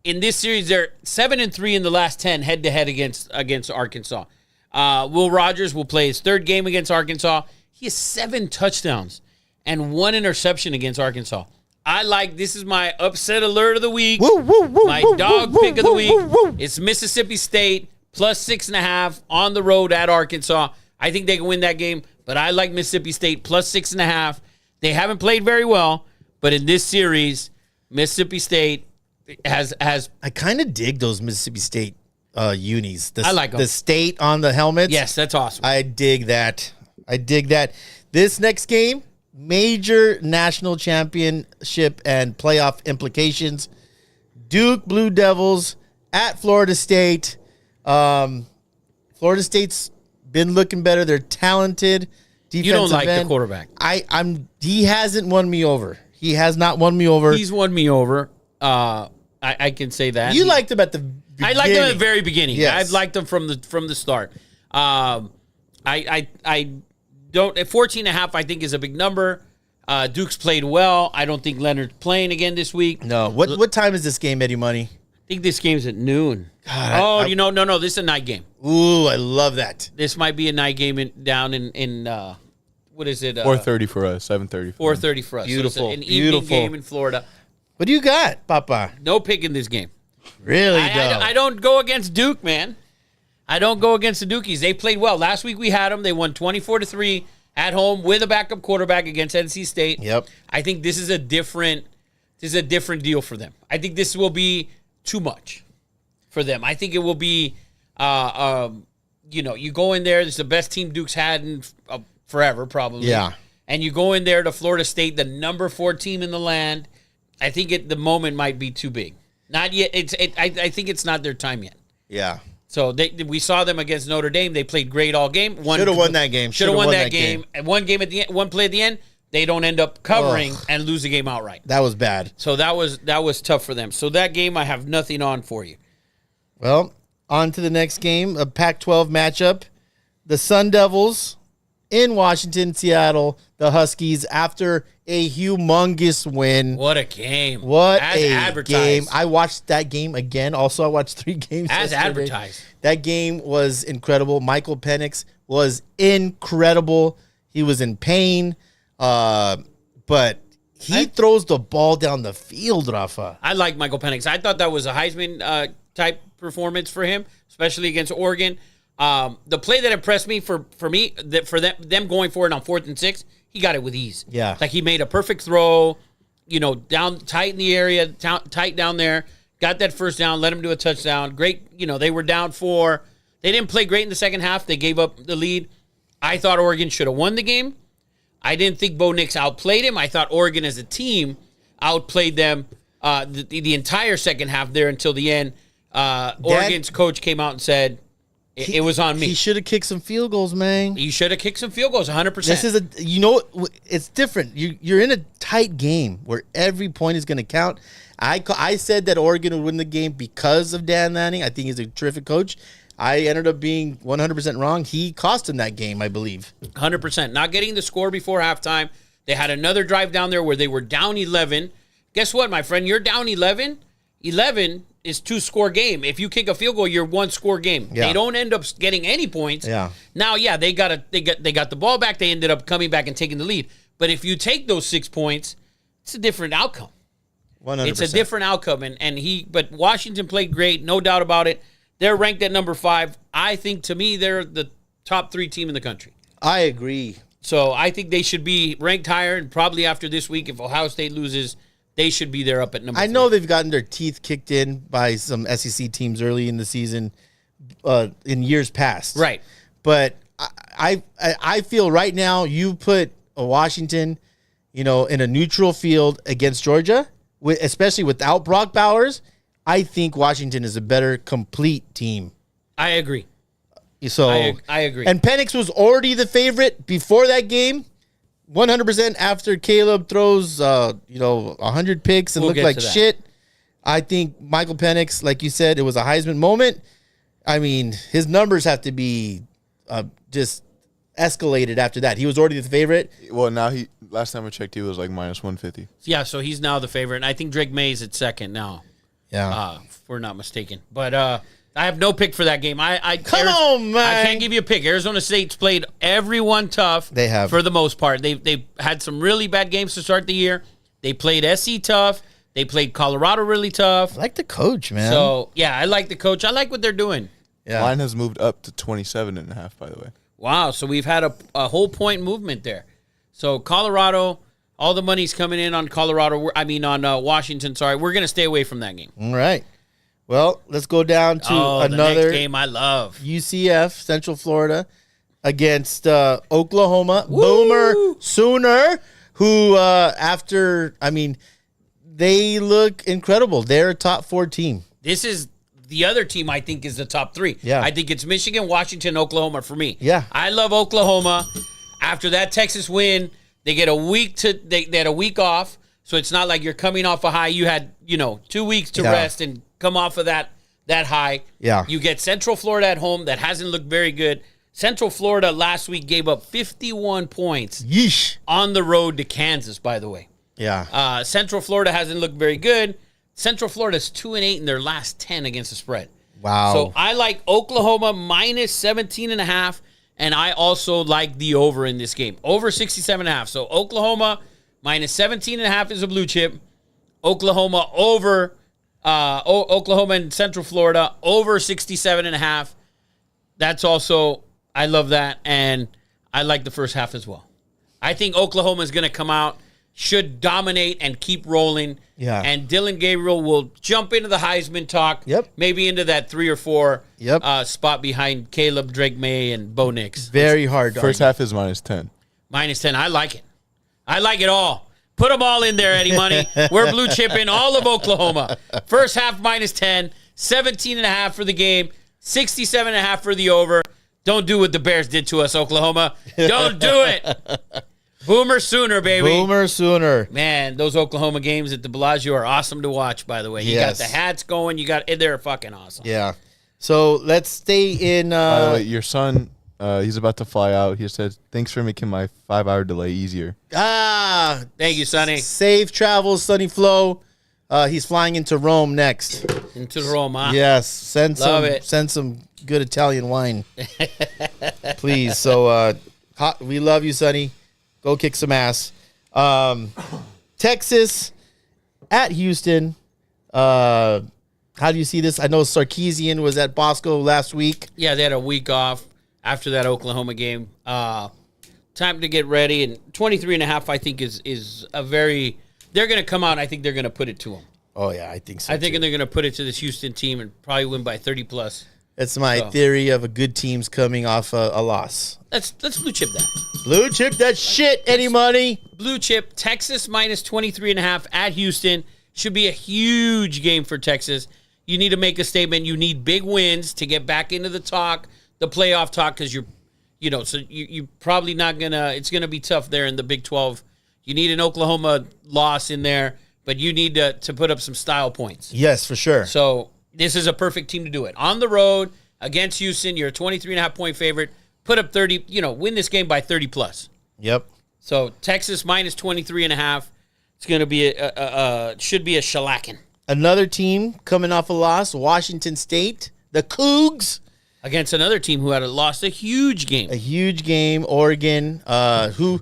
In this series, they're 7-3 in the last 10 head-to-head against Arkansas. Will Rogers will play his 3rd game against Arkansas. He has 7 touchdowns and 1 interception against Arkansas. This is my upset alert of the week. Woo, woo, woo, My woo, dog woo, pick of the woo, week. woo, woo. It's Mississippi State plus 6.5 on the road at Arkansas. I think they can win that game, but I like Mississippi State plus 6.5. They haven't played very well, but in this series, Mississippi State has I kind of dig those Mississippi State unis. I like 'em. The state on the helmets. yes, that's awesome. I dig that. This next game, major national championship and playoff implications. Duke Blue Devils at Florida State. Florida State's been looking better. They're talented. You don't like the end. quarterback. He hasn't won me over. He has not won me over. He's won me over. I can say that. You liked him at the beginning. I liked him at the very beginning. Yes. I've liked him from the start. I don't 14.5 I think is a big number. Duke's played well. I don't think Leonard's playing again this week. No. What time is this game, Eddie Money? I think this game's at noon. God, No. This is a night game. Ooh, I love that. This might be a night game down in what is it? 4:30 for us, 7:30. 4:30 for us. Beautiful, So it's an evening beautiful. game in Florida. What do you got, Papa? No pick in this game. Really, I don't go against Duke, man. I don't go against the Dukies. They played well. Last week we had them. They won 24-3 at home with a backup quarterback against NC State. Yep. I think this is a different deal for them. I think this will be too much for them. I think it will be, you go in there. This is the best team Duke's had in forever, probably. Yeah. And you go in there to Florida State, the number 4 team in the land. I think the moment might be too big. Not yet. I think it's not their time yet. Yeah. So we saw them against Notre Dame. They played great all game. Should have won that game. Should have won that game. And one game at the end, one play at the end, they don't end up covering and lose the game outright. That was bad. So that was tough for them. So that game I have nothing on for you. Well, on to the next game, a Pac-12 matchup. The Sun Devils in Washington, Seattle, the Huskies, after a humongous win. What a game. What as a advertised. game. I watched that game again. Also, I watched 3 games As yesterday. advertised. That game was incredible. Michael Penix was incredible. He was in pain, but he throws the ball down the field, Rafa. I like Michael Penix. I thought that was a Heisman type performance for him, especially against Oregon. The play that impressed me for them going forward on 4th and 6, he got it with ease. Yeah. Like he made a perfect throw, down tight in the area, tight down there, got that first down, let him do a touchdown. Great, they were down 4. They didn't play great in the second half. They gave up the lead. I thought Oregon should have won the game. I didn't think Bo Nix outplayed him. I thought Oregon as a team outplayed them the entire second half there until the end. Oregon's coach came out and said, it was on me. He should have kicked some field goals, man. You should have kicked some field goals, 100%. This is it's different. You're in a tight game where every point is going to count. I said that Oregon would win the game because of Dan Lanning. I think he's a terrific coach. I ended up being 100% wrong. He cost him that game, I believe. 100%. Not getting the score before halftime. They had another drive down there where they were down 11. Guess what, my friend? You're down 11. 11 is 2-score game. If you kick a field goal, you're 1-score game. Yeah. They don't end up getting any points. Yeah. Now, they got the ball back. They ended up coming back and taking the lead. But if you take those 6 points, it's a different outcome. 100%. It's a different outcome. But Washington played great, no doubt about it. They're ranked at number 5. I think, to me, they're the top 3 team in the country. I agree. So I think they should be ranked higher, and probably after this week, if Ohio State loses, they should be there up at number 3. I know they've gotten their teeth kicked in by some SEC teams early in the season in years past. Right. But I feel right now you put a Washington, in a neutral field against Georgia, especially without Brock Bowers, I think Washington is a better complete team. I agree. So I agree. And Penix was already the favorite before that game. 100% after Caleb throws 100 picks and We'll looked get like to that. shit. I think Michael Penix, like you said, it was a Heisman moment. I mean, his numbers have to be just escalated after that. He was already the favorite. Well, now last time I checked, he was like minus 150. Yeah, so he's now the favorite, and I think Drake May is at second now. Yeah. If we're not mistaken. But I have no pick for that game. Come on, man. I can't give you a pick. Arizona State's played everyone tough. They have. For the most part. They've had some really bad games to start the year. They played SC tough. They played Colorado really tough. I like the coach, man. So, yeah, I like the coach. I like what they're doing. yeah. Line has moved up to 27.5, by the way. Wow, so we've had a whole point movement there. So, Colorado, all the money's coming in on on Washington. Sorry, we're going to stay away from that game. All right. Well, let's go down to The another next game I love. UCF, Central Florida, against Oklahoma. Woo! Boomer Sooner, who they look incredible. They're a top 4 team. This is the other team I think is the top 3. Yeah. I think it's Michigan, Washington, Oklahoma for me. Yeah. I love Oklahoma. After that Texas win, they get a week they had a week off. So it's not like you're coming off a high. You had, 2 weeks to Yeah. rest and come off of that high. Yeah. You get Central Florida at home that hasn't looked very good. Central Florida last week gave up 51 points Yeesh. on the road to Kansas, by the way. Yeah. Central Florida hasn't looked very good. Central Florida's 2-8 in their last 10 against the spread. Wow. So I like Oklahoma minus 17.5, and I also like the over in this game. Over 67.5. So Oklahoma minus 17.5 is a blue chip. Oklahoma over Oklahoma and Central Florida over 67.5. That's also, I love that, and I like the first half as well. I think Oklahoma is going to come out, should dominate and keep rolling. Yeah. And Dylan Gabriel will jump into the Heisman talk. Yep. Maybe into that 3 or 4 Yep. spot behind Caleb, Drake May, and Bo Nix. Very hard. to First argue. half is minus 10. Minus 10. I like it. I like it all. Put them all in there, Eddie Money. We're blue chipping all of Oklahoma. First half minus 10, 17.5 for the game, 67.5 for the over. Don't do what the Bears did to us, Oklahoma. Don't do it. Boomer Sooner, baby. Boomer Sooner. Man, those Oklahoma games at the Bellagio are awesome to watch, by the way. You Yes. got the hats going. They're fucking awesome. Yeah. So let's stay in. By the way, your son He's about to fly out. He said, "Thanks for making my 5-hour delay easier." Thank you, Sonny. Safe travels, Sonny Flo. He's flying into Rome next. Into Rome, huh? Yes, send Love some good Italian wine, please. So we love you, Sonny. Go kick some ass. Texas at Houston. How do you see this? I know Sarkisian was at Bosco last week. Yeah, they had a week off after that Oklahoma game. Time to get ready. And 23.5, I think, is a very... They're going to come out, and I think they're going to put it to them. Oh, yeah, I think so, I think they're going to put it to this Houston team and probably win by 30+. That's my theory of a good team's coming off a loss. Let's blue chip that. Blue chip that shit, any money? Blue chip, Texas minus 23.5 at Houston. Should be a huge game for Texas. You need to make a statement. You need big wins to get back into the playoff talk, because you're probably not going to, it's going to be tough there in the Big 12. You need an Oklahoma loss in there, but you need to put up some style points. Yes, for sure. So this is a perfect team to do it. On the road against Houston, you're a 23.5-point favorite. Put up 30, win this game by 30+. Yep. So Texas minus 23.5. It's going to be should be a shellacking. Another team coming off a loss, Washington State, the Cougs. Against another team who had lost a huge game. A huge game, Oregon, who,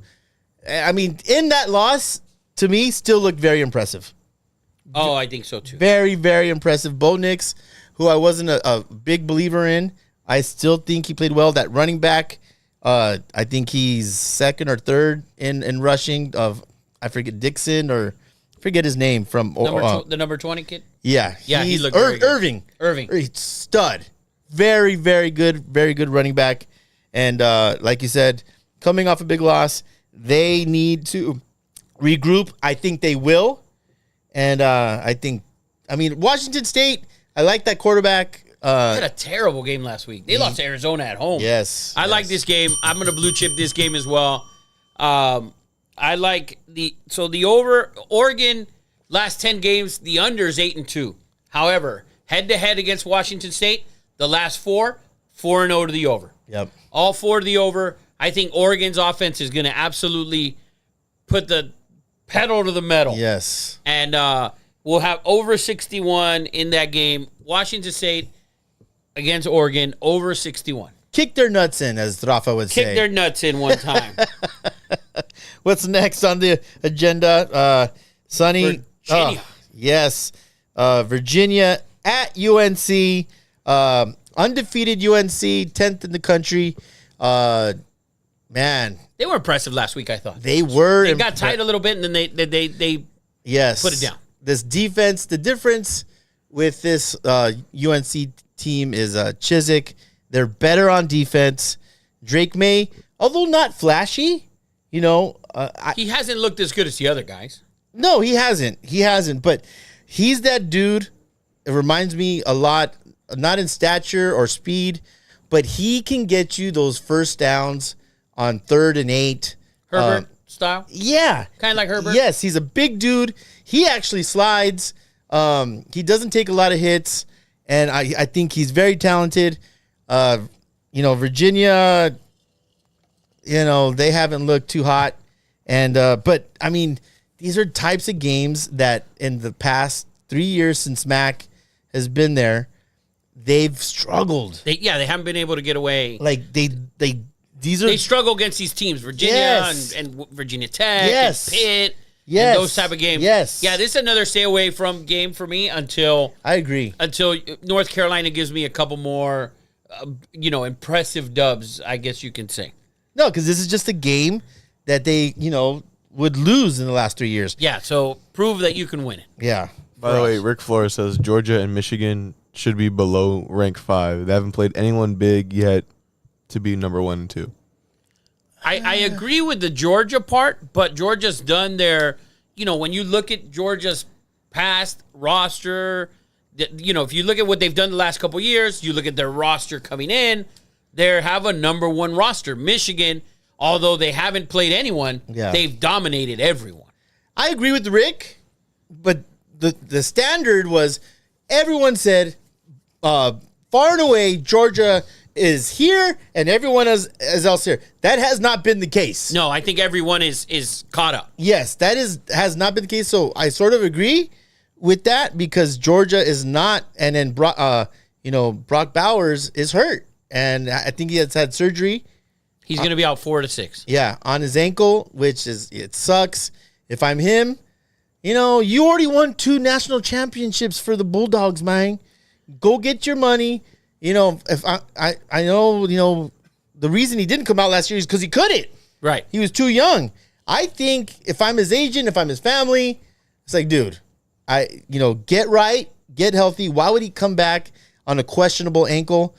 in that loss, to me, still looked very impressive. Oh, I think so too. Very, very impressive. Bo Nix, who I wasn't a big believer in, I still think he played well. That running back, I think he's second or third in rushing of, I forget, Dixon or forget his name from the number 20 kid. Yeah, he looked very good. Irving, stud, very, very good running back. And like you said, coming off a big loss, they need to regroup. I think they will. And Washington State, I like that quarterback. They had a terrible game last week. They lost to Arizona at home. Yes. I like this game. I'm going to blue chip this game as well. I like the over Oregon last 10 games, the under is 8-2. However, head-to-head against Washington State, the last 4-0 to the over. Yep. All 4 to the over. I think Oregon's offense is going to absolutely put the pedal to the metal. Yes. And we'll have over 61 in that game. Washington State against Oregon, over 61. Kick their nuts in, as Rafa would say. Kick their nuts in one time. What's next on the agenda? Sonny. Virginia. Yes. Virginia at UNC. Undefeated UNC, 10th in the country. Man. They were impressive last week, I thought. They were. They got tight a little bit, and then they yes, put it down. This defense, the difference with this UNC team is Chizik. They're better on defense. Drake May, although not flashy, he hasn't looked as good as the other guys. No, he hasn't. But he's that dude. It reminds me a lot, not in stature or speed, but he can get you those first downs on 3rd and 8. Herbert style? Yeah. Kind of like Herbert? Yes, he's a big dude. He actually slides. He doesn't take a lot of hits, and I think he's very talented. Virginia, they haven't looked too hot. And but these are types of games that in the past 3 years since Mac has been there, they've struggled. They haven't been able to get away. Like they struggle against these teams, Virginia Yes. and Virginia Tech, Yes. and Pitt, Yes. and those type of games. Yes. Yeah, this is another stay away from game for me until I agree. North Carolina gives me a couple more, impressive dubs, I guess you can say. No, because this is just a game that they, would lose in the last 3 years. Yeah, so prove that you can win it. Yeah. By the way, Rick Flores says Georgia and Michigan should be below rank 5. They haven't played anyone big yet to be number 1 and 2. I agree with the Georgia part, but Georgia's done their, when you look at Georgia's past roster, if you look at what they've done the last couple of years, you look at their roster coming in, they have a number 1 roster. Michigan, although they haven't played anyone, they've dominated everyone. I agree with Rick, but the standard was everyone said far and away Georgia is here and everyone is else here. That has not been the case. No, I think everyone is caught up. Yes, that has not been the case. So I sort of agree with that because Georgia is not, and then Brock Bowers is hurt, and I think he has had surgery. He's going to be out 4 to 6. Yeah, on his ankle, it sucks. If I'm him, you already won 2 national championships for the Bulldogs, man. Go get your money. If I know, the reason he didn't come out last year is because he couldn't. Right. He was too young. I think if I'm his agent, if I'm his family, it's like, dude, get right, get healthy. Why would he come back on a questionable ankle?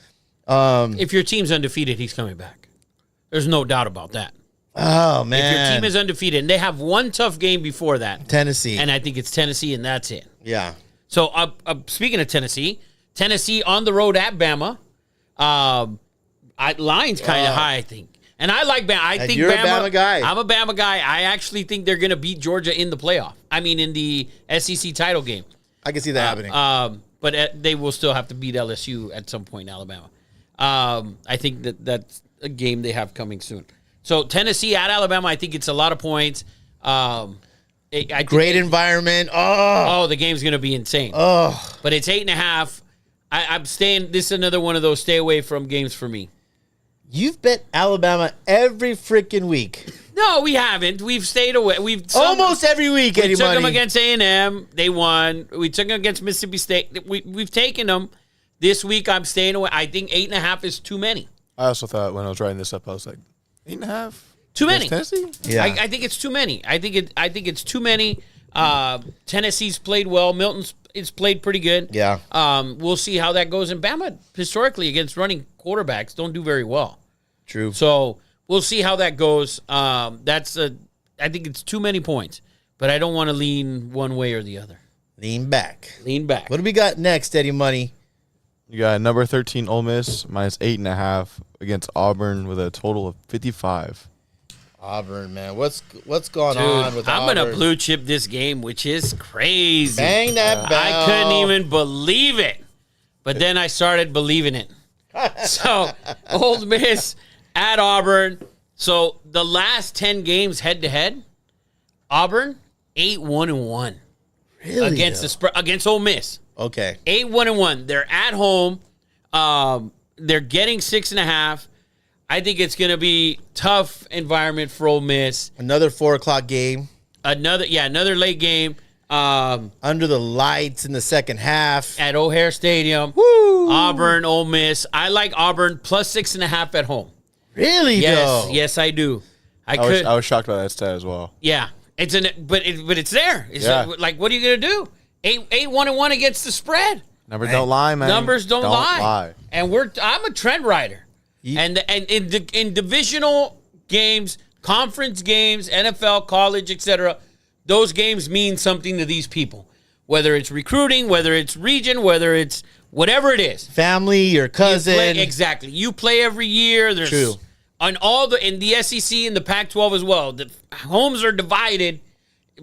If your team's undefeated, he's coming back. There's no doubt about that. Oh, man. If your team is undefeated, and they have one tough game before that. Tennessee. And I think it's Tennessee, and that's it. Yeah. So, speaking of Tennessee on the road at Bama. Line's kind of high, I think. And I like Bama. I think you're a Bama guy. I'm a Bama guy. I actually think they're going to beat Georgia in the playoff. I mean, in the SEC title game. I can see that happening. But they will still have to beat LSU at some point in Alabama. I think that's a game they have coming soon. So Tennessee at Alabama, I think it's a lot of points. Great environment. Oh, the game's going to be insane. Oh, but it's 8.5. I'm staying. This is another one of those stay away from games for me. You've bet Alabama every freaking week. No, we haven't. We've stayed away. Almost every week. We took them against A&M. They won. We took them against Mississippi State. We've taken them. This week, I'm staying away. I think 8.5 is too many. I also thought when I was writing this up, I was like, 8.5? Too many. Tennessee? Yeah. I think it's too many. I think it's too many. Tennessee's played well. Milton's played pretty good. Yeah. We'll see how that goes. And Bama, historically, against running quarterbacks, don't do very well. True. So we'll see how that goes. I think it's too many points, but I don't want to lean one way or the other. Lean back. What do we got next, Eddie Money? You got number 13 Ole Miss minus 8.5 against Auburn with a total of 55. Auburn, man. What's going on with I'm Auburn? going to blue chip this game, which is crazy. Bang that bell. I couldn't even believe it. But then I started believing it. So, Ole Miss at Auburn. So, the last 10 games head-to-head, Auburn, 8-1-1. Really? Against Ole Miss. Okay. 8-1-1. They're at home. They're getting 6.5. I think it's going to be tough environment for Ole Miss. Another 4:00 game. Another late game. Under the lights in the second half. At O'Hare Stadium. Woo! Auburn, Ole Miss. I like Auburn plus 6.5 at home. Really, though? Yes, I do. I was shocked by that stat as well. Yeah. But it's there. Like, what are you going to do? 8-1-1 against the spread. Numbers don't lie, man. Numbers don't lie. And I'm a trend writer. And in divisional games, conference games, NFL, college, etc., those games mean something to these people. Whether it's recruiting, whether it's region, whether it's whatever it is. Family, your cousin. Exactly. You play every year. There's True. In the SEC and the Pac-12 as well. The homes are divided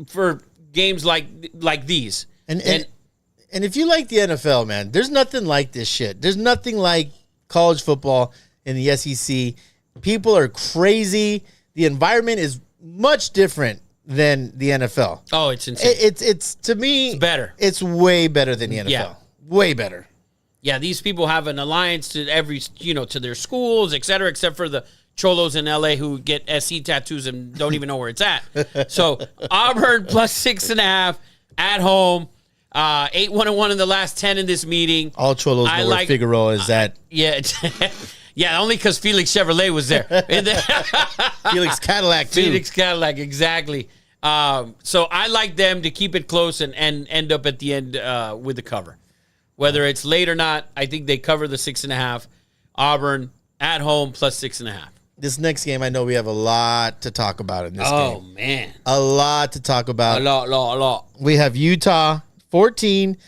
for games like these. And if you like the NFL, man, there's nothing like this shit. There's nothing like college football in the SEC. People are crazy. The environment is much different than the NFL. Oh, it's insane. It's to me, it's better. It's way better than the NFL. Yeah. Way better. Yeah, these people have an alliance to to their schools, et cetera, except for the cholos in LA who get SC tattoos and don't even know where it's at. So Auburn plus 6.5 at home. 8-1-1 in the last 10 in this meeting. All cholos know where Figueroa is at. Yeah. Yeah, only because Felix Chevrolet was there. Felix Cadillac, too. Felix Cadillac, exactly. So I like them to keep it close and end up at the end with the cover. Whether it's late or not, I think they cover the 6.5. Auburn at home plus 6.5. This next game, I know we have a lot to talk about in this game. Oh, man. A lot to talk about. A lot. We have Utah, 14.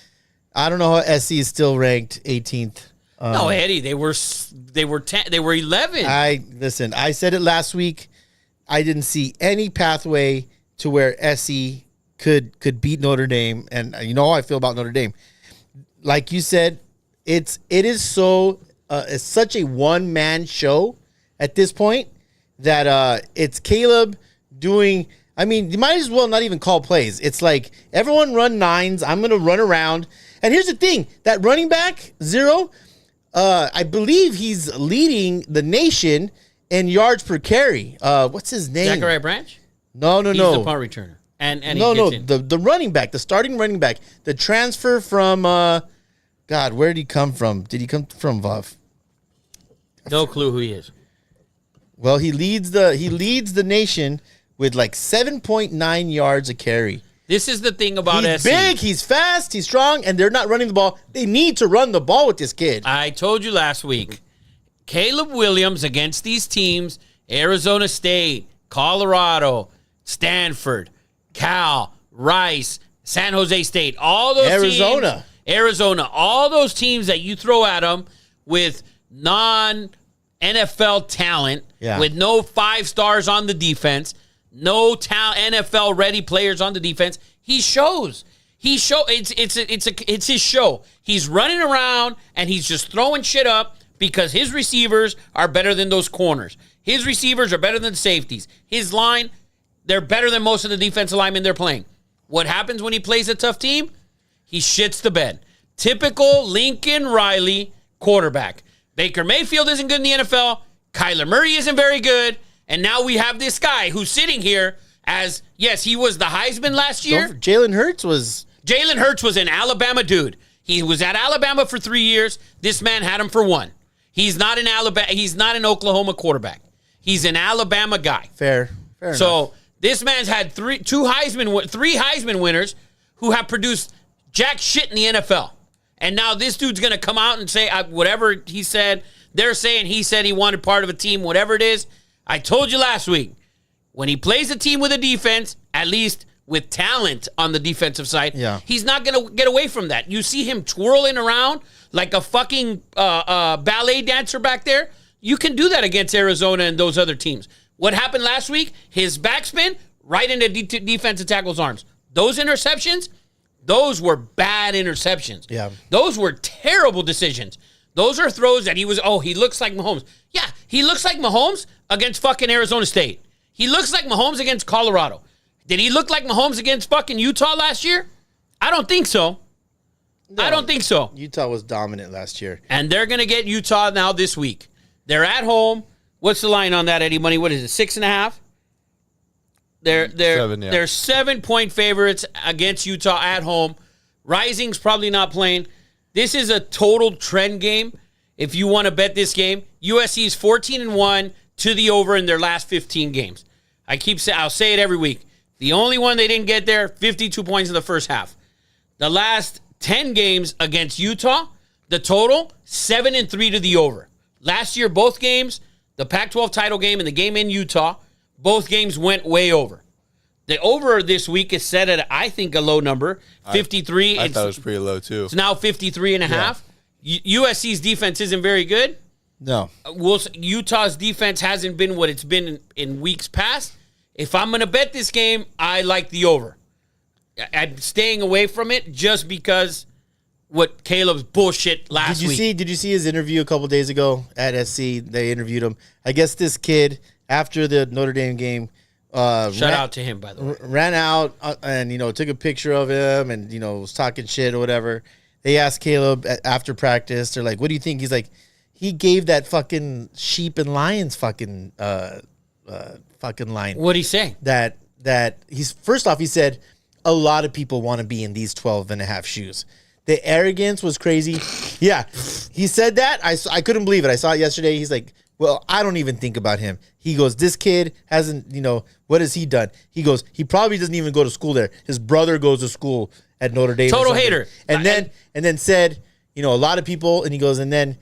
I don't know how SC is still ranked 18th. No, Eddie, they were 11. I said it last week. I didn't see any pathway to where SC could beat Notre Dame, and you know how I feel about Notre Dame. Like you said, it is so it's such a one-man show at this point that it's Caleb doing. I mean, you might as well not even call plays. It's like everyone run nines. I'm going to run around. And here's the thing: that running back 0, I believe he's leading the nation in yards per carry. What's his name? Zachariah Branch? No. He's the punt returner. And No, he gets in. the running back, the starting running back, the transfer from God, where did he come from? Did he come from No clue who he is. Well, he leads the nation with like 7.9 yards a carry. This is the thing about He's SC. big, he's fast, he's strong, and they're not running the ball. They need to run the ball with this kid. I told you last week, Caleb Williams against these teams, Arizona State, Colorado, Stanford, Cal, Rice, San Jose State, all those Arizona. all those teams that you throw at them with non-NFL talent, with no 5 stars on the defense, no NFL ready players on the defense. He shows. It's his show. He's running around and he's just throwing shit up because his receivers are better than those corners. His receivers are better than the safeties. His line, they're better than most of the defensive linemen they're playing. What happens when he plays a tough team? He shits the bed. Typical Lincoln Riley quarterback. Baker Mayfield isn't good in the NFL. Kyler Murray isn't very good. And now we have this guy who's sitting here as, yes, he was the Heisman last year. Jalen Hurts was an Alabama dude. He was at Alabama for 3 years. This man had him for 1. He's not an Alabama. He's not an Oklahoma quarterback. He's an Alabama guy. Fair enough. So this man's had three Heisman winners who have produced jack shit in the NFL. And now this dude's going to come out and say whatever he said. They're saying he said he wanted part of a team, whatever it is. I told you last week, when he plays a team with a defense, at least with talent on the defensive side, he's not going to get away from that. You see him twirling around like a fucking ballet dancer back there. You can do that against Arizona and those other teams. What happened last week? His backspin right into defensive tackle's arms. Those interceptions, those were bad interceptions. Yeah. Those were terrible decisions. Those are throws that he looks like Mahomes. Yeah, he looks like Mahomes against fucking Arizona State. He looks like Mahomes against Colorado. Did he look like Mahomes against fucking Utah last year? I don't think so. No, I don't think so. Utah was dominant last year. And they're going to get Utah now this week. They're at home. What's the line on that, Eddie Money? What is it, 6.5? They're 7, yeah. They're 7-point favorites against Utah at home. Rising's probably not playing. This is a total trend game. If you want to bet this game, USC's 14-1 to the over in their last 15 games. I'll say it every week. The only one they didn't get there, 52 points in the first half. The last 10 games against Utah, the total, 7-3 to the over. Last year, both games, the Pac-12 title game and the game in Utah, both games went way over. The over this week is set at, I think, a low number, 53. I thought it was pretty low, too. It's now 53.5. USC's defense isn't very good. No. Utah's defense hasn't been what it's been in weeks past. If I'm going to bet this game, I like the over. I'm staying away from it just because what Caleb's bullshit last week. Did you see his interview a couple days ago at SC? They interviewed him. I guess this kid, after the Notre Dame game, Shout out to him, by the way. Ran out and, took a picture of him and, was talking shit or whatever. They asked Caleb after practice, they're like, what do you think? He's like, he gave that fucking sheep and lions fucking line. What'd he say? That he's, first off, he said, a lot of people want to be in these 12.5 shoes. The arrogance was crazy. Yeah, he said that. I couldn't believe it. I saw it yesterday. He's like, well, I don't even think about him. He goes, this kid hasn't, what has he done? He goes, he probably doesn't even go to school there. His brother goes to school at Notre Dame. Total hater. And then said, a lot of people, and he goes, and then,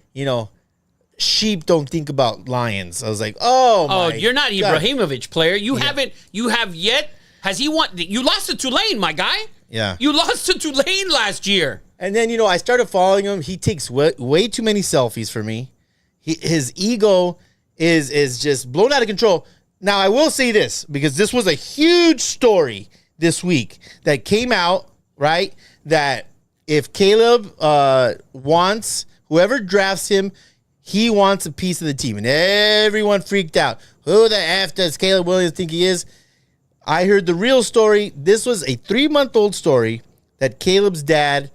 sheep don't think about lions. I was like, oh, you're not God. Ibrahimovic player. You have yet. Has he won? You lost to Tulane, my guy. Yeah. You lost to Tulane last year. And then, I started following him. He takes way too many selfies for me. His ego is just blown out of control. Now, I will say this, because this was a huge story this week that came out, right? That if Caleb wants, whoever drafts him, he wants a piece of the team. And everyone freaked out. Who the F does Caleb Williams think he is? I heard the real story. This was a 3-month-old story that Caleb's dad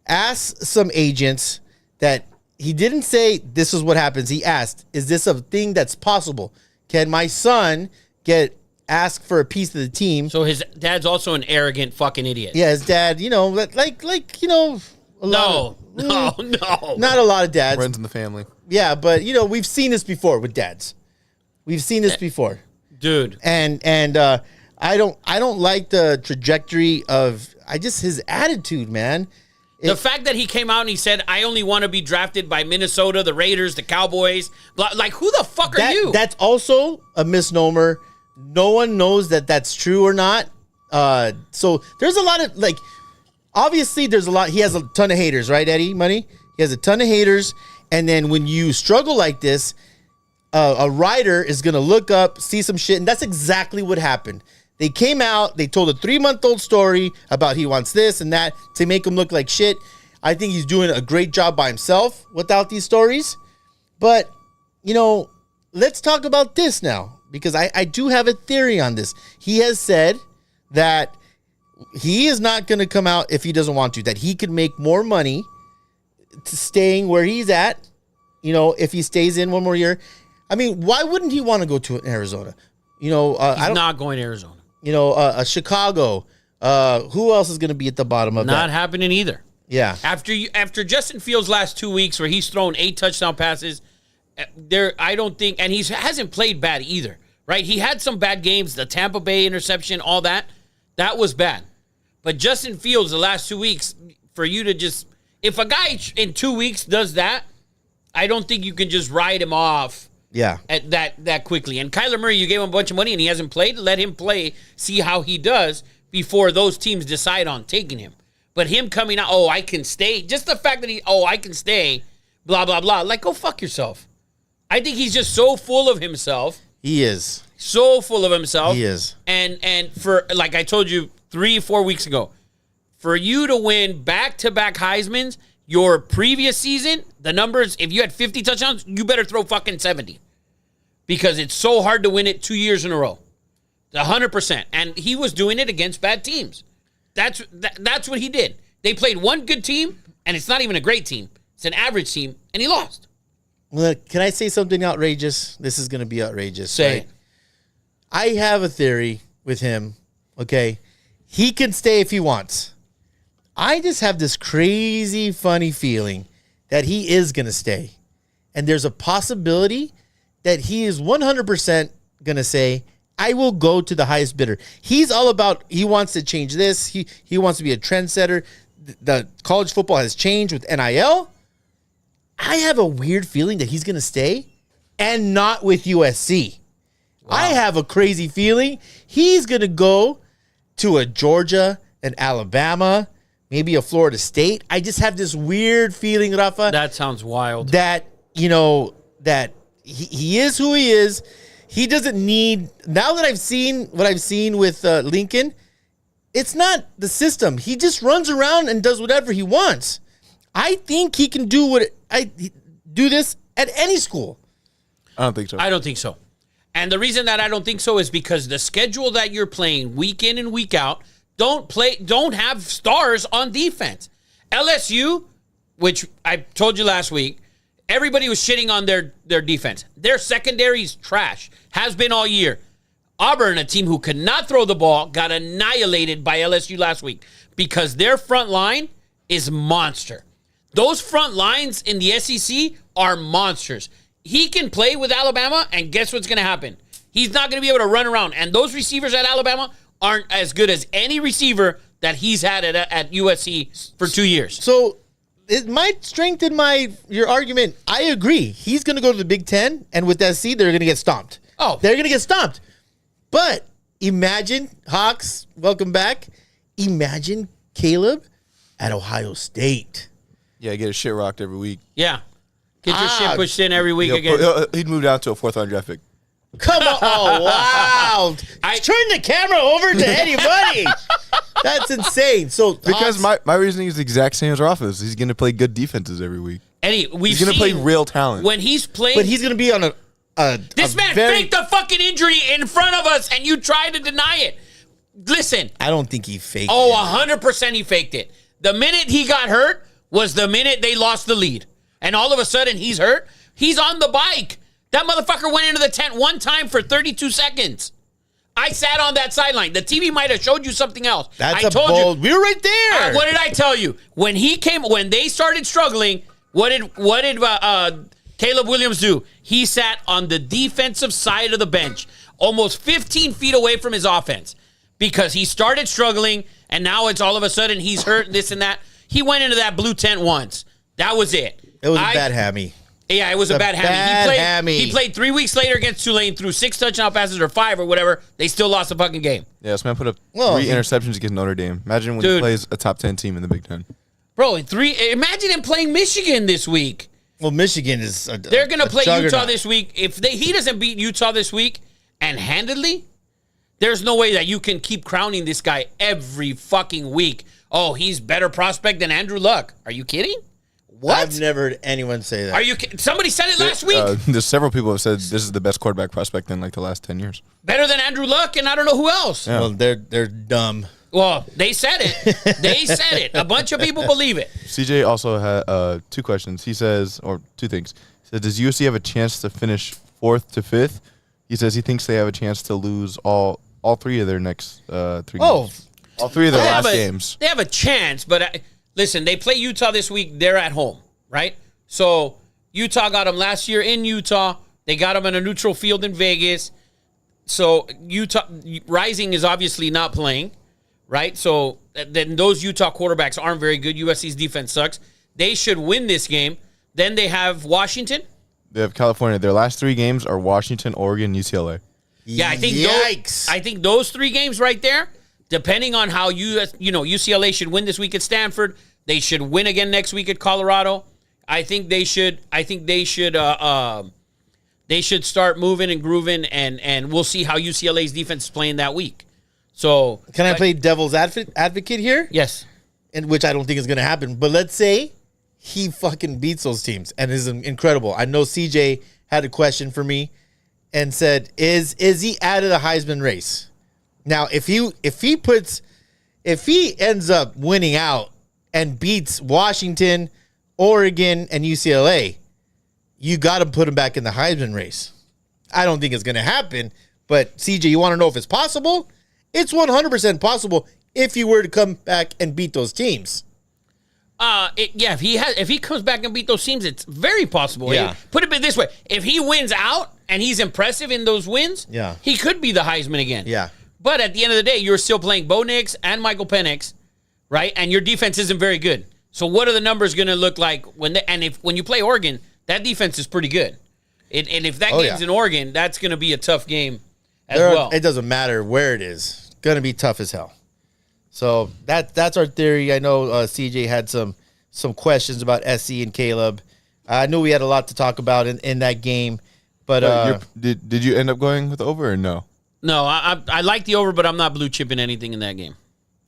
asked some agents that he didn't say this is what happens. He asked, is this a thing that's possible? Can my son get asked for a piece of the team? So his dad's also an arrogant fucking idiot. Yeah, his dad, like No. not a lot of dads. Runs in the family. Yeah, but we've seen this before with dads. We've seen this before. Dude. And I don't like the trajectory of his attitude, man. The fact that he came out and he said, I only want to be drafted by Minnesota, the Raiders, the Cowboys. Like, who the fuck are you? That's also a misnomer. No one knows that that's true or not. So there's a lot of, obviously there's a lot. He has a ton of haters, right, Eddie Money? He has a ton of haters. And then when you struggle like this, a writer is going to look up, see some shit. And that's exactly what happened. They came out, they told a 3-month-old story about he wants this and that to make him look like shit. I think he's doing a great job by himself without these stories. But, let's talk about this now, because I do have a theory on this. He has said that he is not going to come out if he doesn't want to, that he could make more money to staying where he's at, if he stays in one more year. I mean, why wouldn't he want to go to Arizona? He's not going to Arizona. Chicago. Who else is going to be at the bottom of that? Not happening either. Yeah. After Justin Fields' last 2 weeks where he's thrown 8 touchdown passes, I don't think, and he hasn't played bad either, right? He had some bad games, the Tampa Bay interception, all that was bad. But Justin Fields, the last 2 weeks, for you to just, if a guy in 2 weeks does that, I don't think you can just write him off. Yeah. At that quickly. And Kyler Murray, you gave him a bunch of money and he hasn't played. Let him play, see how he does before those teams decide on taking him. But him coming out, I can stay. Just the fact that I can stay, blah, blah, blah. Like, go fuck yourself. I think he's just so full of himself. He is. So full of himself. He is. And for, like I told you 3-4 weeks ago, for you to win back-to-back Heismans, your previous season, the numbers, if you had 50 touchdowns, you better throw fucking 70. Because it's so hard to win it 2 years in a row. 100%. And he was doing it against bad teams. That's what he did. They played one good team, and it's not even a great team. It's an average team, and he lost. Well, can I say something outrageous? This is going to be outrageous. Say it. I have a theory with him, okay? He can stay if he wants. I just have this crazy, funny feeling that he is going to stay. And there's a possibility that he is 100% going to say, I will go to the highest bidder. He's all about, he wants to change this. He wants to be a trendsetter. The college football has changed with NIL. I have a weird feeling that he's going to stay and not with USC. Wow. I have a crazy feeling he's going to go to a Georgia, an Alabama, maybe a Florida State. I just have this weird feeling, Rafa. That sounds wild. That, that he is who he is. He doesn't need, now that I've seen what I've seen with Lincoln, it's not the system. He just runs around and does whatever he wants. I think he can do this at any school. I don't think so. I don't think so. And the reason that I don't think so is because the schedule that you're playing week in and week out don't have stars on defense. LSU, which I told you last week, everybody was shitting on their defense. Their secondary's trash. Has been all year. Auburn, a team who could not throw the ball, got annihilated by LSU last week because their front line is monster. Those front lines in the SEC are monsters. He can play with Alabama, and guess what's going to happen? He's not going to be able to run around. And those receivers at Alabama aren't as good as any receiver that he's had at USC for 2 years. So it might strengthen your argument. I agree. He's going to go to the Big Ten, and with SC, they're going to get stomped. Oh. They're going to get stomped. But imagine, Hawks, welcome back. Imagine Caleb at Ohio State. Yeah, get his shit rocked every week. Yeah. Get your shit pushed in every week again. He'd move down to a 4th-round draft pick. Come on. Oh, wow. Turn the camera over to anybody. That's insane. So because my reasoning is the exact same as Rafa's. He's going to play good defenses every week. Eddie, He's going to play real talent. When he's playing. But he's going to be on this man faked a fucking injury in front of us, and you tried to deny it. Listen. I don't think he faked it. 100% he faked it. The minute he got hurt was the minute they lost the lead. And all of a sudden, he's hurt. He's on the bike. That motherfucker went into the tent one time for 32 seconds. I sat on that sideline. The TV might have showed you something else. That's bold. We were right there. What did I tell you? When they started struggling, what did Caleb Williams do? He sat on the defensive side of the bench, almost 15 feet away from his offense, because he started struggling, and now it's all of a sudden he's hurt, this and that. He went into that blue tent once. That was it. It was a bad hammy. Yeah, it was a bad hammy. He played 3 weeks later against Tulane, threw 6 touchdown passes or 5 or whatever. They still lost the fucking game. Yeah, this man put up 3 interceptions against Notre Dame. Imagine when he plays a top 10 team in the Big Ten. Bro, imagine him playing Michigan this week. Well, Michigan is they're going to play Utah this week. If he doesn't beat Utah this week and handedly, there's no way that you can keep crowning this guy every fucking week. Oh, he's better prospect than Andrew Luck. Are you kidding? What? I've never heard anyone say that. Are you? Somebody said it last week. There's several people have said this is the best quarterback prospect in like the last 10 years. Better than Andrew Luck, and I don't know who else. Yeah. Well, they're dumb. Well, they said it. They said it. A bunch of people believe it. CJ also had 2 questions. He says, or 2 things. He said, does USC have a chance to finish 4th to 5th? He says he thinks they have a chance to lose all 3 of their next 3 games. All 3 of their last games. They have a chance, but listen, they play Utah this week. They're at home, right? So Utah got them last year in Utah. They got them in a neutral field in Vegas. So Rising is obviously not playing, right? So then those Utah quarterbacks aren't very good. USC's defense sucks. They should win this game. Then they have Washington. They have California. Their last 3 games are Washington, Oregon, UCLA. Yeah, I think those 3 games right there, depending on how UCLA should win this week at Stanford, they should win again next week at Colorado. I think they should start moving and grooving, and we'll see how UCLA's defense is playing that week. So, can I play devil's advocate here? Yes. And which I don't think is going to happen. But let's say he fucking beats those teams and is incredible. I know CJ had a question for me and said, "Is he out of the Heisman race?" Now, if he ends up winning out and beats Washington, Oregon, and UCLA, you got to put him back in the Heisman race. I don't think it's going to happen, but CJ, you want to know if it's possible? It's 100% possible if he were to come back and beat those teams. If he comes back and beat those teams, it's very possible. Yeah. Put it this way: if he wins out and he's impressive in those wins, he could be the Heisman again. Yeah. But at the end of the day, you're still playing Bo Nix and Michael Penix, right? And your defense isn't very good. So what are the numbers going to look like when you play Oregon? That defense is pretty good. And if that game's in Oregon, that's going to be a tough game as well. It doesn't matter where it is. It's going to be tough as hell. So that's our theory. I know CJ had some questions about SC and Caleb. I knew we had a lot to talk about in that game. But did you end up going with over or no? No, I like the over, but I'm not blue chipping anything in that game.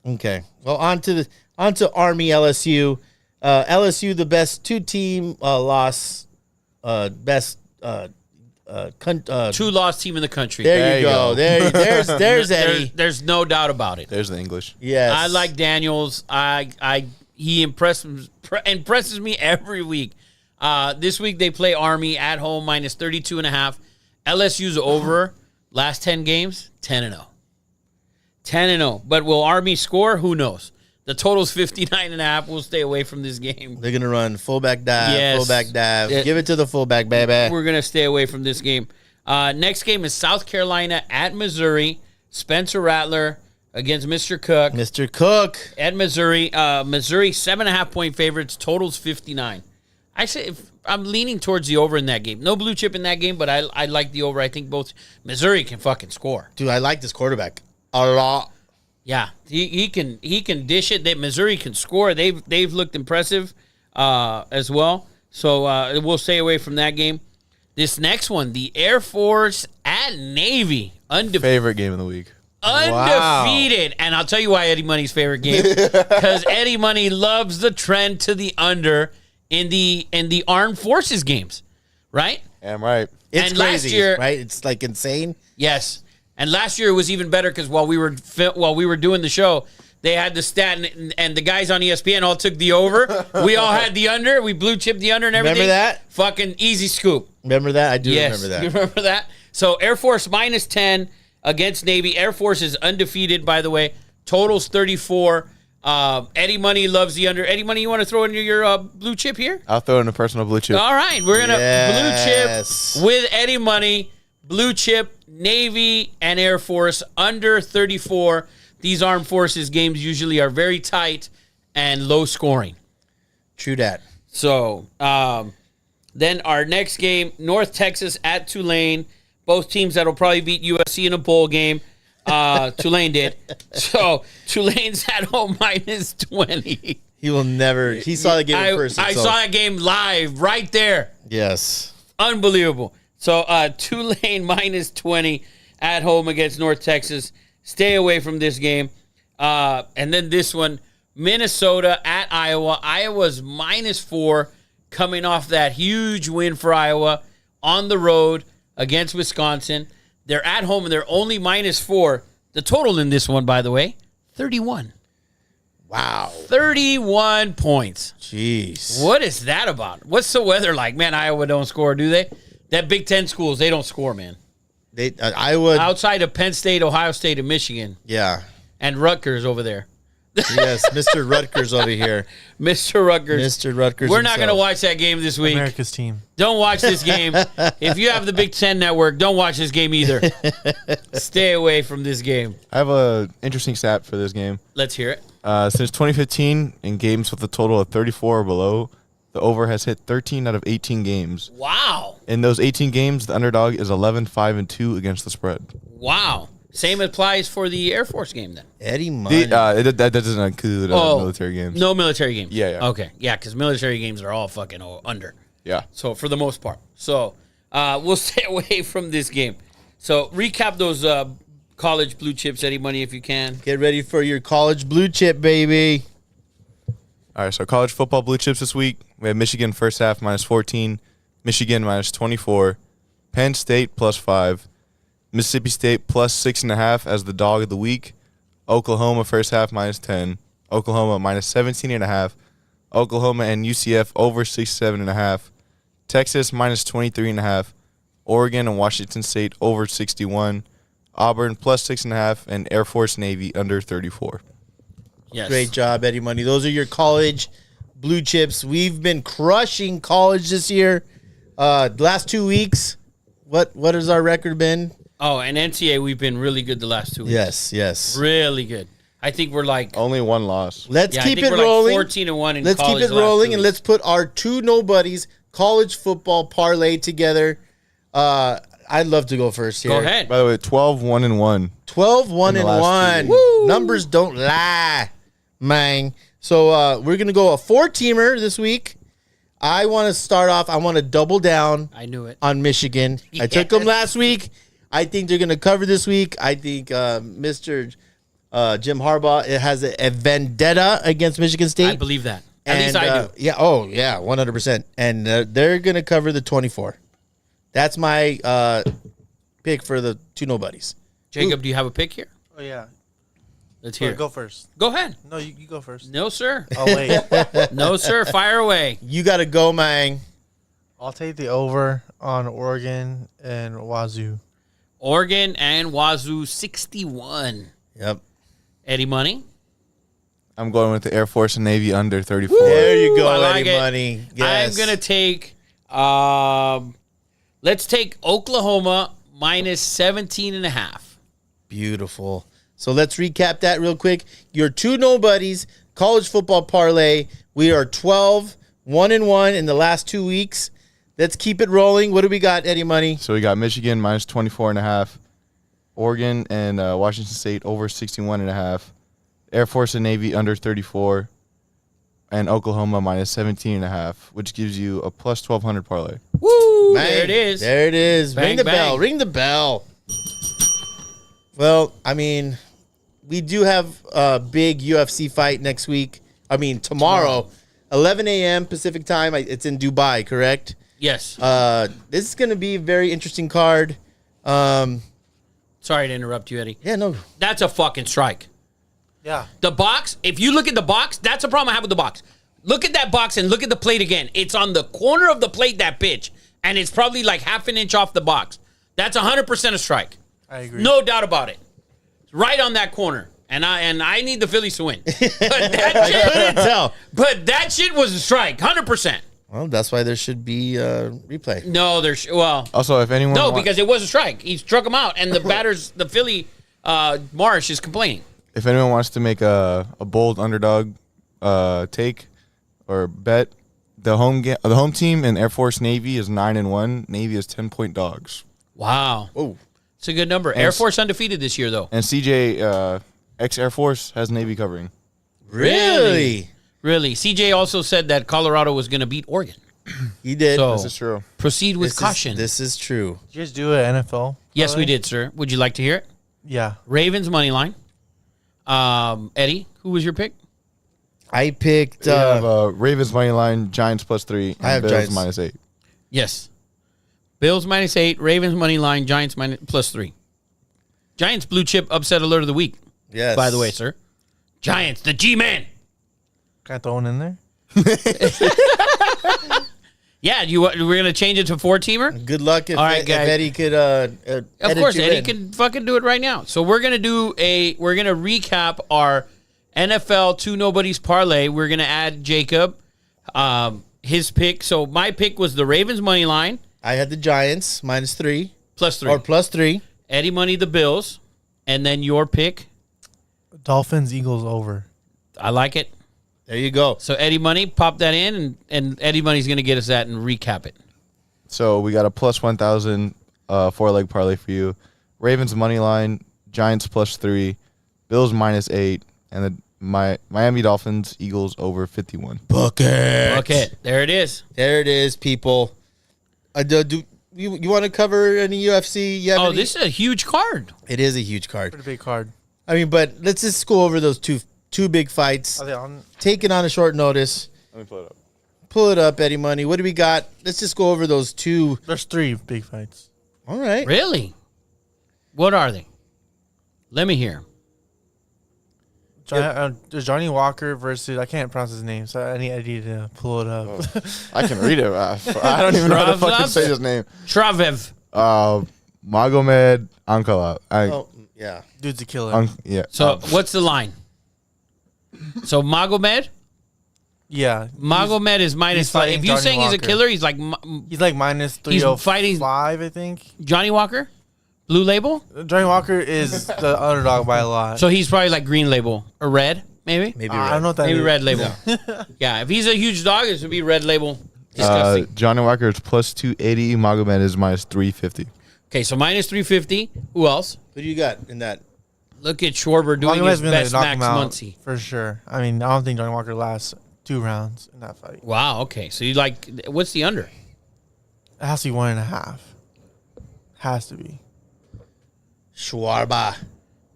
Okay. Well, on to Army LSU. LSU, the best 2-team loss, best 2-loss team in the country. There you go. There's Eddie. There's no doubt about it. There's the English. Yes. I like Daniels. He impresses me every week. This week they play Army at home minus 32.5. LSU's over last 10 games 10-0. 10-0. But will Army score? Who knows? The total's 59.5. We'll stay away from this game. They're going to run fullback dive, fullback dive. Give it to the fullback, baby. We're going to stay away from this game. Next game is South Carolina at Missouri. Spencer Rattler against Mr. Cook. Mr. Cook. At Missouri. Missouri, 7.5-point favorites. Total's 59. I'm leaning towards the over in that game. No blue chip in that game, but I like the over. I think both Missouri can fucking score. Dude, I like this quarterback a lot. Yeah, he can dish it. Missouri can score. They've looked impressive as well. So we'll stay away from that game. This next one, the Air Force at Navy, favorite game of the week. Undefeated. Wow. And I'll tell you why Eddie Money's favorite game. Because Eddie Money loves the trend to the under in the armed forces games, right? Am right. It's And crazy, last year- right? It's like insane. Yes. And last year it was even better because while we were doing the show, they had the stat, and the guys on ESPN all took the over. We all had the under. We blue chipped the under and everything. Remember that? Fucking easy scoop. Remember that? I do Yes. remember that. You remember that? So Air Force -10 against Navy. Air Force is undefeated, by the way. Totals 34. Eddie Money loves the under. Eddie Money, you want to throw in your blue chip here? I'll throw in a personal blue chip. All right. We're going to Yes. blue chip with Eddie Money. Blue chip, Navy, and Air Force under 34. These armed forces games usually are very tight and low scoring. True that. So then our next game, North Texas at Tulane. Both teams that'll probably beat USC in a bowl game. Tulane did. So Tulane's at home -20. He will never. He saw the game in person. I so- saw that game live right there. Yes. Unbelievable. So Tulane -20 at home against North Texas. Stay away from this game. And then this one, Minnesota at Iowa. Iowa's -4 coming off that huge win for Iowa on the road against Wisconsin. They're at home and they're only -4. The total in this one, by the way, 31. Wow. 31 points. Jeez. What is that about? What's the weather like? Man, Iowa don't score, do they? That Big Ten schools, they don't score, man. They Iowa. Outside of Penn State, Ohio State, and Michigan, Yeah. and Rutgers over there. Yes, Mr. Rutgers over here. Mr. Rutgers. Mr. Rutgers. We're not going to himself. watch that game this week. America's team. Don't watch this game. If you have the Big Ten network, don't watch this game either. Stay away from this game. I have a interesting stat for this game. Let's hear it. Since 2015, in games with a total of 34 or below, the over has hit 13 out of 18 games. Wow. In those 18 games, the underdog is 11-5-2 against the spread. Wow. Same applies for the Air Force game then. Eddie Money. That doesn't include military games. No military games. Yeah. Okay. Yeah, because military games are all fucking under. Yeah. So for the most part. So we'll stay away from this game. So recap those college blue chips, Eddie Money, if you can. Get ready for your college blue chip, baby. All right, so college football blue chips this week. We have Michigan first half -14, Michigan -24, Penn State +5, Mississippi State +6.5 as the dog of the week, Oklahoma first half -10, Oklahoma -17.5, Oklahoma and UCF over 67.5, Texas -23.5, Oregon and Washington State over 61, Auburn +6.5, and Air Force Navy under 34. Yes. Great job, Eddie Money. Those are your college blue chips. We've been crushing college this year. The last 2 weeks, what has our record been? Oh, and NCAA, we've been really good the last 2 weeks. Yes. Really good. I think we're like Only one loss. Let's I keep think it we're rolling. like 14-1 in Let's keep college it the last rolling, 2 and weeks. let's put our two Nobodies college football parlay together. I'd love to go first here. Go ahead. By the way, 12-1-1. 12-1 In and the last 2 1. Numbers don't lie, man. So we're gonna go a 4-teamer this week. I want to start off. I want to double down I knew it. on Michigan. I took them last week. I think they're gonna cover this week. I think Mr. Jim Harbaugh has a vendetta against Michigan State. I believe that. At least I do. Yeah. Oh, yeah. 100%. And they're gonna cover the 24. That's my pick for the two Nobodies. Jacob, do you have a pick here? Oh yeah. Let's hear. Go first. Go ahead. No, you go first. No, sir. Oh wait. No, sir. Fire away. You got to go, man. I'll take the over on Oregon and Wazoo. Oregon and Wazoo 61. Yep. Eddie Money. I'm going with the Air Force and Navy under 34. There you go, I like Eddie it. Money. Yes. I'm going to take, let's take Oklahoma -17.5. Beautiful. So let's recap that real quick. Your two Nobodies college football parlay. We are 12-1-1 in the last 2 weeks. Let's keep it rolling. What do we got, Eddie Money? So we got Michigan -24.5, Oregon and Washington State over 61.5, Air Force and Navy under 34, and Oklahoma -17.5, which gives you a plus 1,200 parlay. Woo! Man, There it is. There it is. Bang, Ring the bang. bell. Ring the bell. Well, I mean, we do have a big UFC fight next week. I mean, tomorrow. 11 a.m. Pacific time. It's in Dubai, correct? Yes. This is going to be a very interesting card. Sorry to interrupt you, Eddie. Yeah, no. That's a fucking strike. Yeah. The box, if you look at the box, that's a problem I have with the box. Look at that box and look at the plate again. It's on the corner of the plate, that pitch, and it's probably like half an inch off the box. That's 100% a strike. I agree. No doubt about it. It's right on that corner. And I need the Phillies to win. But that Couldn't tell. shit was a strike, 100%. Well, that's why there should be replay. No, Also, if anyone because it was a strike. He struck him out, and the batters, the Philly, Marsh is complaining. if anyone wants to make a bold underdog take or bet, the home team in Air Force Navy is 9-1. Navy is 10-point dogs. Wow. Oh, It's a good number. Air Force undefeated this year, though. And CJ, ex-Air Force, has Navy covering. really? Really. CJ also said that Colorado was going to beat Oregon. He did. So This is true. proceed with caution. This is true. Did you guys do an NFL? Yes, parlay? we did, sir. Would you like to hear it? Yeah. Ravens money line. Eddie, who was your pick? I picked. We have Ravens money line, Giants +3, and I have Bills Giants. -8. Yes. Bills -8, Ravens money line, Giants +3. Giants blue chip upset alert of the week. Yes. By the way, sir. Giants, the G-Man. Can I throw one in there? Yeah, we're gonna change it to 4-teamer. Good luck if, All right, if guys. Eddie could. Of course, you Eddie in. can fucking do it right now. So we're gonna recap our NFL two Nobodies parlay. We're gonna add Jacob, his pick. So my pick was the Ravens money line I had the Giants -3 +3. or +3. Eddie money the Bills, and then your pick. Dolphins, Eagles over. I like it. There you go. So Eddie money, pop that in, and Eddie money's gonna get us that and recap it. So we got a +1,000 4-leg parlay for you. Ravens money line, Giants +3, Bills -8, and the Miami Dolphins, Eagles over 51. Bucket. Okay, there it is. There it is, people. Do you want to cover any UFC? You have Oh, any? this is a huge card. It is a huge card. Pretty big card. I mean, but let's just go over those two big fights. Are they on? Taken on a short notice. Let me pull it up. Pull it up, Eddie Money. What do we got? Let's just go over those two. There's 3 big fights. All right. Really? What are they? Let me hear. There's Johnny Walker versus, I can't pronounce his name, so I need to pull it up. I can read it. I don't even know how to fucking say his name. Travev. Magomed Ankalaev. Oh, yeah. Dude's a killer. Yeah. So what's the line? So Magomed? Yeah. Magomed is -5. fighting If you're Johnny saying he's a Walker. killer, he's like He's like -305, fighting- I think. Johnny Walker? Blue label? Johnny Walker is the underdog by a lot. So he's probably like green label or red, maybe? Maybe I don't know what that Maybe is. red label. Yeah, if he's a huge dog, it would be red label. Disgusting. Johnny Walker is +280. Magomed is -350. Okay, so -350. Who else? Who do you got in that? Look at Schwarber doing Magomed's his gonna best knock Max him out Muncy. for sure. I mean, I don't think Johnny Walker lasts 2 rounds in that fight. Wow, okay. So you like, what's the under? It has to be 1.5. Has to be. Schwarber.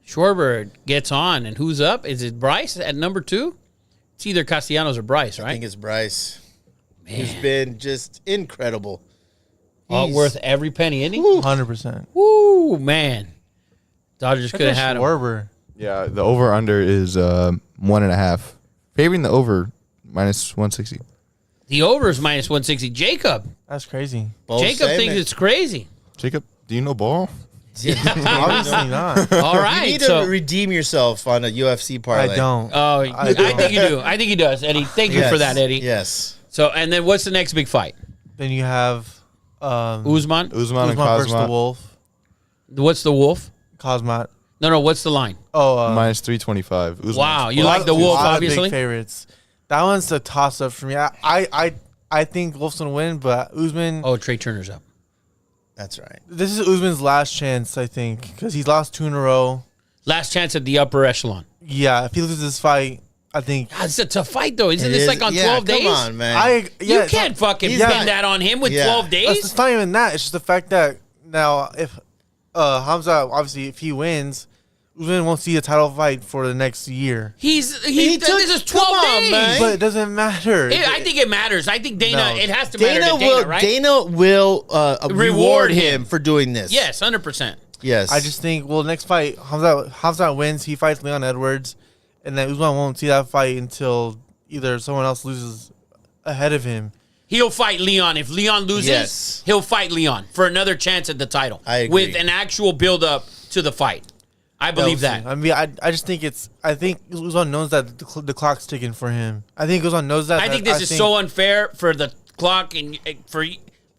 Schwarber gets on, and who's up? Is it Bryce at number 2? It's either Castellanos or Bryce, I right? think it's Bryce. He's been just incredible. All He's- worth every penny, isn't he? 100%. Woo, man. Dodgers could have had him. Schwarber. Yeah, the over-under is 1.5. Favoring the over -160. The over is -160. Jacob. That's crazy. Both Jacob same thinks it. it's crazy. Jacob, do you know ball? Obviously not. All You right. need to So, redeem yourself on a UFC parlay. I don't. oh, I don't. think you do. I think he does, Eddie. Thank you Yes. for that, Eddie. Yes. So, and then what's the next big fight? Then you have Usman? Usman and Usman versus the Kazma Wolf. What's the Wolf? Cosmat. No, what's the line? Oh, -325. Usman's Wow, you plus like the a Wolf, lot of obviously? big favorites. That one's a toss up for me. I think Wolf's gonna win, but Usman. Oh, Trey Turner's up. That's right. This is Usman's last chance, I think, because he's lost 2 in a row. Last chance at the upper echelon. Yeah, if he loses this fight, I think. God, it's a tough fight, though. Isn't It this is- like on yeah, 12 days? Come on, man. You it's can't not- fucking he's pin not- that on him with Yeah. 12 days. It's not even that. It's just the fact that now, if Hamza, obviously, if he wins, Usman won't see a title fight for the next year. This took- is 12 come on, days. man. But it doesn't matter. I think it matters. I think Dana. No. It has to matter to Dana, right? Dana will reward him for doing this. Yes, 100%. Yes. I just think, next fight, Hamzat wins. He fights Leon Edwards, and then Usman won't see that fight until either someone else loses ahead of him. He'll fight Leon. If Leon loses, Yes. he'll fight Leon for another chance at the title. I agree. With an actual build-up to the fight. I believe that. I mean, I just think I think Usman knows that the clock's ticking for him. I think Usman knows that. I think this is so unfair for the clock and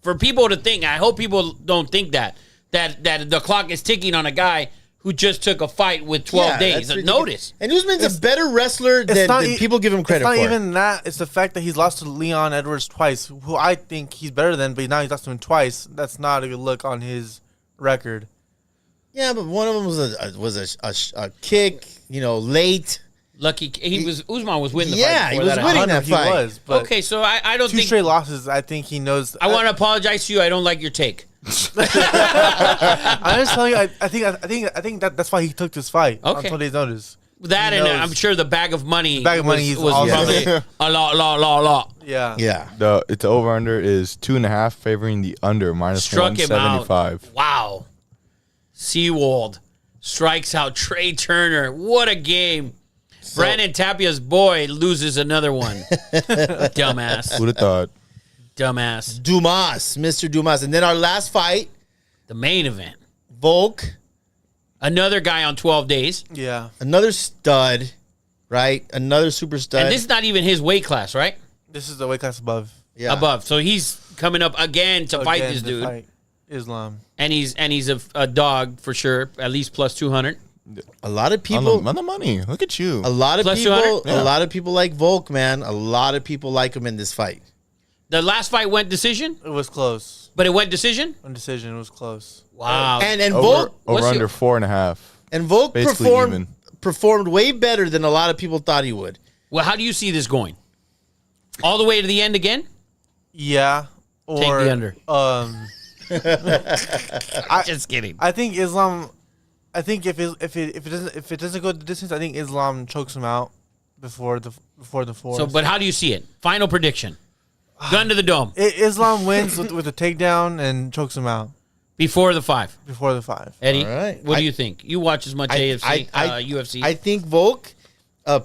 for people to think. I hope people don't think that the clock is ticking on a guy who just took a fight with 12 days. that's Notice. And Usman's a better wrestler than people give him credit for. It's not even that. It's the fact that he's lost to Leon Edwards twice, who I think he's better than, but now he's lost to him twice. That's not a good look on his record. Yeah, but one of them was a kick, late. Lucky Usman was winning the Yeah, fight. he before was that. winning I know that he fight. was, but Okay, so I don't two think. straight losses. I think he knows. I want to apologize to you. I don't like your take. I'm just telling you. I think that's why he took this fight on Okay. 12 days' notice. That He and knows. I'm sure the bag of money. The bag of money is was all from good. it. A lot. Yeah. Yeah. The over-under is 2.5, favoring the under, minus Struck him out. 175. Wow. Seawald strikes out Trey Turner. What a game. Brandon Tapia's boy loses another one. Dumbass. Who'd have thought? Dumbass. Dumas, Mr. Dumas. And then our last fight, The main event. Volk, Another guy on 12 days. Yeah. another stud, right? Another super stud. And this is not even his weight class, right? This is the weight class above. yeah. Above. So he's coming up again to fight Again, this to dude. fight Islam. And he's a dog for sure, at least plus 200. A lot of On people. the money. Look at you. A lot of Plus people. 200? Yeah. A lot of people like Volk, man. A lot of people like him in this fight. The last fight went decision, It was close. but it went decision. One decision. It was close. Wow. And Over Volk what's under your- 4.5. and Volk Basically even. performed way better than a lot of people thought he would. Well, how do you see this going? All the way to the end again? Yeah. Or Take the under. Just kidding. I think Islam. I think if it doesn't go the distance, I think Islam chokes him out before the fourth. So, but how do you see it? Final prediction. Gun to the dome. Islam wins with a takedown and chokes him out Before the 5. before the 5. Eddie, All right. what do you think? You watch as much UFC, UFC, I think Volk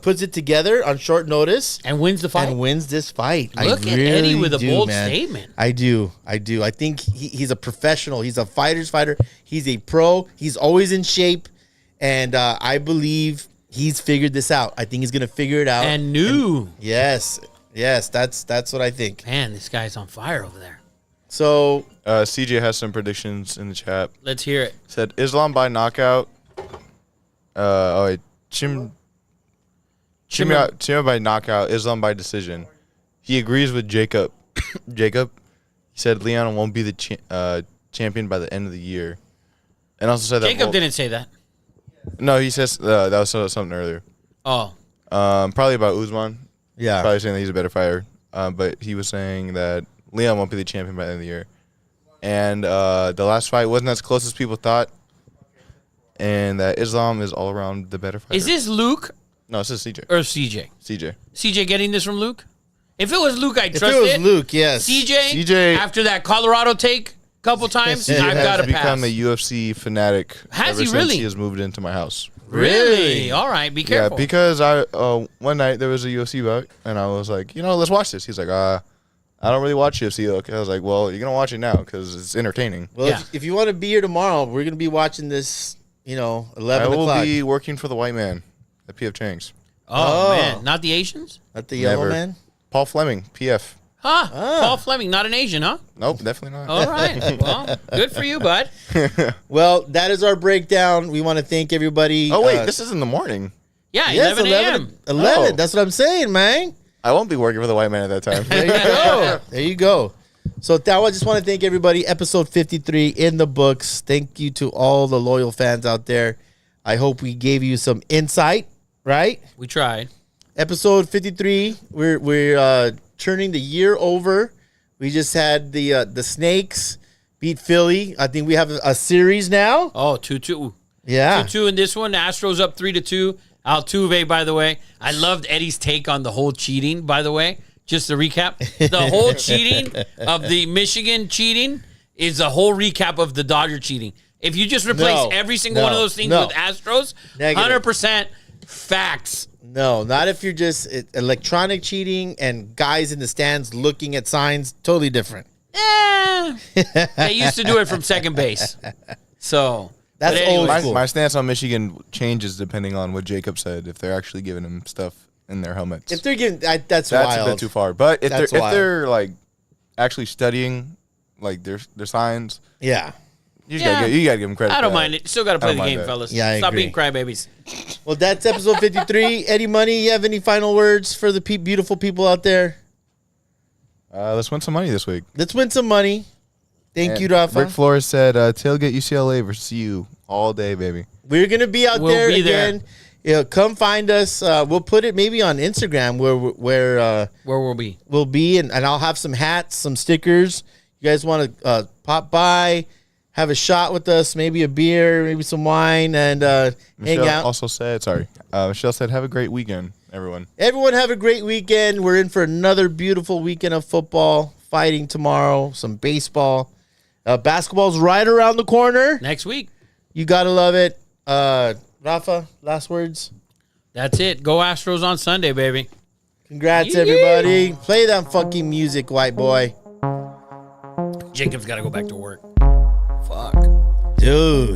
puts it together on short notice and wins the fight. and wins this fight. Look I at really Eddie with a do, bold man. statement. I do. I think he's a professional. He's a fighter's fighter. He's a pro. He's always in shape. And I believe he's figured this out. I think he's going to figure it out. And new. Yes, that's what I think. Man, this guy's on fire over there. So, CJ has some predictions in the chat. Let's hear it. Said Islam by knockout. Chima by knockout. Islam by decision. He agrees with Jacob. Jacob. He said Leon won't be the champion by the end of the year. And also said that Jacob didn't say that. No, he says that was something earlier. Oh, Probably about Usman. yeah. Probably saying that he's a better fighter. But he was saying that Leon won't be the champion by the end of the year. And the last fight wasn't as close as people thought. And that Islam is all around the better fighter. is this Luke No, it's just CJ. or CJ? CJ. CJ getting this from Luke? If it was Luke, I'd If trust it was it. Luke, yes. CJ, after that Colorado take a couple times, CJ I've has got to become pass. a UFC fanatic Has ever he since really? he has moved into my house. Really? All right, be careful. Yeah, because I one night there was a UFC bout, and I was like, let's watch this. He's like, I don't really watch UFC. Okay. I was like, well, you're going to watch it now because it's entertaining. Well, Yeah. if you want to be here tomorrow, we're going to be watching this, 11 I will o'clock. be working for the white man at PF Chang's. oh, Oh. man, not the Asians? At the Yellow Never. Man? Paul Fleming, PF. Huh? Paul Fleming, not an Asian, huh? Nope, definitely not. All right. Well, good for you, bud. Well, that is our breakdown. We want to thank everybody. Oh, wait, this is in the morning. Yeah, yes, 11 a.m. 11. Oh. That's what I'm saying, man. I won't be working for the white man at that time. There you go. There you go. So, Thao, I just want to thank everybody. Episode 53 in the books. Thank you to all the loyal fans out there. I hope we gave you some insight, right? We tried. Episode 53. We're turning the year over. We just had the Snakes beat Philly. I think we have a series now. Oh, 2-2. Yeah. 2-2 in this one. The Astros up 3-2. Altuve, by the way. I loved Eddie's take on the whole cheating, by the way. Just to recap. The whole cheating of the Michigan cheating is the whole recap of the Dodger cheating. If you just replace every single one of those things with Astros, Negative. 100% facts. No, not if you're just electronic cheating and guys in the stands looking at signs. Totally different. They used to do it from second base. So That's but anyway, old school. My stance on Michigan changes depending on what Jacob said. If they're actually giving him stuff in their helmets, If they're getting that's that's wild. a bit too far. But if That's they're wild. if they're like actually studying like their signs, Yeah. you gotta give them credit. I for don't that. mind it. Still got to play don't the mind game, that. fellas. Yeah, I Stop agree. being crybabies. Well, that's episode 53. Eddie Money, you have any final words for the beautiful people out there? Let's win some money this week. Let's win some money. Thank And you, Rafa. Rick Flores said, "Tailgate UCLA versus you all day, baby." We're gonna be out We'll there be there. again. Yeah, come find us. We'll put it maybe on Instagram where Where we'll be. we'll be, and I'll have some hats, some stickers. You guys want to pop by, have a shot with us, maybe a beer, maybe some wine, and hang Michelle out. also said, Michelle said, "Have a great weekend, everyone." Everyone have a great weekend. We're in for another beautiful weekend of football, fighting tomorrow, some baseball. Basketball's right around the corner. Next week. You got to love it. Rafa, last words. That's it. Go Astros on Sunday, baby. Congrats, Yeah. everybody. Play that fucking music, white boy. Jacob's got to go back to work. Fuck. Dude.